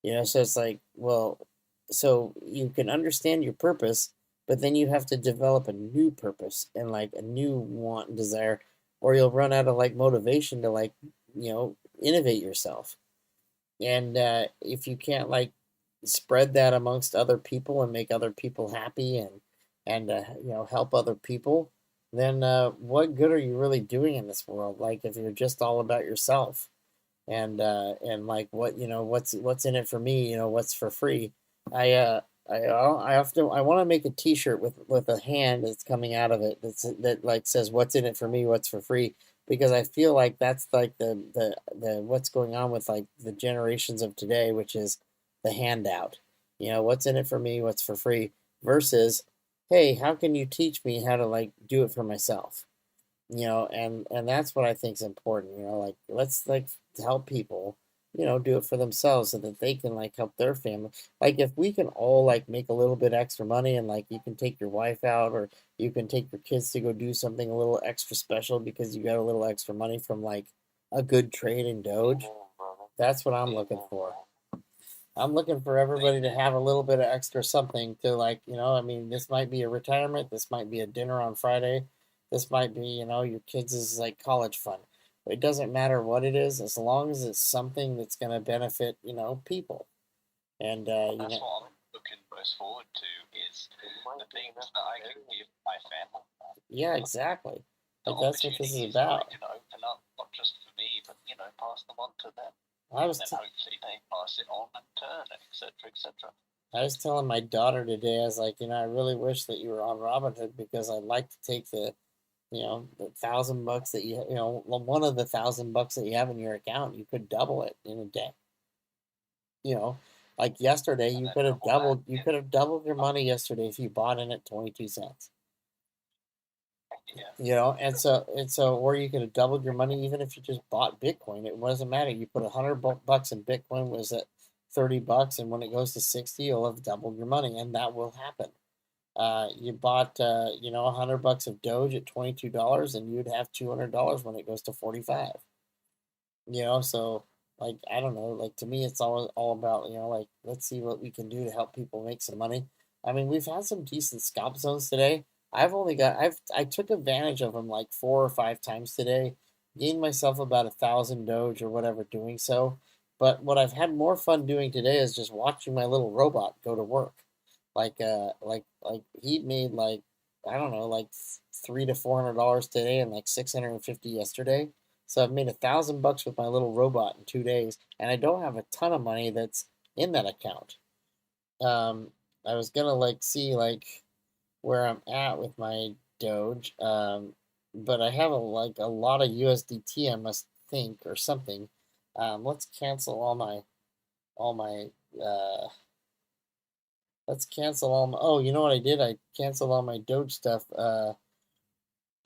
So it's like, well, so you can understand your purpose, but then you have to develop a new purpose and like a new want and desire, or you'll run out of like motivation to like, innovate yourself. And if you can't like spread that amongst other people and make other people happy and help other people, then what good are you really doing in this world? Like if you're just all about yourself and like what's in it for me, what's for free. I often I want to make a T-shirt with a hand that's coming out of it that like says what's in it for me, what's for free, because I feel like that's like the what's going on with like the generations of today, which is the handout. What's in it for me, what's for free, versus hey, how can you teach me how to like do it for myself? And that's what I think is important. Like let's like help people, do it for themselves so that they can like help their family. Like if we can all like make a little bit extra money and like you can take your wife out or you can take your kids to go do something a little extra special because you got a little extra money from like a good trade in Doge. That's what I'm looking for. I'm looking for everybody to have a little bit of extra something to like, I mean, this might be a retirement, this might be a dinner on Friday, this might be, your kids' like college fund. It doesn't matter what it is, as long as it's something that's going to benefit, people. And That's what I'm looking most forward to is the things that I can give my family. Yeah, exactly. The Like that's what this is opportunities about. that I can open up, not just for me, me, but pass them on to them. I was and then hopefully they pass it on in turn, etc., etc. I was telling my daughter today, I was like, I really wish that you were on Robinhood because I'd like to take the the $1,000 that one of the $1,000 that you have in your account, you could double it in a day. Like yesterday, you could have doubled. You could have doubled your money yesterday if you bought in at 22 cents. Yeah. And so, or you could have doubled your money even if you just bought Bitcoin. It doesn't matter. You put $100 in Bitcoin, was at $30, and when it goes to 60, you'll have doubled your money, and that will happen. You bought, $100 of Doge at $22, and you'd have $200 when it goes to 45. So like I don't know, like to me it's all about like let's see what we can do to help people make some money. I mean, we've had some decent scalp zones today. I took advantage of them like 4 or 5 times today, gained myself about 1,000 Doge or whatever doing so. But what I've had more fun doing today is just watching my little robot go to work. Like he made like I don't know like $300 to $400 today and like 650 yesterday. So I've made $1,000 with my little robot in 2 days, and I don't have a ton of money that's in that account. I was gonna like see like where I'm at with my Doge, but I have a lot of USDT. I must think or something. Let's cancel all my let's cancel all my. Oh, you know what I did? I canceled all my Doge stuff.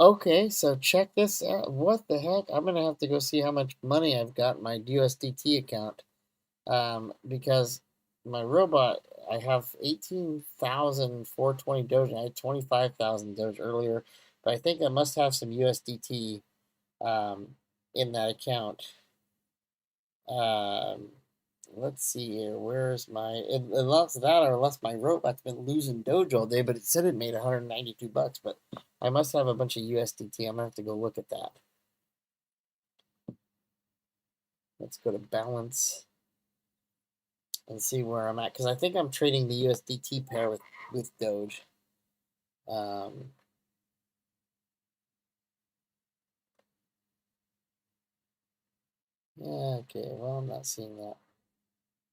Okay, so check this out. What the heck? I'm gonna have to go see how much money I've got in my USDT account. Because my robot, I have 18,420 Doge. I had 25,000 Doge earlier, but I think I must have some USDT in that account. Um, let's see here. Where's my? Unless that, or unless my robot's been losing Doge all day, but it said it made $192. But I must have a bunch of USDT. I'm gonna have to go look at that. Let's go to balance and see where I'm at, because I think I'm trading the USDT pair with Doge. Yeah, okay, well, I'm not seeing that.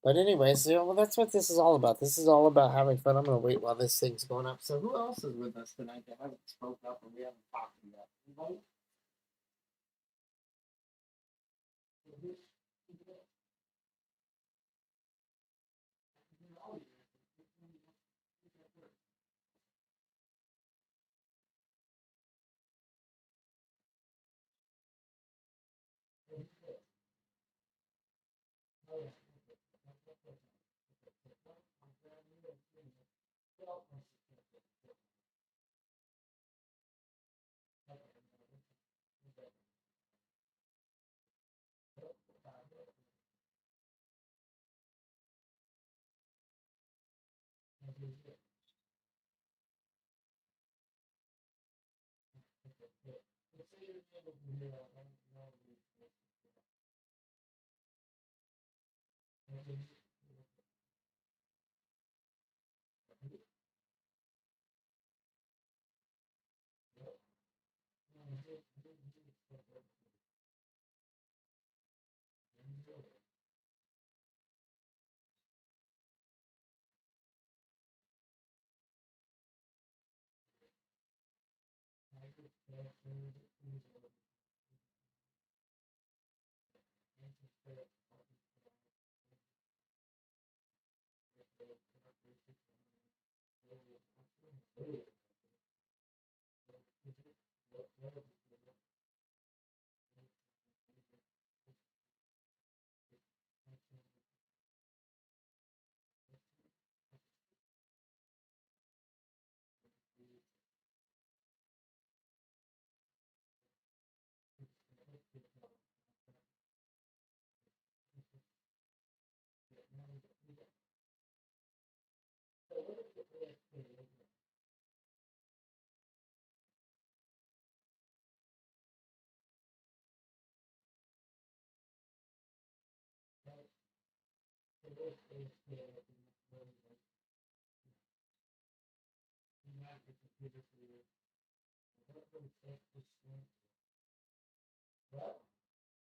But anyways, well, that's what this is all about. This is all about having fun. I'm gonna wait while this thing's going up. So who else is with us tonight that haven't spoke up and we haven't talked about? Anybody?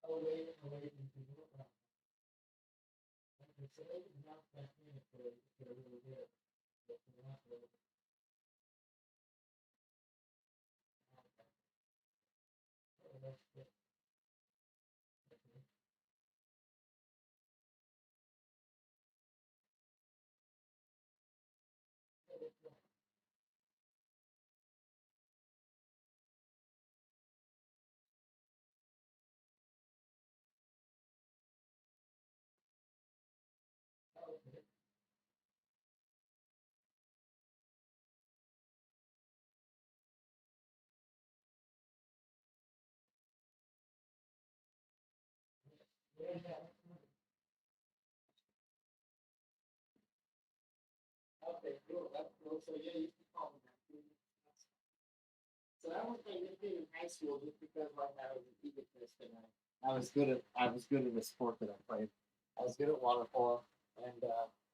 Oh, wait, oh, wait, so they did not that in for really good. But they're not really. Oh, that's good. Okay. Yeah. Okay, cool. That's cool. So yeah, you can call them that. So that was my nickname in high school, just because like I was an egotist and I was good at the sport that I played. I was good at water polo, and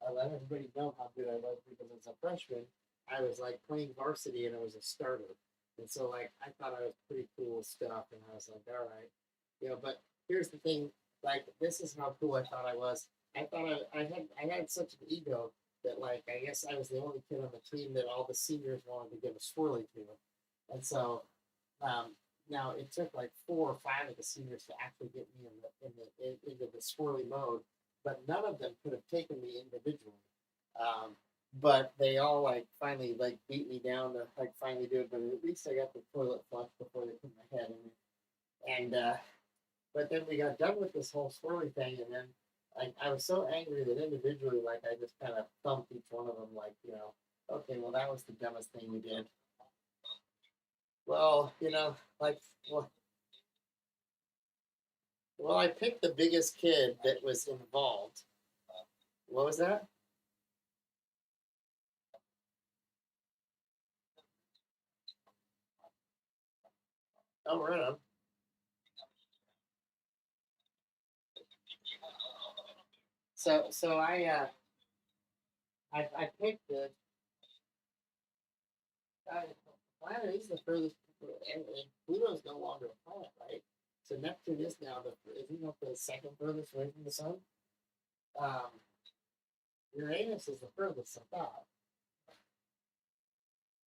I let everybody know how good I was because as a freshman, I was like playing varsity and I was a starter, and so like I thought I was pretty cool with stuff, and I was like, all right, you know. But here's the thing, like this is how cool I thought I was. I thought I had such an ego that like I guess I was the only kid on the team that all the seniors wanted to give a swirly to. And so um, now it took like 4 or 5 of the seniors to actually get me into the swirly mode, but none of them could have taken me individually. Um, but they all like finally like beat me down to like finally do it. But at least I got the toilet flush before they put my head in it. And but then we got done with this whole swirly thing, and then I was so angry that individually, like I just kind of thumped each one of them, like okay, well that was the dumbest thing you did. Well, like, well, well, I picked the biggest kid that was involved. What was that? Oh, right on. So I picked the planet is the furthest, and Pluto's no longer a planet, right? So Neptune is now isn't that the second furthest away from the sun? Um, Uranus is the furthest, I thought.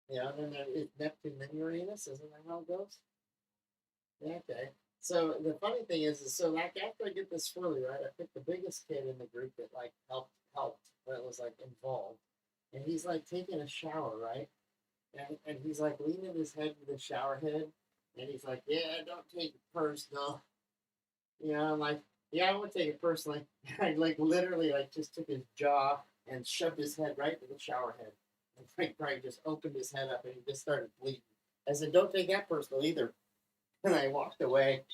Yeah, and then there is Neptune, then Uranus. Isn't that how it goes? Yeah, okay. So the funny thing is so like after I get this swirly right, I picked the biggest kid in the group that like helped that was like involved, and he's like taking a shower, right? And he's like leaning his head to the shower head, and he's like, "Yeah, don't take it personal." I'm like, "Yeah, I won't take it personally." I like literally like just took his jaw and shoved his head right to the shower head, and Frank probably just opened his head up and he just started bleeding. I said, "Don't take that personal either." And I walked away.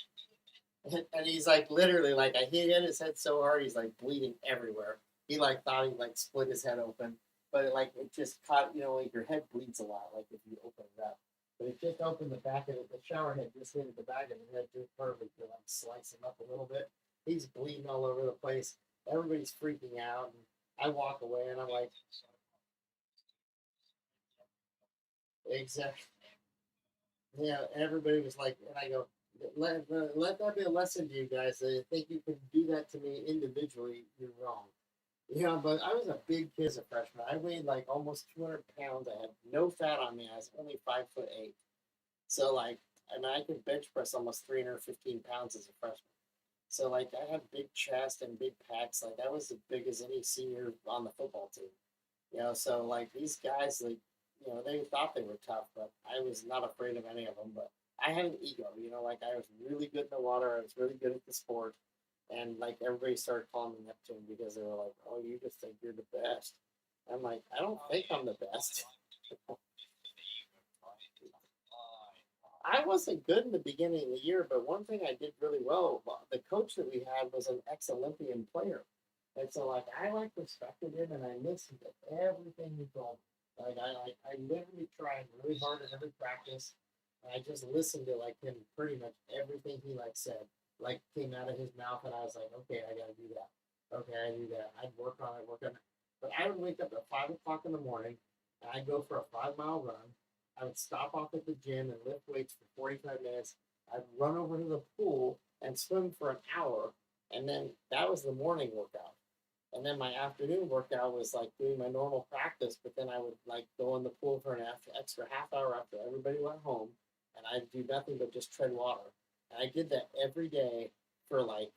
And he's like literally like I hit his head so hard he's like bleeding everywhere. He like thought he like split his head open, but it just caught like your head bleeds a lot like if you open it up. But it just opened the back of it. The shower head just hit the back of the head just perfect to like slice him up a little bit. He's bleeding all over the place. Everybody's freaking out, and I walk away and I'm like, exactly. Yeah, everybody was like, and I go, let that be a lesson to you guys. That think you can do that to me individually, you're wrong. But I was a big kid as a freshman. I weighed like almost 200 pounds. I had no fat on me. I was only 5'8". So like, I mean, I could bench press almost 315 pounds as a freshman. So like, I had big chest and big pecs. Like I was as big as any senior on the football team. So like these guys, like they thought they were tough, but I was not afraid of any of them. But I had an ego. Like I was really good in the water. I was really good at the sport, and like everybody started calling me Neptune because they were like, "Oh, you just think you're the best." I'm like, I don't think I'm the best. I wasn't good in the beginning of the year, but one thing I did really well, the coach that we had was an ex-Olympian player. And so like I like respected him and I listened to everything he told me. I literally tried really hard at every practice. And I just listened to like him pretty much everything he like said, like came out of his mouth and I was like, okay, I gotta do that. Okay, I do that. I'd work on it. But I would wake up at 5 o'clock in the morning and I'd go for a 5 mile run. I would stop off at the gym and lift weights for 45 minutes. I'd run over to the pool and swim for an hour, and then that was the morning workout. And then my afternoon workout was like doing my normal practice, but then I would like go in the pool for an extra half hour after everybody went home, and I'd do nothing but just tread water. And I did that every day for like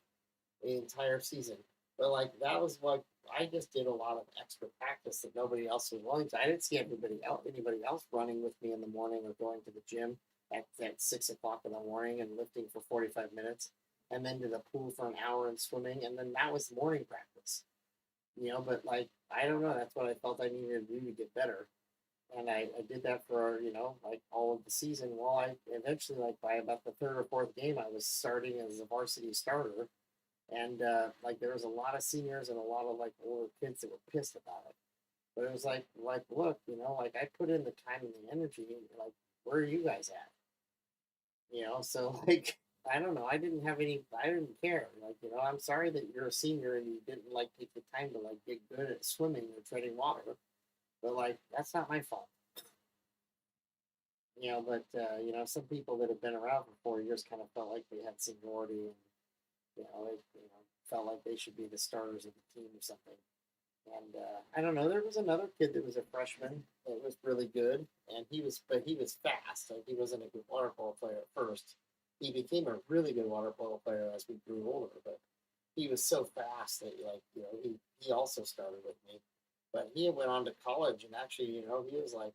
the entire season. But like that was like I just did a lot of extra practice that nobody else was willing to. I didn't see anybody else running with me in the morning or going to the gym at 6 o'clock in the morning and lifting for 45 minutes, and then to the pool for an hour and swimming, and then that was morning practice. But like I don't know, that's what I felt I needed to do to get better. And I did that for, like all of the season. Well, I eventually, like by about the third or fourth game, I was starting as a varsity starter, and like there was a lot of seniors and a lot of like older kids that were pissed about it. But it was like look, like I put in the time and the energy. Like, where are you guys at? So like I don't know. I didn't have any. I didn't care. Like I'm sorry that you're a senior and you didn't like take the time to like get good at swimming or treading water. But like that's not my fault. But some people that have been around for 4 years kind of felt like they had seniority, and they felt like they should be the starters of the team or something. And I don't know. There was another kid that was a freshman that was really good, and but he was fast. Like he wasn't a good water polo player at first. He became a really good water polo player as we grew older. But he was so fast that he also started with me. But he went on to college, and actually he was like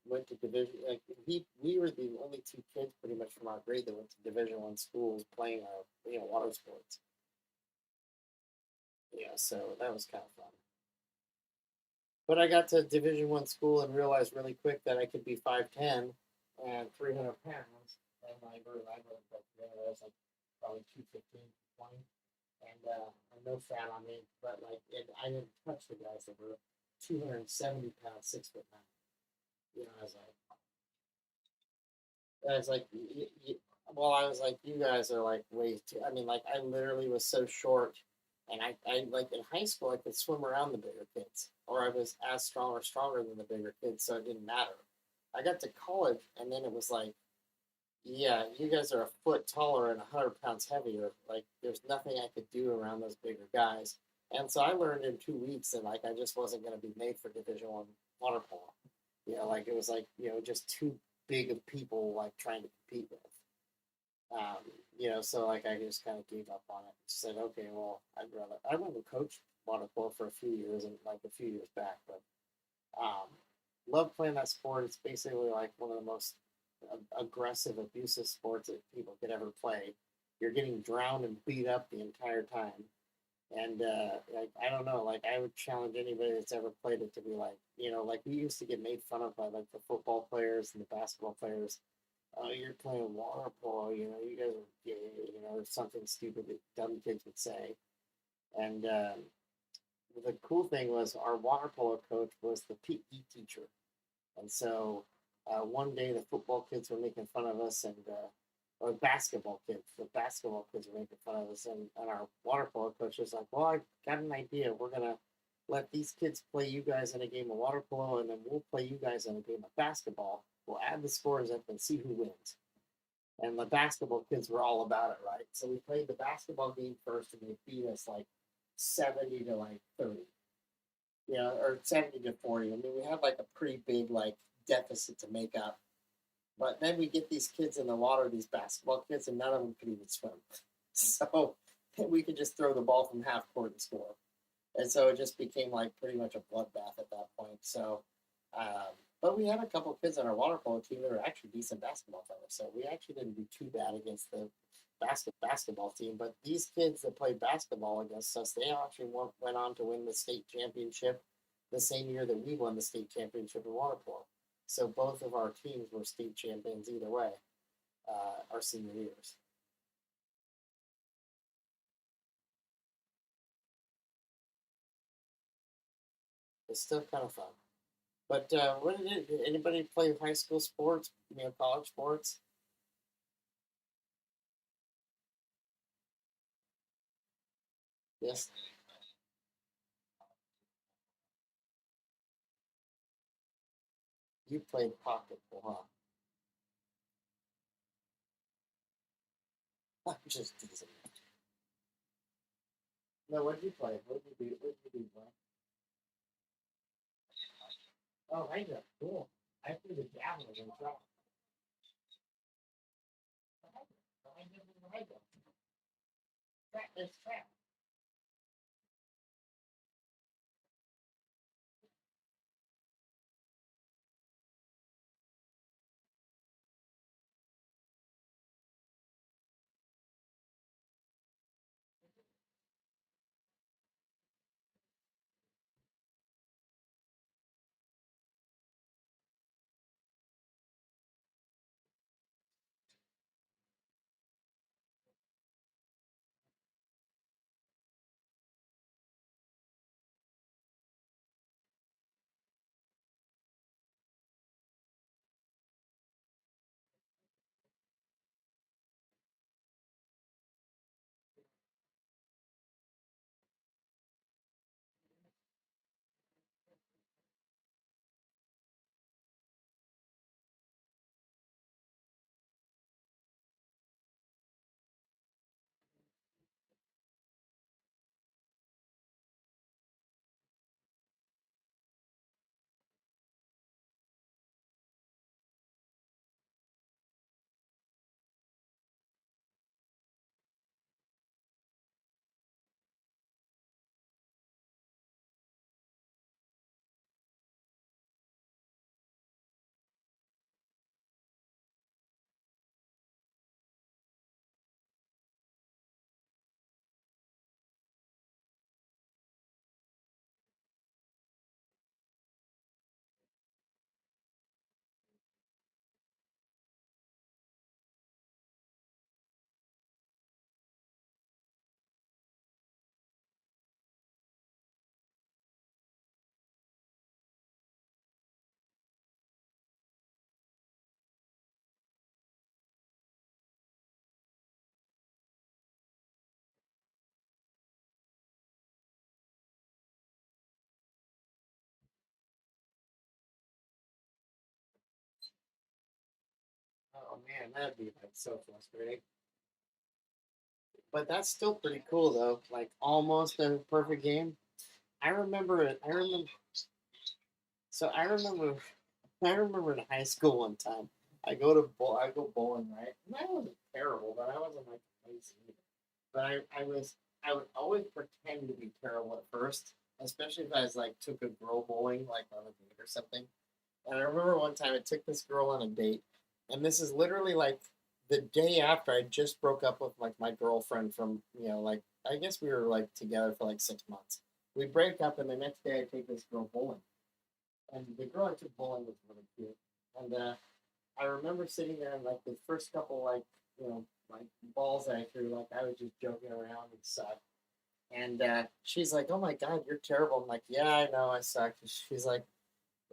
went to division. Like we were the only two kids pretty much from our grade that went to Division I schools playing our water sports. So that was kind of fun. But I got to Division I school and realized really quick that I could be 5'10" and 300 pounds. And I was like probably 215, 20. And no fat on me, but like I didn't touch the guys that were 270 pounds, 6'9". I was like, well, I was like, you guys are like way too. I mean, like I literally was so short, and I like in high school I could swim around the bigger kids, or I was as strong or stronger than the bigger kids, so it didn't matter. I got to college, and then it was like, yeah, you guys are a foot taller and 100 pounds heavier. Like, there's nothing I could do around those bigger guys. And so I learned in 2 weeks that like I just wasn't going to be made for Division I water polo. Like it was like just too big of people like trying to compete with. So like I just kind of gave up on it. Said, okay, well, I went and coached water polo for a few years and like a few years back, but um, love playing that sport. It's basically like one of the most aggressive, abusive sports that people could ever play. You're getting drowned and beat up the entire time. And like I don't know, like I would challenge anybody that's ever played it to be like, like we used to get made fun of by like the football players and the basketball players. Oh, you're playing water polo, you guys are gay, or something stupid that dumb kids would say. And the cool thing was our water polo coach was the PE teacher. And so one day the football kids were making fun of us, and or the basketball kids were making fun of us, and our water polo coach was like, "Well, I got an idea. We're gonna let these kids play you guys in a game of water polo, and then we'll play you guys in a game of basketball. We'll add the scores up and see who wins." And the basketball kids were all about it, right? So we played the basketball game first, and they beat us like 70 to like 30. Or 70 to 40. I mean, we had like a pretty big like deficit to make up. But then we get these kids in the water, these basketball kids, and none of them could even swim. So we could just throw the ball from half court and score. And so it just became like pretty much a bloodbath at that point. So, but we had a couple kids on our water polo team that were actually decent basketball players. So we actually didn't do too bad against the basketball team. But these kids that played basketball against us, they actually went on to win the state championship the same year that we won the state championship in water polo. So both of our teams were state champions either way, our senior years. It's still kind of fun. But what did anybody play high school sports? College sports? Yes. You played pocketball, huh? I'm just teasing. No, what did you play? What did you do? What did you do, bro? Oh, Hydra. Cool. I threw the javelin and dropped. Hydra. Trap this trap. Oh man, that'd be like so frustrating. But that's still pretty cool though. Like almost a perfect game. I remember it. I remember. So I remember. I remember in high school one time. I go bowling, right? And I wasn't terrible, but I wasn't like amazing either. But I would always pretend to be terrible at first, especially if I was like took a girl bowling like on a date or something. And I remember one time I took this girl on a date, and this is literally like the day after I just broke up with like my girlfriend from like I guess we were like together for like 6 months. We break up, and the next day I take this girl bowling, and the girl I took bowling was really cute, and I remember sitting there and like the first couple like balls that I threw, like I was just joking around and sucked. And she's like, "Oh my god, you're terrible." I'm like, "Yeah, I know, I suck." She's like,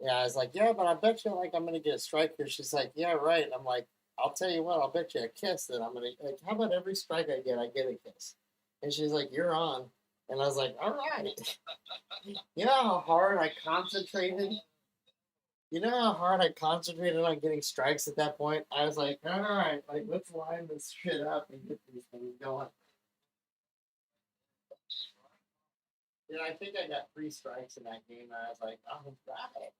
"Yeah," I was like, "Yeah, but I bet you like I'm gonna get a strike here." She's like, "Yeah, right." And I'm like, "I'll tell you what, I'll bet you a kiss that I'm gonna like. How about every strike I get a kiss?" And she's like, "You're on." And I was like, "All right." You know how hard I concentrated You know how hard I concentrated on getting strikes at that point? I was like, all right, like let's line this shit up and get these things going. Yeah, I think I got 3 strikes in that game. And I was like, oh, right.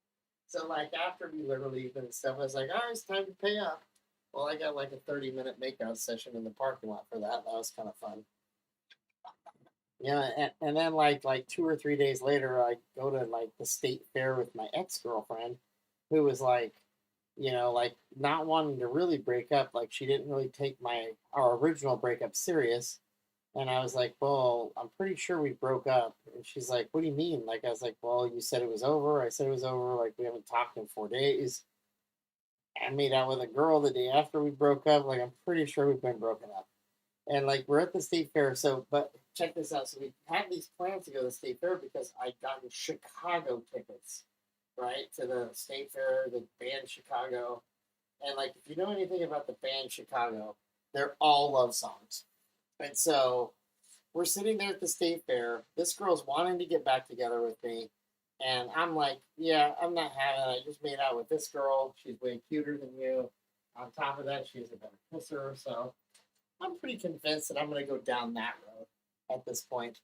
So like after we literally even and stuff, I was like, all right, it's time to pay up. Well, I got like a 30-minute makeout session in the parking lot for that. That was kind of fun. Yeah, and then like 2 or 3 days later, I go to like the state fair with my ex girlfriend, who was like, like not wanting to really break up. Like she didn't really take our original breakup serious. And I was like, well, I'm pretty sure we broke up. And she's like, what do you mean? Like I was like, well, you said it was over. I said it was over. Like we haven't talked in 4 days. I made out with a girl the day after we broke up. Like I'm pretty sure we've been broken up. And like we're at the state fair. So, but check this out. So we had these plans to go to the state fair because I'd gotten Chicago tickets, right, to the state fair, the band Chicago. And like, if you know anything about the band Chicago, they're all love songs. And so we're sitting there at the state fair. This girl's wanting to get back together with me. And I'm like, yeah, I'm not having it. I just made out with this girl. She's way cuter than you. On top of that, she's a better kisser. So I'm pretty convinced that I'm going to go down that road at this point.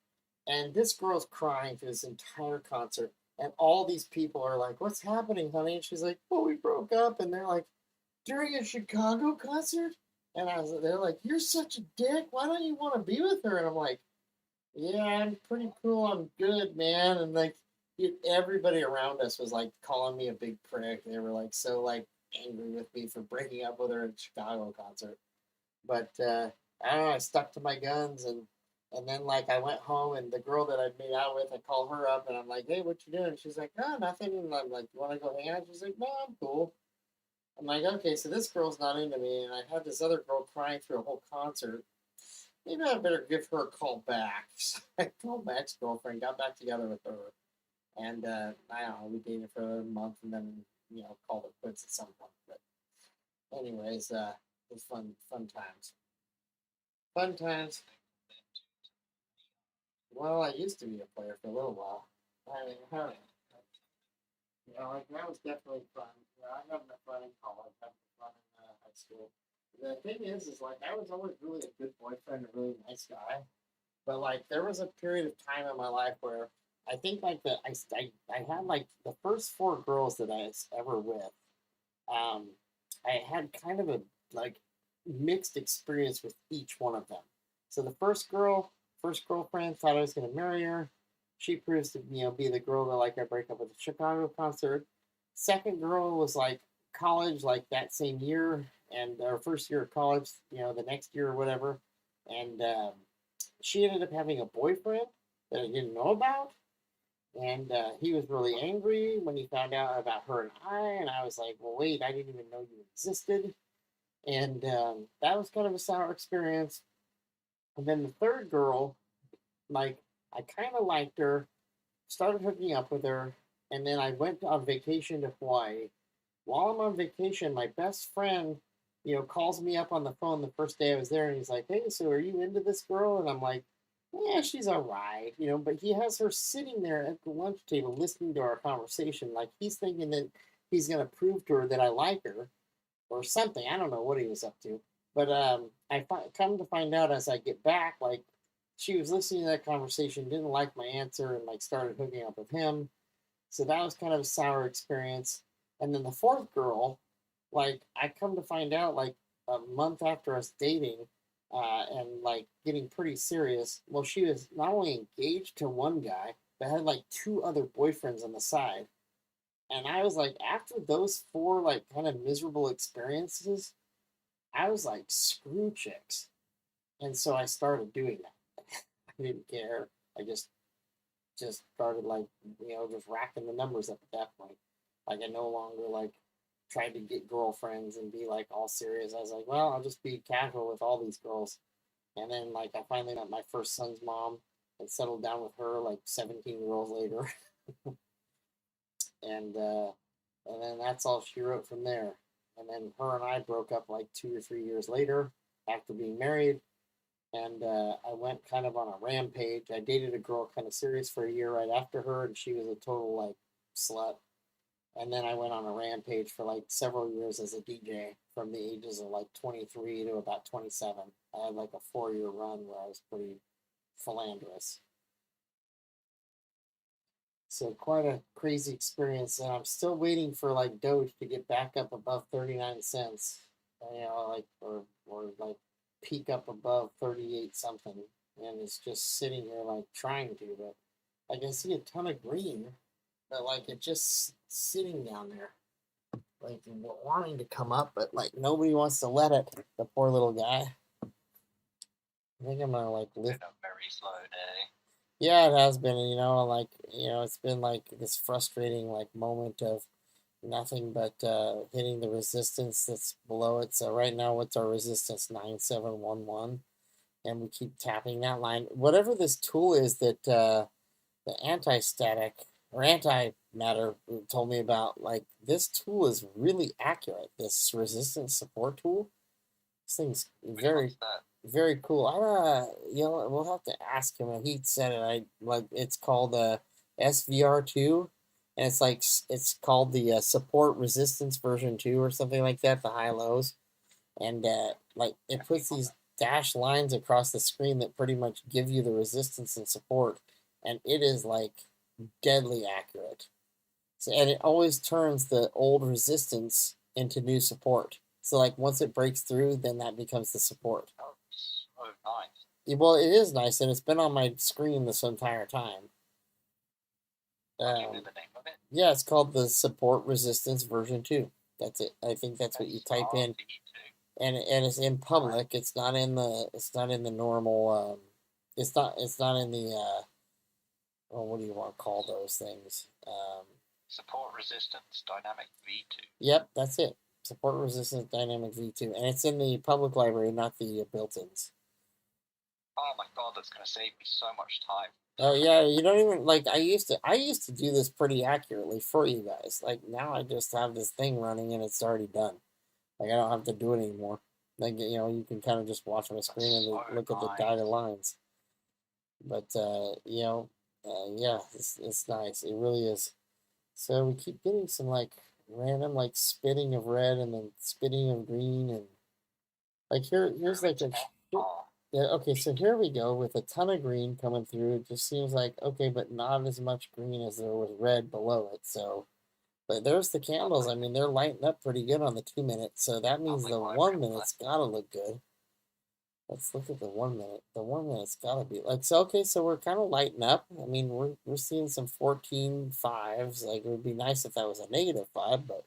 And this girl's crying through this entire concert. And all these people are like, "What's happening, honey?" And she's like, "Well, we broke up." And they're like, "During a Chicago concert?" And they're like, "You're such a dick. Why don't you want to be with her?" And I'm like, "Yeah, I'm pretty cool. I'm good, man." And like, everybody around us was like calling me a big prick. They were like so like angry with me for breaking up with her at a Chicago concert. But I don't know. I stuck to my guns, and then like I went home, and the girl that I'd made out with, I called her up, and I'm like, "Hey, what you doing?" She's like, "Oh, nothing." And I'm like, "You want to go hang out?" She's like, "No, I'm cool." I'm like, "Okay, so this girl's not into me," and I had this other girl crying through a whole concert. Maybe I better give her a call back. So I called my ex-girlfriend, got back together with her, and I don't know, we dated for a month, and then called it quits at some point. But anyways, it was fun times. Fun times. Well, I used to be a player for a little while. I mean, like that was definitely fun. I had enough fun in college, had fun in high school. The thing is like I was always really a good boyfriend, a really nice guy. But like there was a period of time in my life where I think like I had like the first four girls that I was ever with. Um, I had kind of a like mixed experience with each one of them. So the first girlfriend, thought I was going to marry her. She proves to be the girl that like I break up with the Chicago concert. Second girl was like college, like that same year, and our first year of college, the next year or whatever, and she ended up having a boyfriend that I didn't know about, and he was really angry when he found out about her and I was like, "Well, wait, I didn't even know you existed." And that was kind of a sour experience. And then the third girl, like, I kind of liked her, started hooking up with her, and then I went on vacation to Hawaii. While I'm on vacation, my best friend, calls me up on the phone the first day I was there, and he's like, "Hey, so are you into this girl?" And I'm like, "Yeah, she's all right, But he has her sitting there at the lunch table listening to our conversation, like he's thinking that he's gonna prove to her that I like her or something. I don't know what he was up to, but come to find out as I get back, like she was listening to that conversation, didn't like my answer, and like started hooking up with him. So that was kind of a sour experience. And then the fourth girl, like I come to find out like a month after us dating, and like getting pretty serious. Well, she was not only engaged to one guy, but had like two other boyfriends on the side. And I was like, after those four like kind of miserable experiences, I was like, screw chicks. And so I started doing that. I didn't care. I just started like just racking the numbers up at that point. Like I no longer like tried to get girlfriends and be like all serious. I was like, well, I'll just be casual with all these girls. And then like I finally met my first son's mom and settled down with her like 17 years later. and then that's all she wrote from there. And then her and I broke up like 2 or 3 years later after being married. And I went kind of on a rampage. I dated a girl kind of serious for a year right after her, and she was a total like slut. And then I went on a rampage for like several years as a DJ from the ages of like 23 to about 27. I had like a 4 year run where I was pretty philanderous. So quite a crazy experience, and I'm still waiting for like Doge to get back up above 39 cents. Like or like peak up above 38 something, and it's just sitting here like trying to, but I can see a ton of green, but like it just sitting down there, like wanting to come up, but like nobody wants to let it. The poor little guy. I think I'm gonna like lift. Been a very slow day. Yeah, it has been. It's been like this frustrating like moment of nothing but hitting the resistance that's below it. So right now, what's our resistance? 9711, and we keep tapping that line. Whatever this tool is that the anti-static or antimatter told me about, like this tool is really accurate. This resistance support tool. This thing's very cool. We'll have to ask him. He said it. It's called SVR2, and it's called the support resistance version 2 or something like that. The high lows, and like it puts these dashed lines across the screen that pretty much give you the resistance and support, and it is like deadly accurate. So, and it always turns the old resistance into new support. So like once it breaks through, then that becomes the support. Oh, so nice. Well, it is nice, and it's been on my screen this entire time. Do you know the name of it? Yeah, it's called the Support Resistance version 2. That's it. I think that's what you type in, and it's in public. It's not in the normal. It's not in the. Oh, what do you want to call those things? Support Resistance Dynamic V2. Yep, that's it. Support Resistance Dynamic V2, and it's in the public library, not the built-ins. Oh my god, that's gonna save me so much time. Oh yeah, you don't even like. I used to do this pretty accurately for you guys. Like now, I just have this thing running and it's already done. Like I don't have to do it anymore. Like you can kind of just watch on the screen and look at the dotted lines. But yeah, it's nice. It really is. So we keep getting some like random like spitting of red and then spitting of green and like here's like a. Yeah, okay, so here we go with a ton of green coming through. It just seems like, okay, but not as much green as there was red below it. So, but there's the candles. I mean, they're lighting up pretty good on the 2 minute. So that means the 1 minute's got to look good. Let's look at the 1 minute. The 1 minute's got to be like, so, okay, so we're kind of lighting up. I mean, we're seeing some 14 fives. Like, it would be nice if that was a -5, but,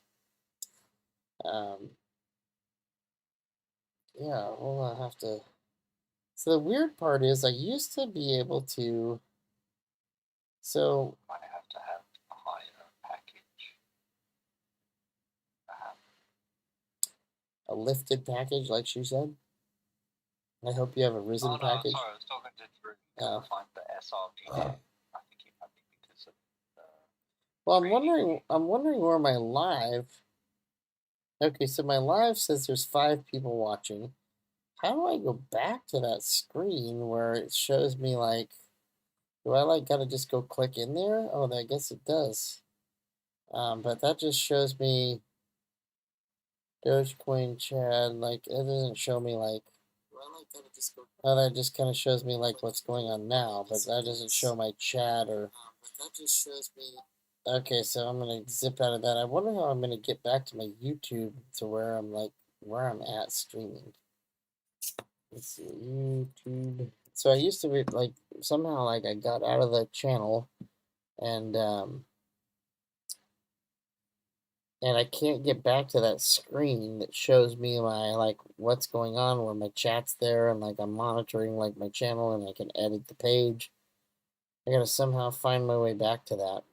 yeah, we'll have to. So the weird part is I used to be able to. So might have to have a higher package. A lifted package, like she said. I hope you have a risen package. Sorry, I was talking to Drew. Find the SRD. I think it might be because of the. Well, I'm wondering where my live. Okay, so my live says there's 5 people watching. How do I go back to that screen where it shows me like? Do I like gotta just go click in there? Oh, I guess it does. But that just shows me Dogecoin Chad. Like it doesn't show me like. Oh, that just kind of shows me like what's going on now, but that doesn't show my chat or. But that just shows me. Okay, so I'm gonna zip out of that. I wonder how I'm gonna get back to my YouTube to where I'm at streaming. Let's see, YouTube. So I used to be like somehow like I got out of the channel and I can't get back to that screen that shows me my like what's going on where my chat's there and like I'm monitoring like my channel and I can edit the page. I gotta somehow find my way back to that.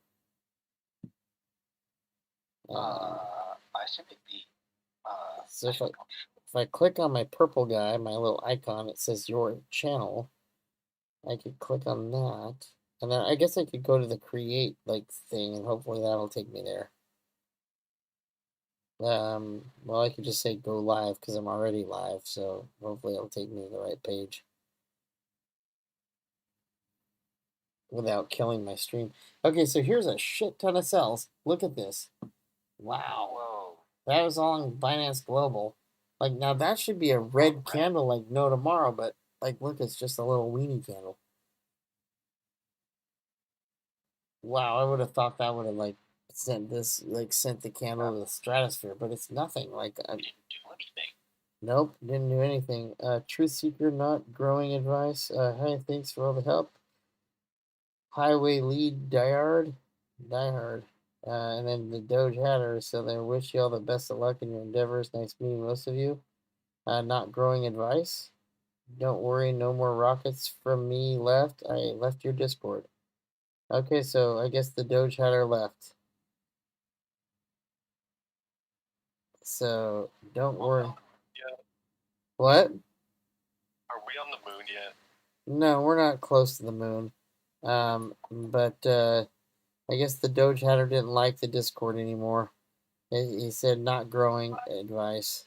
I assume it'd be. So if I click on my purple guy, my little icon, it says your channel. I could click on that, and then I guess I could go to the create like thing, and hopefully that'll take me there. Well, I could just say go live because I'm already live, so hopefully it'll take me to the right page without killing my stream. Okay, so here's a shit ton of cells. Look at this. Wow. Whoa. That was all on Binance Global. Like, now that should be a red candle like no tomorrow, but, like, look, it's just a little weenie candle. Wow, I would have thought that would have, like, sent the candle to the stratosphere, but it's nothing. Like, didn't do anything. Nope, didn't do anything. Truth Seeker not growing advice. Hey, thanks for all the help. Highway lead diehard. And then the Doge Hatter, so they wish you all the best of luck in your endeavors. Nice meeting most of you. Not growing advice. Don't worry, no more rockets from me left. I left your Discord. Okay, so I guess the Doge Hatter left. So don't worry. Yeah. What? Are we on the moon yet? No, we're not close to the moon. But I guess the Doge Hatter didn't like the Discord anymore. He said not growing advice.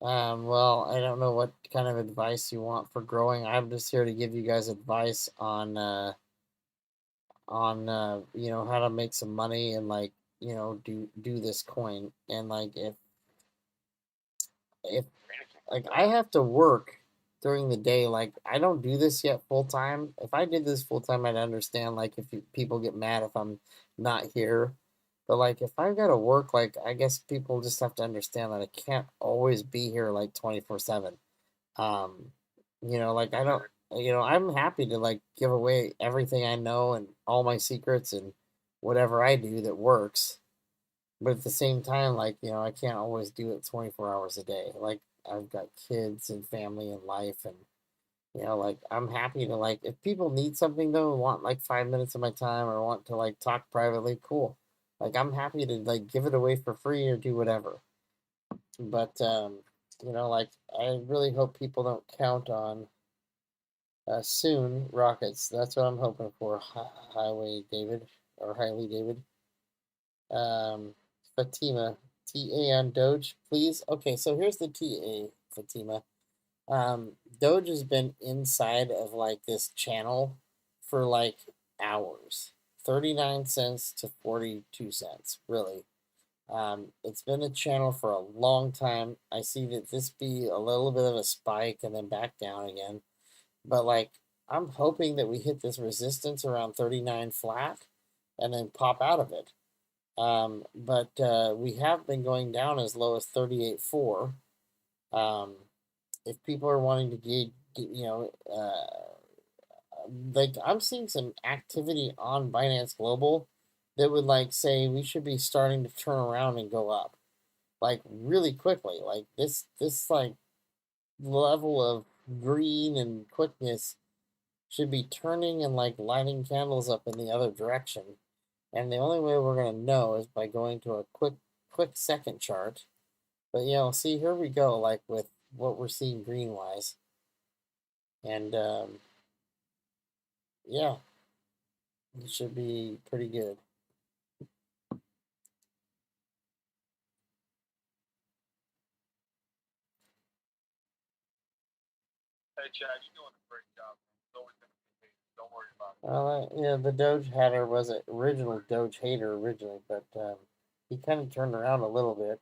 Well, I don't know what kind of advice you want for growing. I'm just here to give you guys advice on how to make some money and like, do this coin. And like if like I have to work during the day. Like, I don't do this yet full time. If I did this full time, I'd understand, like, if people get mad if I'm not here. But, like, if I've got to work, like, I guess people just have to understand that I can't always be here, like, 24/7. Um, like, I don't, I'm happy to, like, give away everything I know and all my secrets and whatever I do that works. But at the same time, like, I can't always do it 24 hours a day. Like, I've got kids and family and life. And, like, I'm happy to, like, if people need something, though, and want, like, 5 minutes of my time or want to, like, talk privately, cool. Like, I'm happy to, like, give it away for free or do whatever. But, like, I really hope people don't count on soon rockets. That's what I'm hoping for. Highway David or Highly David. Fatima, TA on Doge, please. Okay, so here's the TA, Fatima. Doge has been inside of like this channel for like hours. 39 cents to 42 cents, really. It's been a channel for a long time. I see that this be a little bit of a spike and then back down again. But like, I'm hoping that we hit this resistance around 39 flat and then pop out of it. But we have been going down as low as 38.4. If people are wanting to like, I'm seeing some activity on Binance Global that would like say we should be starting to turn around and go up like really quickly. Like this like level of green and quickness should be turning and like lighting candles up in the other direction. And the only way we're gonna know is by going to a quick second chart. But see, here we go, like with what we're seeing green wise. And yeah, it should be pretty good. Hey, Chad, you're doing a great job. It's always going to be me. Don't worry about it. Well, the Doge hatter was an original Doge hater originally, but he kind of turned around a little bit.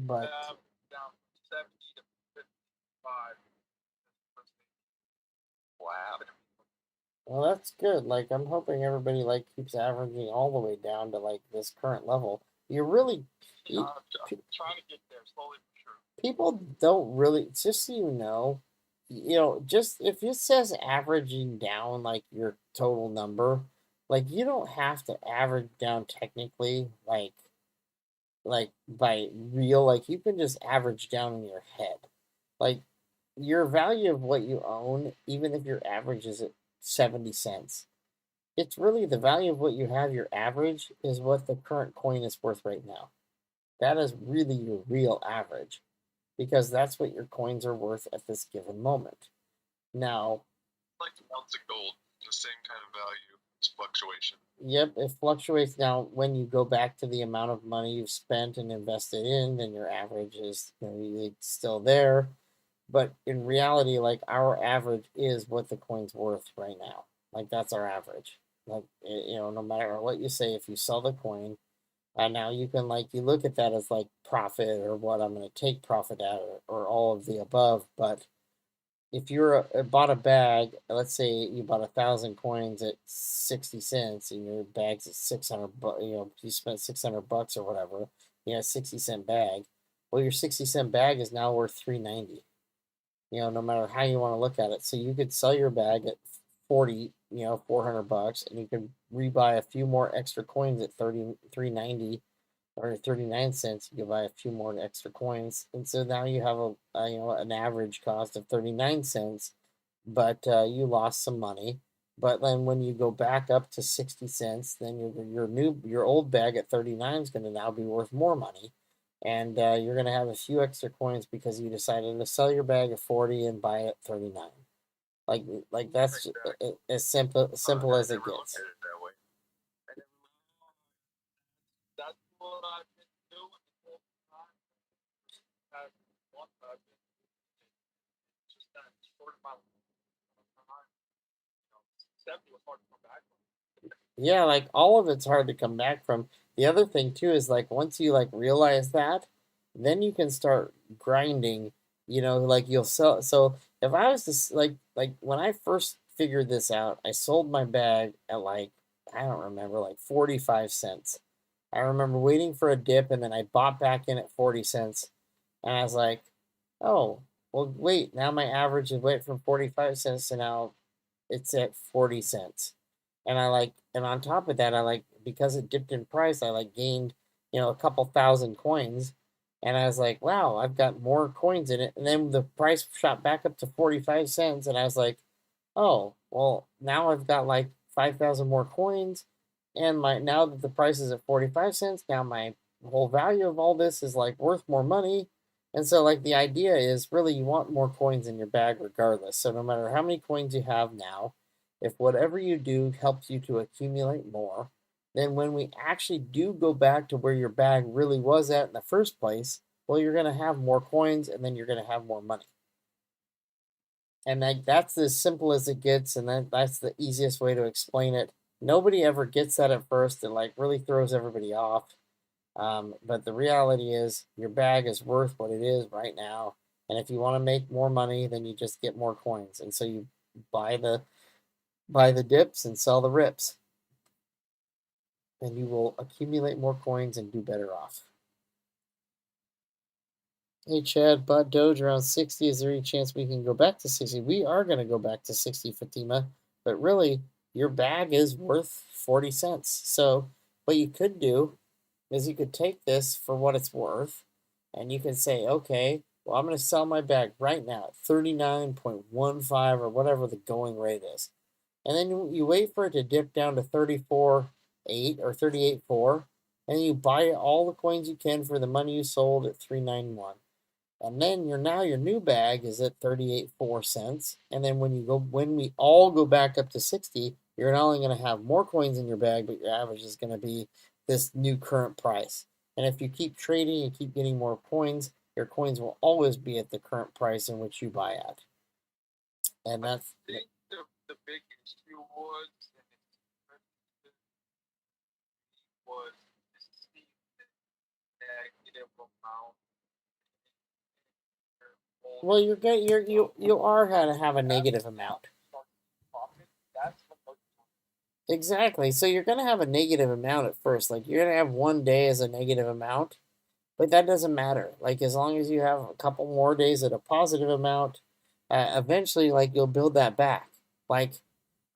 But Down from 70 to 55. Wow. well, that's good. Like, I'm hoping everybody like keeps averaging all the way down to like this current level. You really, I'm trying to get there slowly but sure. people don't really, just so you know, just if it says averaging down like your total number, like you don't have to average down technically, like by real, like you can just average down in your head. Like your value of what you own, even if your average is at 70 cents, it's really the value of what you have. Your average is what the current coin is worth right now. That is really your real average because that's what your coins are worth at this given moment. Now, Like an ounce of gold, the same kind of value. It's fluctuation. yep, it fluctuates. Now, when you go back to the amount of money you've spent and invested in, then your average is still there. But in reality, like our average is what the coin's worth right now. Like that's our average. Like no matter what you say, if you sell the coin, now you can like you look at that as like profit or what I'm going to take profit at or all of the above. But if you're bought a bag, let's say you bought 1,000 coins at 60 cents and your bag's at 600, you spent $600 or whatever, 60-cent bag. Well, your 60-cent bag is now worth 390. No matter how you want to look at it. So you could sell your bag at 40, $400, and you could rebuy a few more extra coins at 390 or 39 cents. You could buy a few more extra coins, and so now you have an average cost of 39 cents, but you lost some money. But then when you go back up to 60 cents, then your old bag at 39 is going to now be worth more money, and you're going to have a few extra coins because you decided to sell your bag at 40 and buy it 39. Like that's as simple as it gets. That's what I've been doing the whole time. Just that short amount of time. 70 was hard to come back from. Yeah, like all of it's hard to come back from. The other thing too is like once you like realize that, then you can start grinding, like you'll sell. So if I was to like when I first figured this out, I sold my bag at like I don't remember like 45 cents. I remember waiting for a dip and then I bought back in at 40 cents and I was like, "Oh, well wait, now my average is went from 45 cents to now it's at 40 cents." And on top of that, I like because it dipped in price, I like gained, a couple thousand coins. And I was like, wow, I've got more coins in it. And then the price shot back up to 45 cents. And I was like, oh, well, now I've got like 5,000 more coins. And now that the price is at 45 cents, now my whole value of all this is like worth more money. And so, like, the idea is really you want more coins in your bag regardless. So, no matter how many coins you have now, if whatever you do helps you to accumulate more, then when we actually do go back to where your bag really was at in the first place, well, you're going to have more coins and then you're going to have more money. And that's as simple as it gets, and that's the easiest way to explain it. Nobody ever gets that at first. It like really throws everybody off. But the reality is your bag is worth what it is right now. And if you want to make more money, then you just get more coins. And so you buy the buy the dips and sell the rips. And you will accumulate more coins and do better off. Hey Chad, bought Doge around 60. Is there any chance we can go back to 60? We are going to go back to 60, Fatima. But really, your bag is worth 40 cents. So what you could do is you could take this for what it's worth. And you can say, okay, well, I'm going to sell my bag right now at 39.15 or whatever the going rate is. And then you wait for it to dip down to 34.8 or 38.4. And you buy all the coins you can for the money you sold at 391. And then your new bag is at 38.4 cents. And then when we all go back up to 60, you're not only going to have more coins in your bag, but your average is going to be this new current price. And if you keep trading and keep getting more coins, your coins will always be at the current price in which you buy at. And that's I think the big issue was, was the negative amount. well, you are going to have a negative amount. That's what Exactly. So you're going to have a negative amount at first. Like you're going to have one day as a negative amount, but that doesn't matter. Like as long as you have a couple more days at a positive amount, eventually, like you'll build that back. Like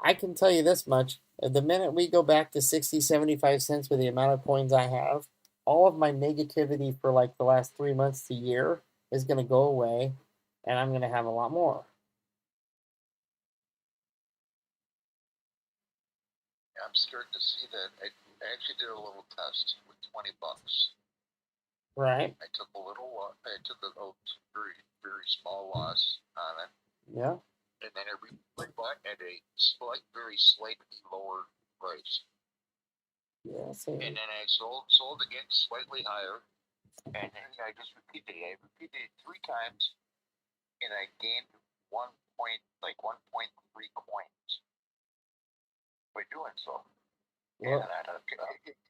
I can tell you this much: the minute we go back to 60, 75 cents with the amount of coins I have, all of my negativity for like the last 3 months to year is going to go away, and I'm going to have a lot more. I'm starting to see that. I actually did a little test with $20. Right. I took a very, very small loss on it. Yeah. And then I rebought at a very slightly lower price. Yeah. And then I sold again slightly higher. And then I just repeated it. I repeated it 3 times, and I gained 1.3 coins by doing so. Well, And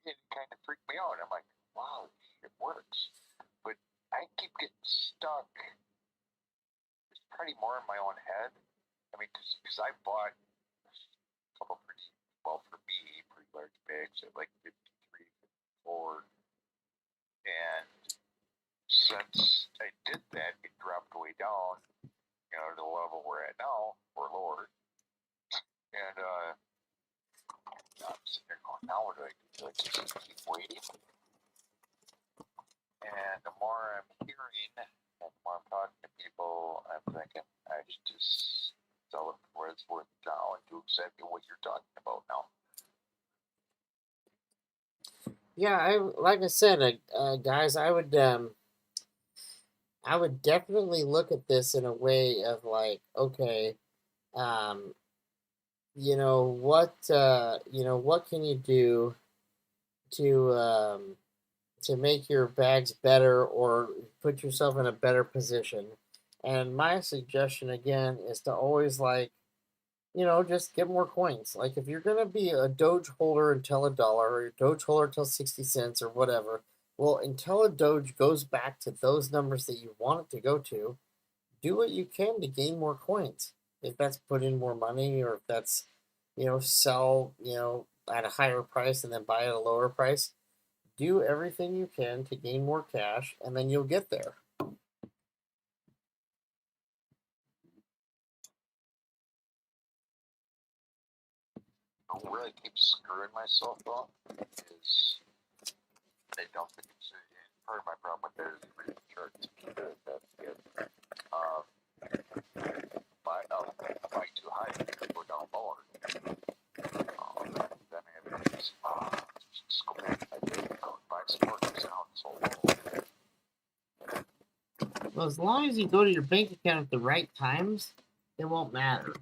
it kind of freaked me out. I'm like, wow, it works. But I keep getting stuck. It's probably more in my own head. I mean, because I bought a couple pretty large bags at like 53, 54. And since I did that, it dropped way down, to the level we're at now, or lower. And I'm sitting there going, now what do I do? Do I just keep waiting? And the more I'm hearing, and the more I'm talking to people, I'm thinking I should just sell it for what it's worth now and do exactly what you're talking about now. yeah, like I said, guys, I would definitely look at this in a way of like, okay, um, what can you do to make your bags better or put yourself in a better position? And my suggestion again is to always like just get more coins. Like if you're gonna be a Doge holder until $1 or a Doge holder until 60 cents or whatever, well, until a Doge goes back to those numbers that you want it to go to, do what you can to gain more coins. If that's put in more money or if that's, sell, at a higher price and then buy at a lower price, do everything you can to gain more cash and then you'll get there. What really keeps screwing myself up is I don't think it's part of my problem with their reading charts. That's good. Buy too high, go down lower. Then I have these just go back. I did buy support down so low. Well, as long as you go to your bank account at the right times, it won't matter.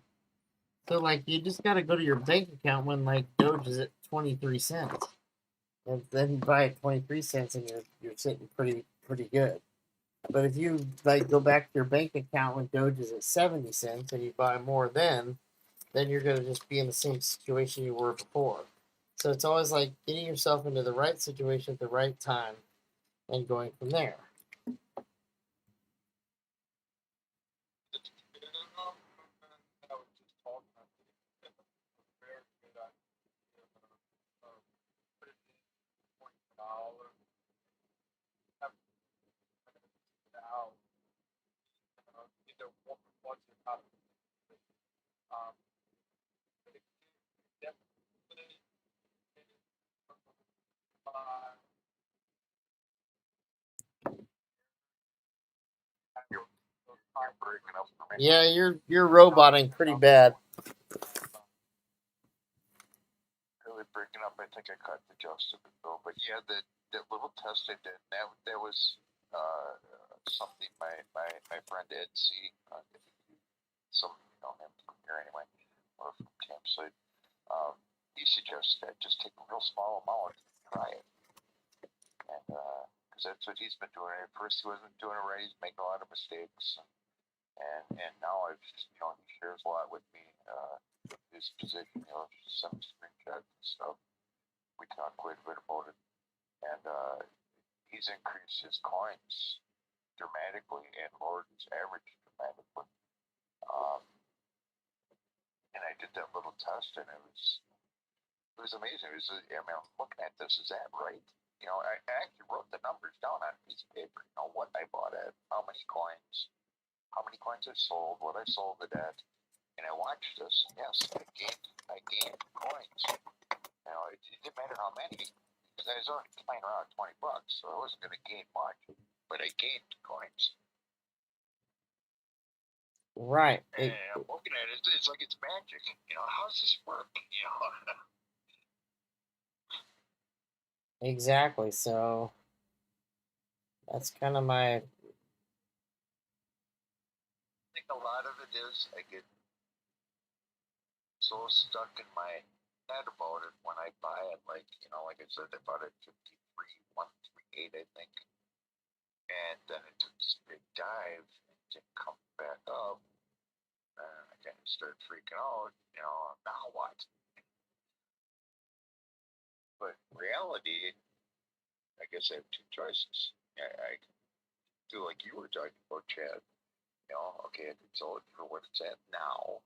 So, like, you just got to go to your bank account when, like, Doge is at 23 cents. And then you buy at 23 cents and you're sitting pretty good. But if you, like, go back to your bank account when Doge is at 70 cents and you buy more then you're going to just be in the same situation you were before. So it's always like getting yourself into the right situation at the right time and going from there. Yeah, you're roboting pretty bad. Really breaking up. I think I cut the just a bit though. But yeah, that little test I did, that was something my friend Ed C. Some know him from here anyway, or from campsite. He suggests that just take a real small amount and try it, and because that's what he's been doing. At first, he wasn't doing it right. He's making a lot of mistakes, and now I've he shares a lot with me. His position, some screenshots and stuff. We talk quite a bit about it, and he's increased his coins dramatically and lowered his average dramatically. And I did that little test, and it was amazing. I'm looking at this. Is that right? I actually wrote the numbers down on a piece of paper. What I bought at, how many coins I sold, what I sold it at, and I watched this. Yes, I gained coins. It didn't matter how many, because I was already playing around $20, so I wasn't going to gain much, but I gained coins. Right. And I'm looking at it, it's like it's magic. How does this work? Exactly. So that's kind of my. I think a lot of it is I get so stuck in my head about it when I buy it. Like I said, I bought it 53,138, I think, and then it took this big dive and didn't come back up. And I kind of started freaking out. Now what? But in reality, I guess I have two choices. I do like you were talking about, Chad. Okay, I can sell it for what it's at now.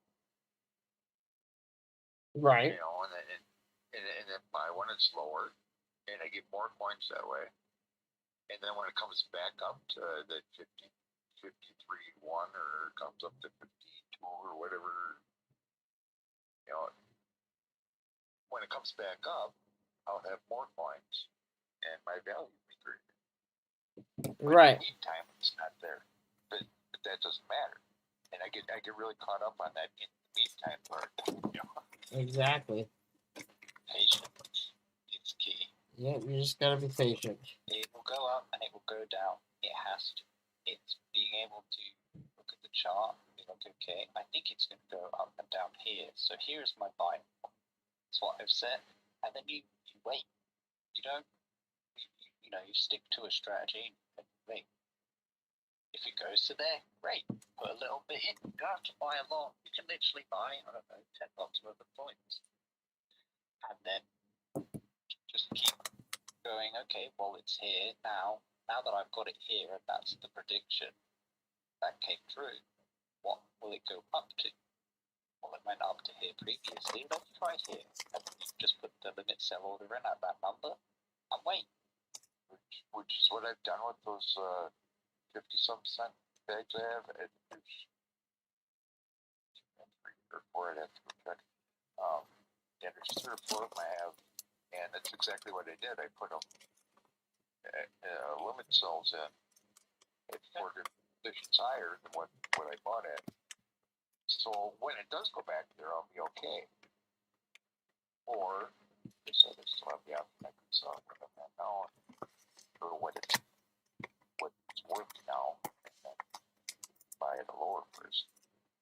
Right. And then buy when it's lower, and I get more coins that way. And then when it comes back up to the 53.1 or comes up to 52 or whatever, when it comes back up, I'll have more coins, and my value will be greater. Right. In the meantime, it's not there, but that doesn't matter. And I get really caught up on that in the meantime part. Exactly. Patience is key. Yeah, you just gotta be patient. It will go up and it will go down. It has to. It's being able to look at the chart and be like, okay, I think it's going to go up and down here. So here's my buy. That's what I've set. And then you wait. You don't, you stick to a strategy and wait. If it goes to there, great. Put a little bit in. You don't have to buy a lot. You can literally buy, I don't know, $10 worth of coins. And then just keep going, okay, well, it's here now. Now that I've got it here, and that's the prediction that came true, what will it go up to? Well, it went up to here previously. Let's try here. And you just put the limit sell order in at that number and wait. Which is what I've done with those 50-some cent bags I have. And there's 3 or 4 I'd have to check. Yeah, there's 3 or 4 of them I have, and that's exactly what I did. I put them limit cells in at 4 different positions higher than what I bought at. So when it does go back there, I'll be okay. Or they said I still have the option I can sell it at now for what it's worth now, and then buy at a lower price.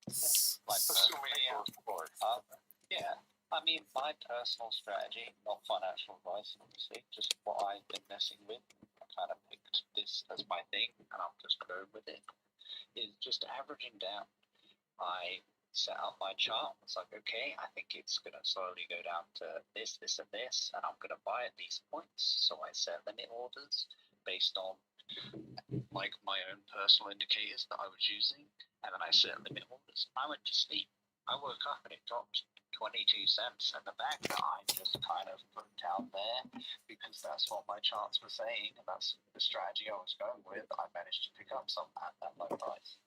Assuming it goes forward. Yeah, I mean, my personal strategy, not financial advice, obviously, just what I've been messing with. I kind of picked this as my thing, and I'm just going with it. Is just averaging down. I set up my chart. It's like, okay, I think it's going to slowly go down to this, this, and this, and I'm going to buy at these points. So I set limit orders based on like my own personal indicators that I was using, and then I set limit orders. I went to sleep. I woke up and it dropped 22 cents, and the bag that I just kind of put down there because that's what my charts were saying, and that's the strategy I was going with. I managed to pick up some at that low price.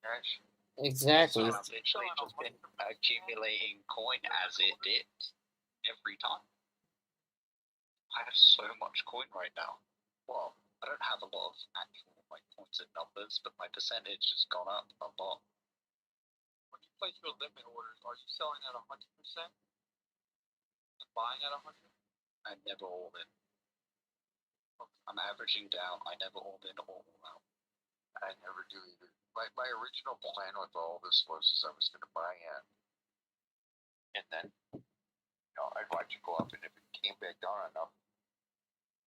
Right. Exactly. So I've literally just been accumulating coin as it dips every time. I have so much coin right now. Well, I don't have a lot of actual like points and numbers, but my percentage has gone up a lot. When you place your limit orders, are you selling at 100% and buying at 100? I'm never all in. I'm averaging down. I never all in or all out. I never do either. My original plan with all this was I was going to buy in, and then I'd watch it go up, and if it came back down enough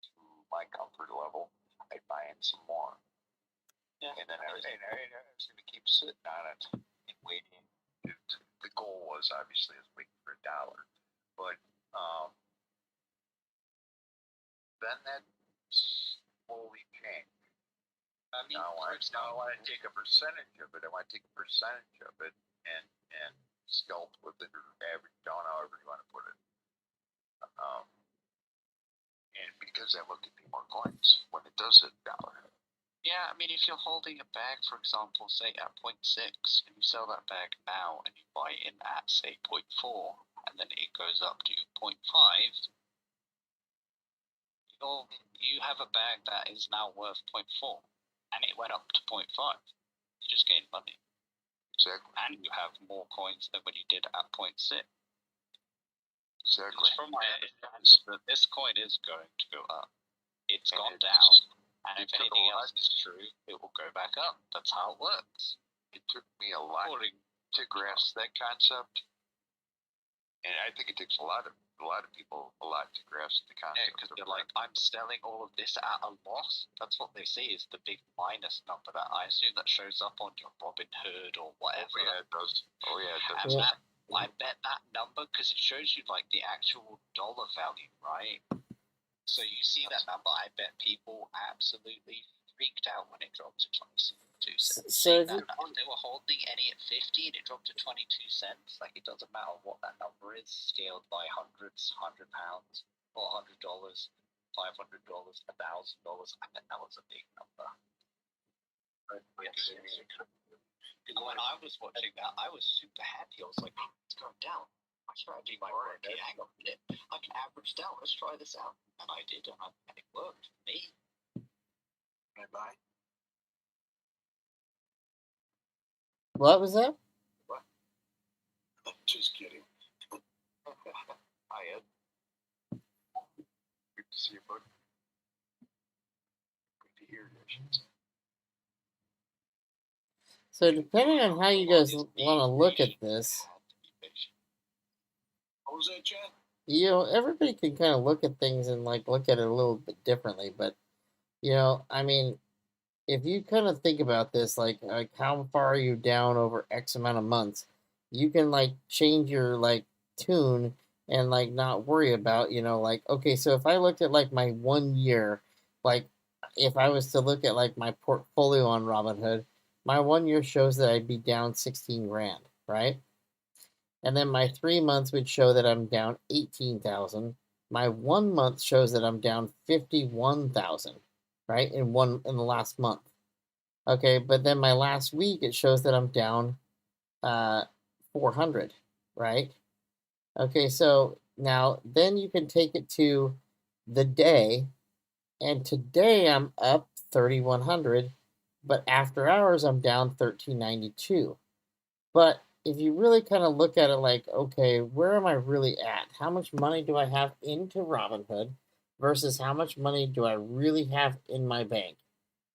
to my comfort level, I'd buy in some more. Yeah. And then I was going to keep sitting on it and waiting. The goal was obviously waiting for $1, but then that slowly changed. I mean, now I want to take a percentage of it. I want to take a percentage of it and scalp with it or average down, however you want to put it. And because that will give me more coins when it does hit $1. Yeah, I mean, if you're holding a bag, for example, say at 0.6, and you sell that bag now, and you buy in at, say, 0.4, and then it goes up to 0.5, you have a bag that is now worth 0.4. And it went up to 0.5. You just gained money. Exactly. And you have more coins than when you did at 0.6. Exactly. From my understanding, that this coin is going to go up. It's gone down. And if anything else is true, it will go back up. That's how it works. It took me a lot to grasp that concept. And I think it takes a lot of people a lot to grasp the concept. Yeah, because they're like, I'm selling all of this at a loss. That's what they see is the big minus number. That I assume that shows up on your Robinhood or whatever. Oh yeah, it does. And I bet that number because it shows you like the actual dollar value, right? So you see that number. I bet people absolutely freaked out when it dropped to 22 cents. So if they were holding any at 50 and it dropped to 22 cents, like it doesn't matter what that number is, scaled by hundreds, £100, $400, $500, $1,000. I bet that was a big number. And when I was watching that, I was super happy. I was like, it's going down. My strategy might work. Okay, hang on a minute. I can average down. Let's try this out. And I did, and it worked for me. Can I buy? what was that? What? Just kidding. Hi, Ed. Good to see you, bud. Good to hear you, I should say. So depending on how you guys want to look at this, What was that, Chad? everybody can kind of look at things and like look at it a little bit differently. But I mean, if you kind of think about this, like how far are you down over X amount of months, you can like change your like tune and like not worry about, like, okay, so if I looked at like my 1 year, like if I was to look at like my portfolio on Robinhood, my 1 year shows that I'd be down 16 grand, right? And then my 3 months would show that I'm down 18,000. My 1 month shows that I'm down 51,000, right? In the last month. Okay, but then my last week it shows that I'm down 400, right? Okay, so now then you can take it to the day, and today I'm up 3,100, but after hours I'm down 1,392. But if you really kind of look at it like, okay, where am I really at? How much money do I have into Robinhood versus how much money do I really have in my bank?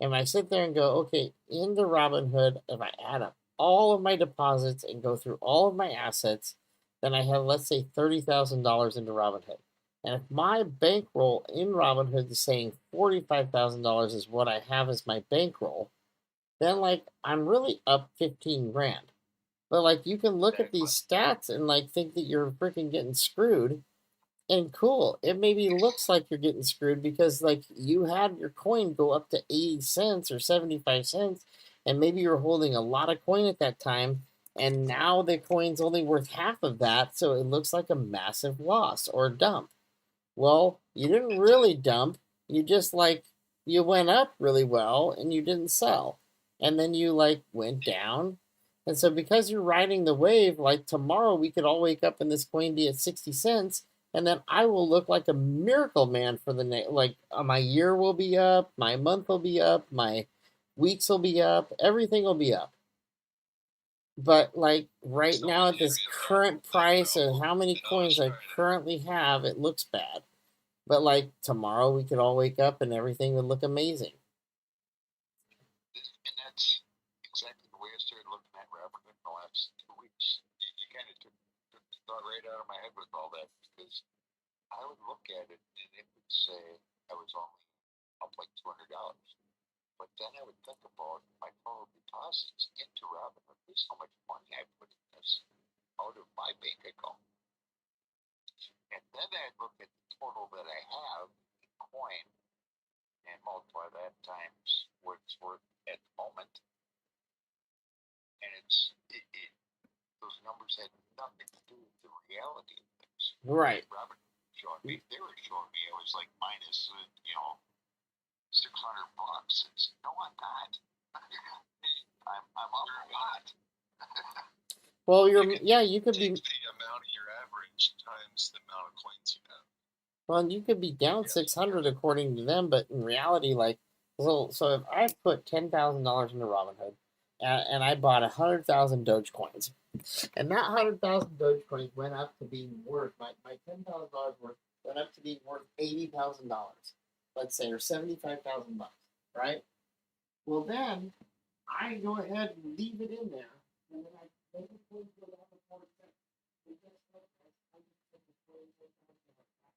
And I sit there and go, okay, into Robinhood, if I add up all of my deposits and go through all of my assets, then I have, let's say, $30,000 into Robinhood. And if my bankroll in Robinhood is saying $45,000 is what I have as my bankroll, then like I'm really up 15 grand. But like you can look at these stats and like think that you're freaking getting screwed. And cool, it maybe looks like you're getting screwed because like you had your coin go up to 80 cents or 75 cents, and maybe you're holding a lot of coin at that time, and now the coin's only worth half of that, so it looks like a massive loss or dump. Well, you didn't really dump. You just like you went up really well and you didn't sell. And then you like went down. And so because you're riding the wave, like tomorrow we could all wake up and this coin be at 60 cents, and then I will look like a miracle man for the like my year will be up, my month will be up, my weeks will be up, everything will be up. But like right now at this current price of how many coins I currently have, it looks bad. But like tomorrow, we could all wake up and everything would look amazing. And that's exactly the way I started looking at Robinhood in the last 2 weeks. You kind of took the thought right out of my head with all that, because I would look at it and it would say I was only up like $200. But then I would think about my total deposits into Robinhood. There's how much money I put in this out of my bank account. And then I'd look at the total that I have in coin and multiply that times what it's worth at the moment. And those numbers had nothing to do with the reality of things. Right. Robert showed me, they were showing me it was like minus, $600. It's no, I'm not. I'm up a lot. Well, you could be. The amount of your average times the amount of coins you have. Well, you could be down 600 according to them, but in reality, like, so if I put $10,000 into Robinhood, and I bought 100,000 Dogecoins, and that 100,000 Dogecoins went up to being worth my $10,000 worth went up to being worth $80,000, let's say, or 75,000 bucks, right? Well, then I go ahead and leave it in there, and then I make it go down to 40 cents. And guess what? I just put the 40 cents down to like that.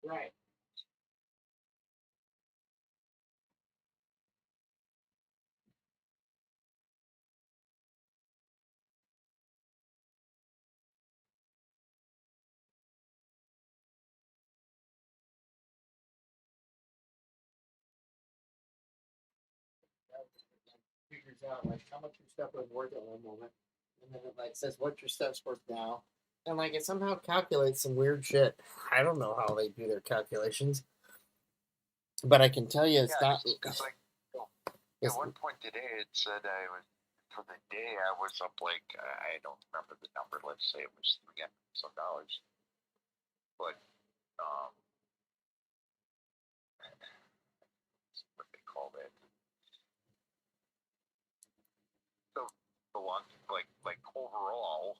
Right. Figures out like how much your stuff was worth at one moment, and then it like says what your stuff's worth now, and like it somehow calculates some weird shit. I don't know how they do their calculations, but I can tell you it's not. Because like It's, at one point today, it said I was for the day I was up like I don't remember the number. Let's say it was $300 some, but what they call that. So the one like overall,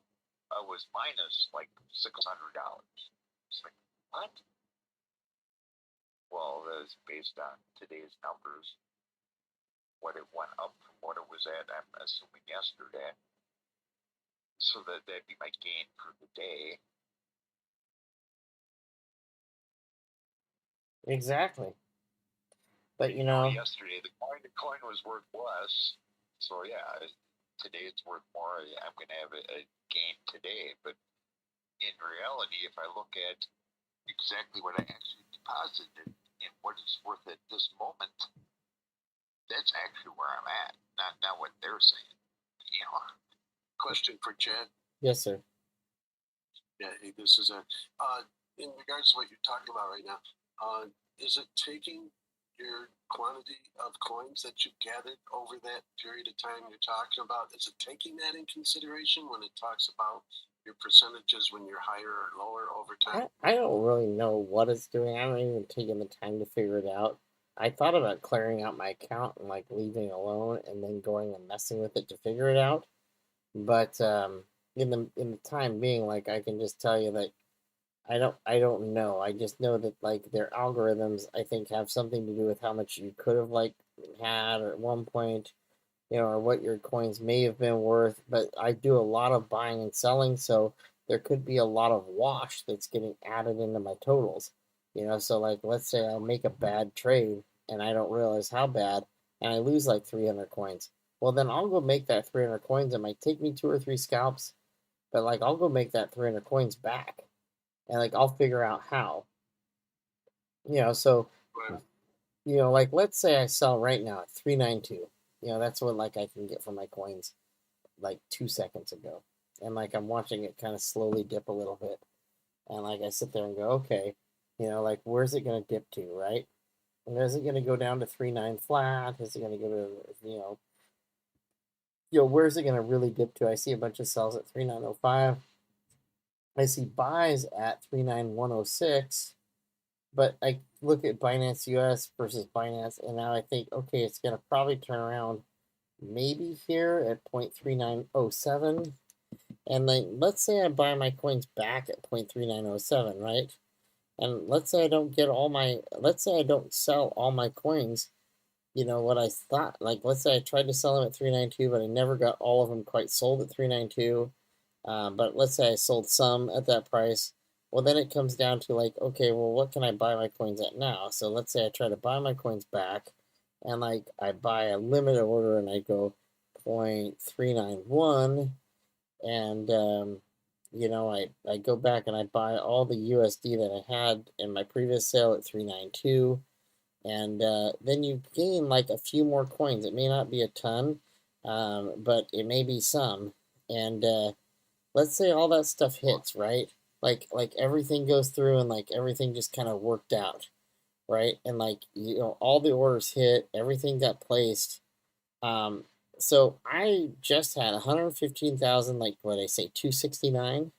I was minus like $600. It's like what? Well, that was based on today's numbers. What it went up from what it was at, I'm assuming yesterday. So that'd be my gain for the day. exactly. But you know, yesterday the coin was worth less. So yeah, today it's worth more. I'm going to have a gain today. But in reality, if I look at exactly what I actually deposited and what it's worth at this moment, that's actually where I'm at, not what they're saying. You know. Question for Chad. yes, sir. Yeah, hey, this is in regards to what you're talking about right now. Is it taking your quantity of coins that you gathered over that period of time you're talking about? Is it taking that in consideration when it talks about your percentages when you're higher or lower over time? I don't really know what it's doing. I haven't even taken the time to figure it out. I thought about clearing out my account and like leaving it alone and then going and messing with it to figure it out. But in the time being, like I can just tell you that I don't know. I just know that like their algorithms I think have something to do with how much you could have like had at one point, or what your coins may have been worth. But I do a lot of buying and selling, so there could be a lot of wash that's getting added into my totals. So like let's say I make a bad trade and I don't realize how bad, and I lose like 300 coins. Well, then I'll go make that 300 coins. It might take me 2 or 3 scalps, but like I'll go make that 300 coins back, and like I'll figure out how. So Right. like let's say I sell right now at 392. That's what like I can get for my coins like 2 seconds ago. And like I'm watching it kind of slowly dip a little bit. And like I sit there and go, okay, like where's it gonna dip to, right? And is it gonna go down to 3.9 flat? Is it gonna go to where's it gonna really dip to? I see a bunch of sells at 3.905. I see buys at 3.9106. But I look at Binance US versus Binance, and now I think, okay, it's going to probably turn around maybe here at 0.3907. And then let's say I buy my coins back at 0.3907, right? And let's say I don't let's say I don't sell all my coins, what I thought. Like, let's say I tried to sell them at 392, but I never got all of them quite sold at 392. But let's say I sold some at that price. Well, then it comes down to like, okay, well, what can I buy my coins at now? So let's say I try to buy my coins back, and like I buy a limited order, and I go 0.391, and I go back and I buy all the USD that I had in my previous sale at 392, and then you gain like a few more coins. It may not be a ton, but it may be some, and let's say all that stuff hits, right? Like everything goes through and like everything just kind of worked out, right? And like all the orders hit, everything got placed. Um, so I just had 115,000, like what I say, 269.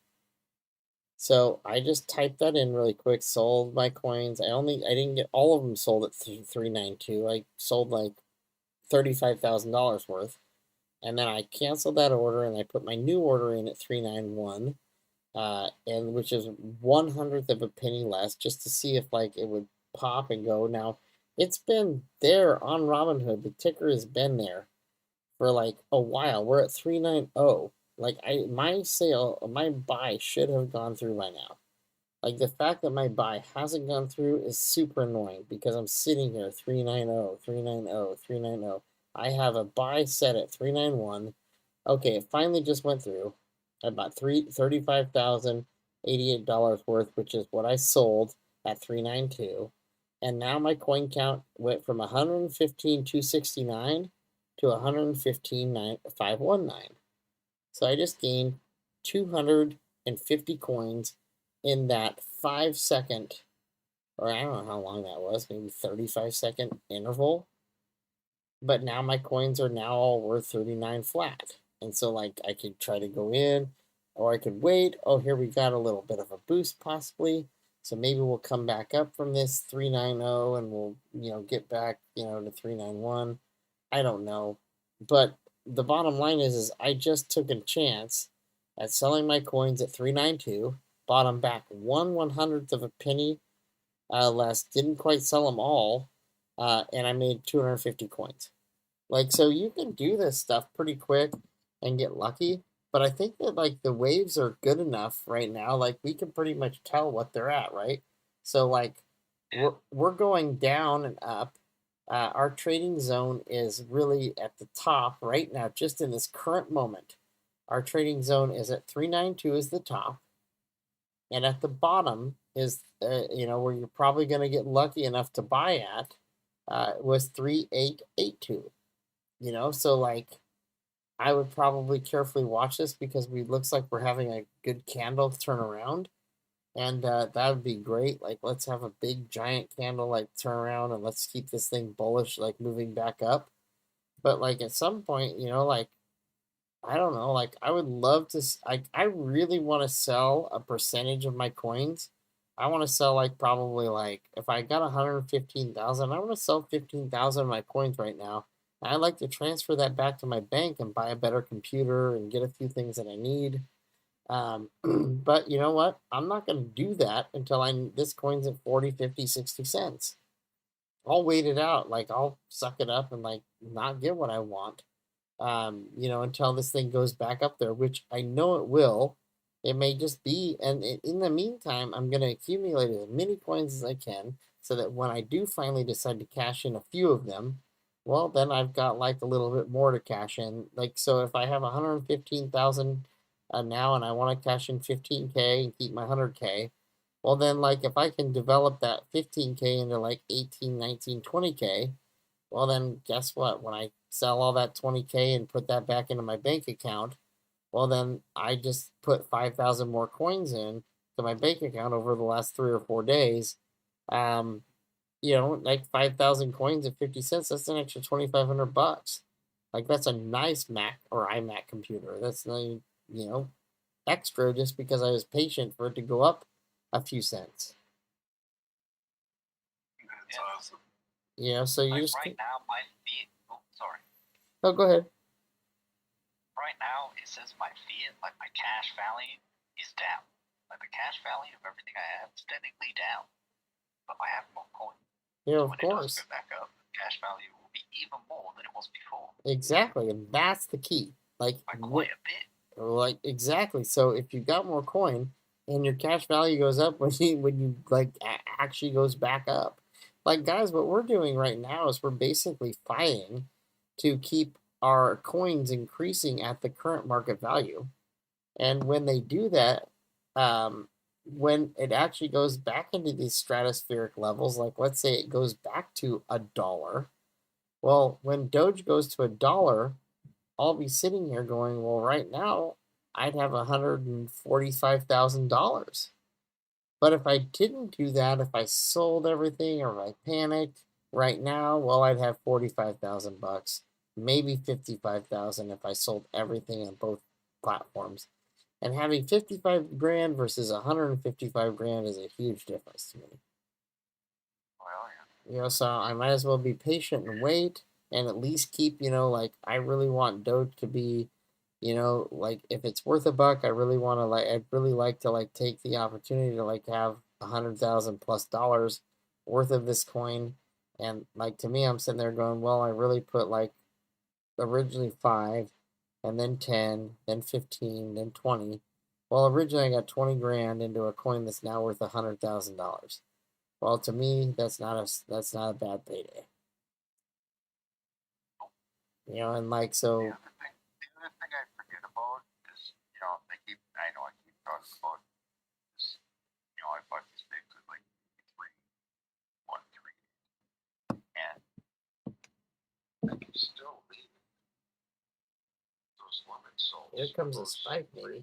So I just typed that in really quick, sold my coins. I didn't get all of them sold at 392. I sold like $35,000 worth, and then I canceled that order and I put my new order in at 391, and which is 1/100th of a penny less, just to see if like it would pop and go. Now it's been there on Robinhood. The ticker has been there for like a while. We're at 390. Like my buy should have gone through by now. Like the fact that my buy hasn't gone through is super annoying because I'm sitting here 390, 390, 390. I have a buy set at 391. Okay, it finally just went through. I bought $35,088 worth, which is what I sold at 392. And now my coin count went from 115,269 to 115,519. So I just gained 250 coins in that 5 second, or I don't know how long that was, maybe 35-second interval. But now my coins are now all worth 39 flat. And so like I could try to go in, or I could wait. Oh, here we got a little bit of a boost possibly. So maybe we'll come back up from this 390 and we'll, get back, to 391. I don't know. But the bottom line is I just took a chance at selling my coins at 392, bought them back 1/100th of a penny less, didn't quite sell them all, and I made 250 coins. Like, so you can do this stuff pretty quick and get lucky. But I think that like the waves are good enough right now. Like we can pretty much tell what they're at, right? So like we're going down and up. Our trading zone is really at the top right now, just in this current moment. Our trading zone is at 392 is the top, and at the bottom is where you're probably going to get lucky enough to buy at was 3882. So like I would probably carefully watch this because we looks like we're having a good candle turn around, and that would be great. Like let's have a big giant candle like turn around and let's keep this thing bullish, like moving back up. But like at some point, like I don't know, like I would love to. I really want to sell a percentage of my coins. I want to sell like probably like if I got 115,000, I want to sell 15,000 of my coins right now. I'd like to transfer that back to my bank and buy a better computer and get a few things that I need. But you know what? I'm not going to do that until this coin's at 40, 50, 60 cents. I'll wait it out. Like I'll suck it up and like not get what I want. Until this thing goes back up there, which I know it will. It may just be, and in the meantime, I'm going to accumulate as many coins as I can so that when I do finally decide to cash in a few of them, well, then I've got like a little bit more to cash in. Like, so if I have 115,000 now and I want to cash in 15K and keep my 100K, well, then like if I can develop that 15K into like 18, 19, 20K, well, then guess what? When I sell all that 20K and put that back into my bank account, well, then I just put 5,000 more coins in to my bank account over the last 3 or 4 days. Like 5,000 coins at 50 cents, that's an extra 2,500 bucks. Like that's a nice Mac or iMac computer. That's extra just because I was patient for it to go up a few cents. That's awesome. So you like just right now, my fiat. Oh, sorry. Oh, go ahead. Right now, it says my fiat, like my cash value, is down. Like the cash value of everything I have is technically down, but I have more coins. Yeah, So of when course. it does go back up, the cash value will be even more than it was before. Exactly, and that's the key. Like quite a bit. Like exactly. So if you got more coin and your cash value goes up when you like actually goes back up. Like guys, what we're doing right now is we're basically fighting to keep our coins increasing at the current market value. And when they do that, when it actually goes back into these stratospheric levels, like let's say it goes back to $1, well, when Doge goes to $1, I'll be sitting here going, well, right now I'd have $145,000. But if I didn't do that, if I sold everything or if I panicked right now, well, I'd have 45,000 bucks, maybe 55,000 if I sold everything on both platforms. And having 55 grand versus 155 grand is a huge difference to me. Well, yeah. So I might as well be patient and wait and at least keep, like I really want Doge to be, like if it's worth $1, I really want to I'd really like to like take the opportunity to like have $100,000+ worth of this coin. And like to me, I'm sitting there going, well, I really put like originally 5 and then 10, then 15, then 20. Well, originally I got 20 grand into a coin that's now worth $100,000. Well, to me, that's not a bad payday. You know, and like so. The other thing I forget about is, you know, I know I keep talking about this, you know, I bought these bigs at like 3.13, and I can still leave those limit sold. Here comes a spike, maybe.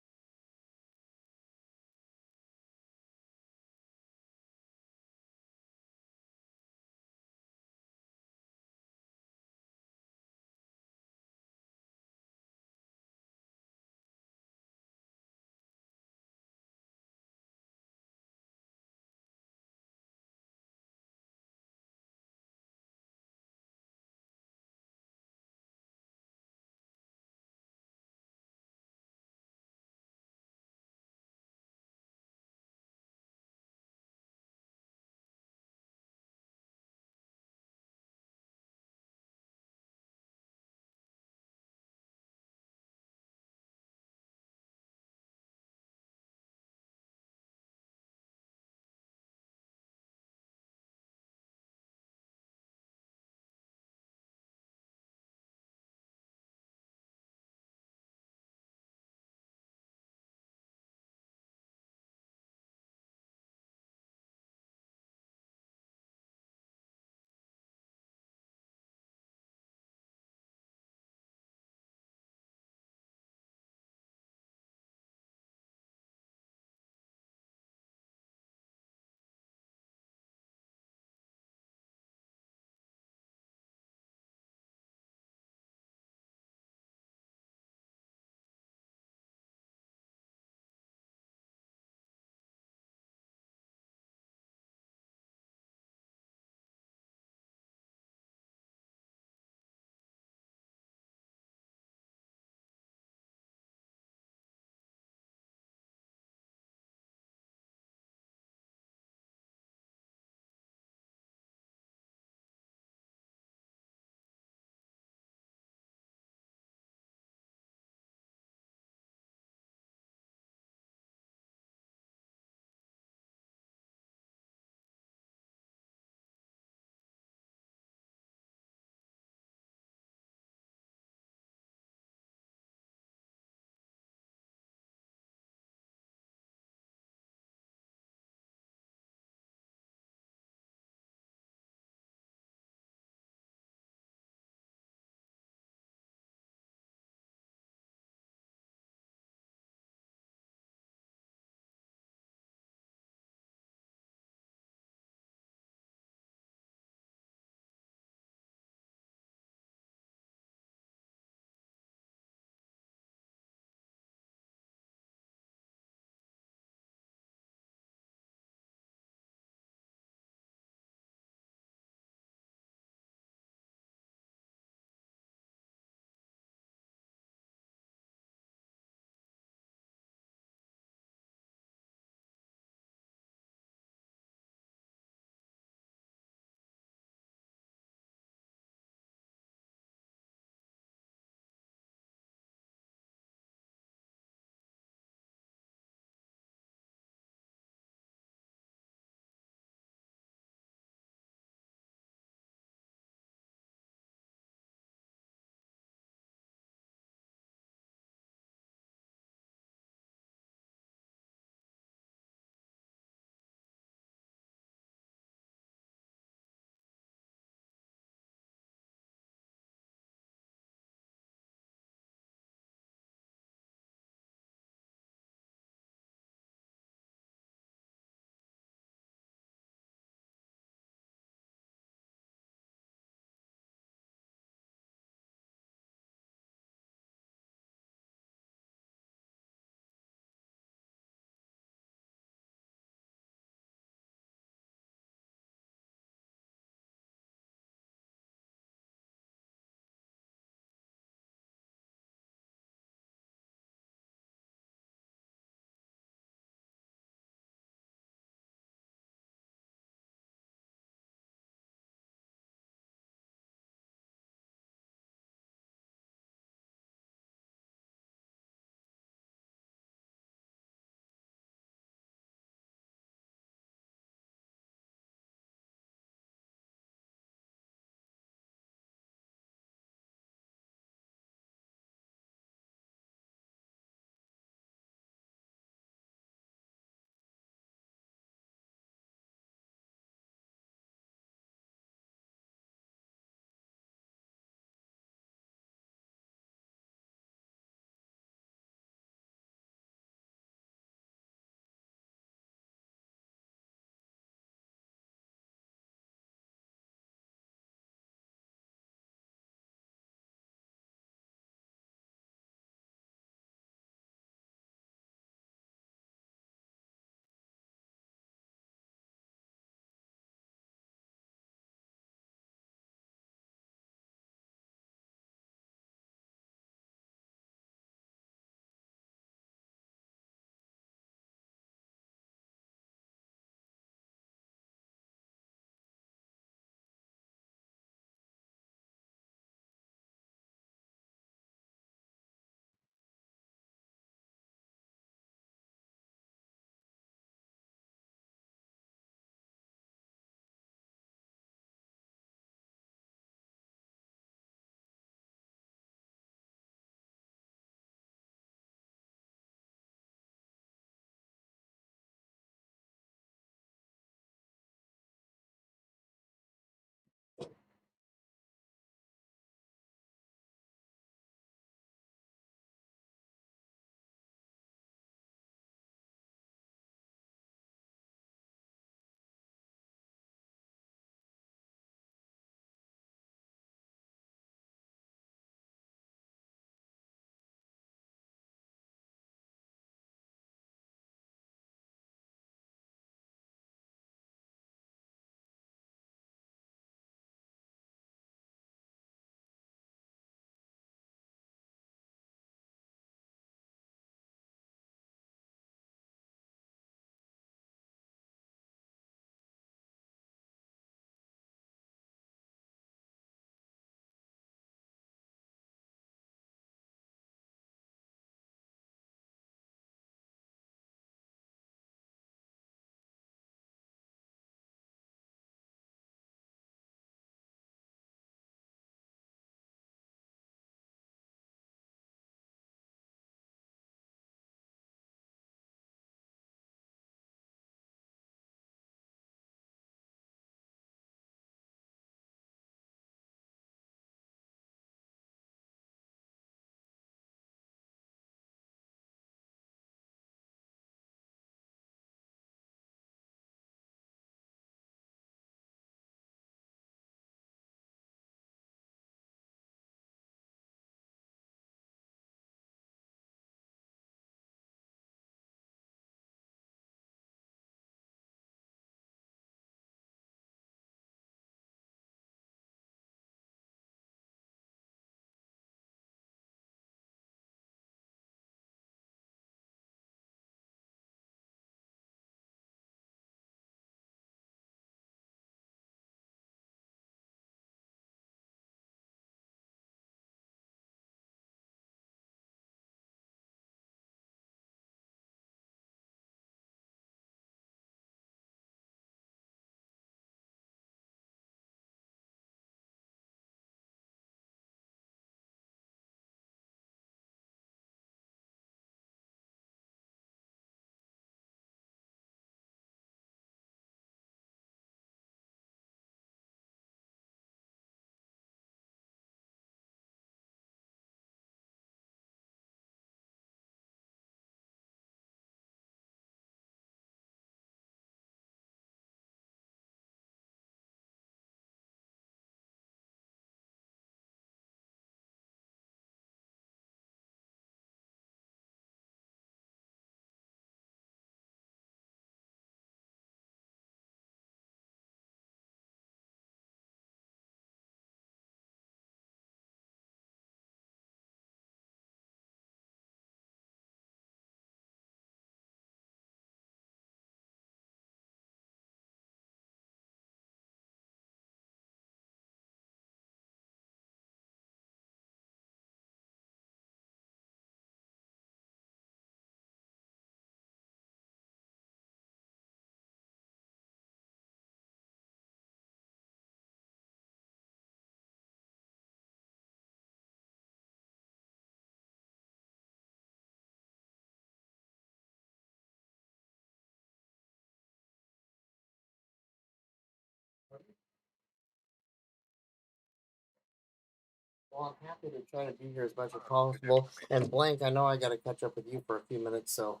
Well, I'm happy to try to be here as much as possible. And Blank, I know I got to catch up with you for a few minutes, so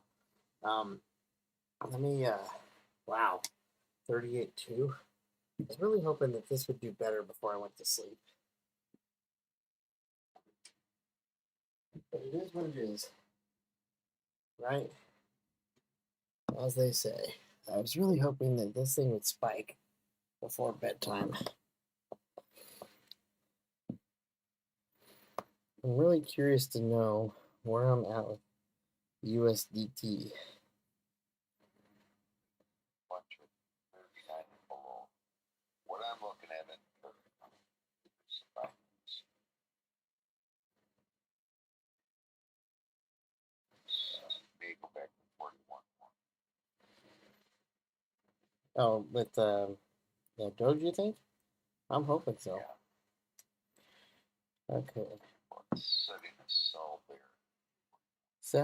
um, let me. Wow, 38.2. I was really hoping that this would do better before I went to sleep. But it is what it is, right? As they say. I was really hoping that this thing would spike before bedtime. I'm really curious to know where I'm at with USDT. What I'm looking at it. May go back to 41. Oh, with Doge, you think? I'm hoping so. Yeah. Okay. Setting a sell there. So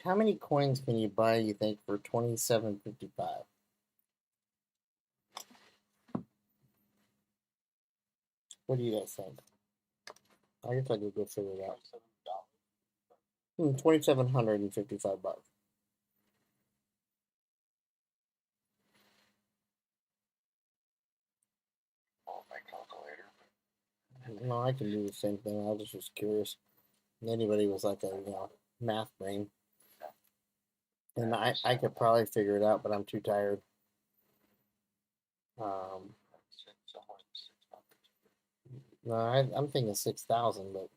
how many coins can you buy, you think, for 27.55? What do you guys think? I guess I could go figure it out. $2,755. Oh, my calculator. No, I can do the same thing. I just was curious. Anybody was like a math brain. And I could probably figure it out, but I'm too tired. No, I'm thinking 6,000, but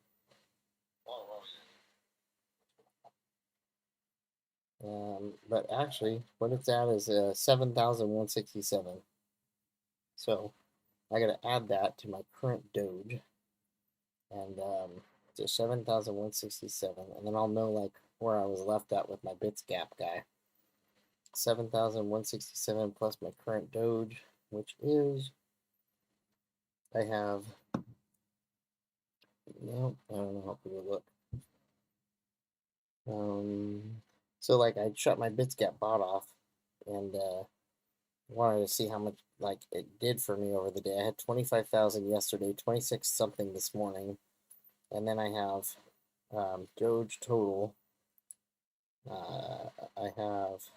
but actually, what it's at is 7,167. So I got to add that to my current Doge, and to 7,167, and then I'll know like where I was left at with my Bits Gap guy. 7,167 plus my current Doge, which is I have. No, I don't know how people look. So like I shut my Bits Gap bot off, and wanted to see how much like it did for me over the day. I had 25,000 yesterday, 26 something this morning, and then I have Doge total. I have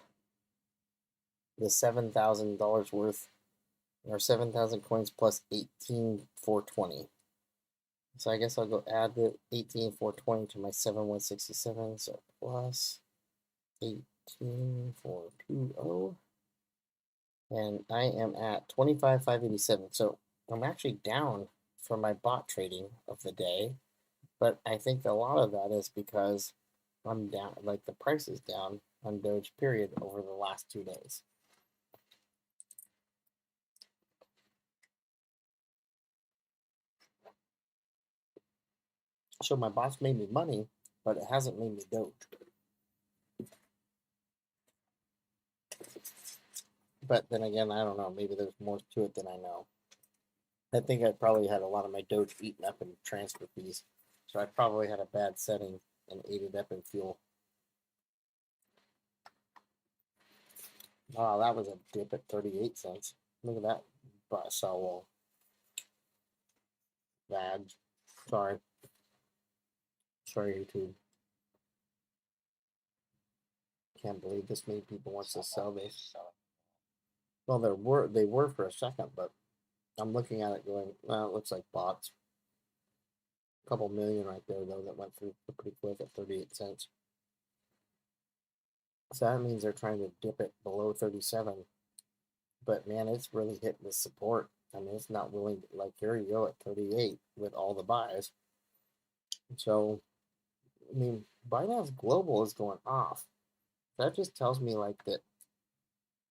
the $7,000 worth, or 7,000 coins plus 18,420. So I guess I'll go add the 18,420 to my 7,167. So plus 18,420. And I am at 25,587. So I'm actually down for my bot trading of the day, but I think a lot of that is because I'm down, like the price is down on Doge period over the last 2 days. So my bot's made me money, but it hasn't made me Doge. But then again, I don't know. Maybe there's more to it than I know. I think I probably had a lot of my Doge eaten up in transfer fees. So I probably had a bad setting and ate it up in fuel. Wow, that was a dip at 38 cents. Look at that. Wall. Bad. Sorry. Sorry, YouTube. Can't believe this many people wants to sell this. Well, they were for a second, but I'm looking at it going, well, it looks like bots. A couple million right there, though, that went through pretty quick at 38 cents. So that means they're trying to dip it below 37. But man, it's really hitting the support. I mean, it's not willing to, like, here you go at 38 with all the buys. So, I mean, Binance Global is going off. That just tells me, like, that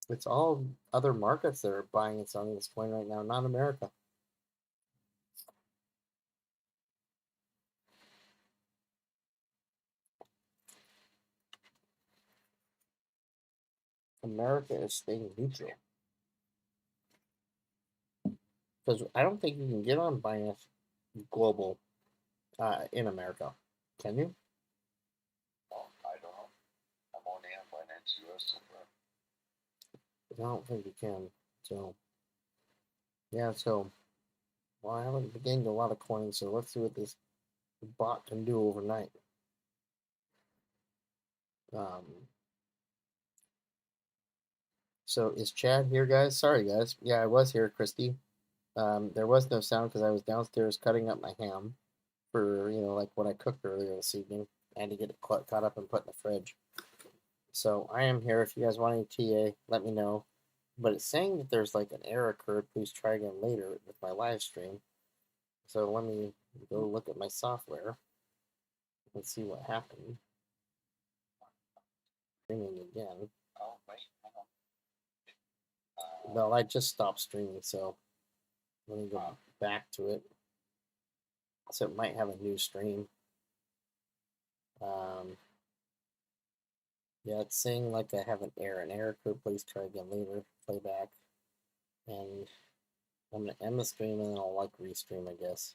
it's all other markets that are buying and selling this coin right now, not America. America is staying neutral. Because I don't think you can get on Binance Global in America. Can you? Oh, I don't know. I'm only on Binance US so far. I don't think you can. So, yeah, so, well, I haven't gained a lot of coins, so let's see what this the bot can do overnight. So is Chad here, guys? Sorry, guys. Yeah, I was here, Christy. There was no sound because I was downstairs cutting up my ham for, like what I cooked earlier this evening. I had to get it caught up and put in the fridge. So I am here. If you guys want any TA, let me know. But it's saying that there's like an error occurred. Please try again later with my live stream. So let me go look at my software and see what happened. Streaming again. Oh, wait. No, I just stopped streaming, so let me go back to it. So it might have a new stream. Yeah, it's saying like I have an error. An error code, please try again later. Playback. And I'm gonna end the stream and then I'll like restream, I guess.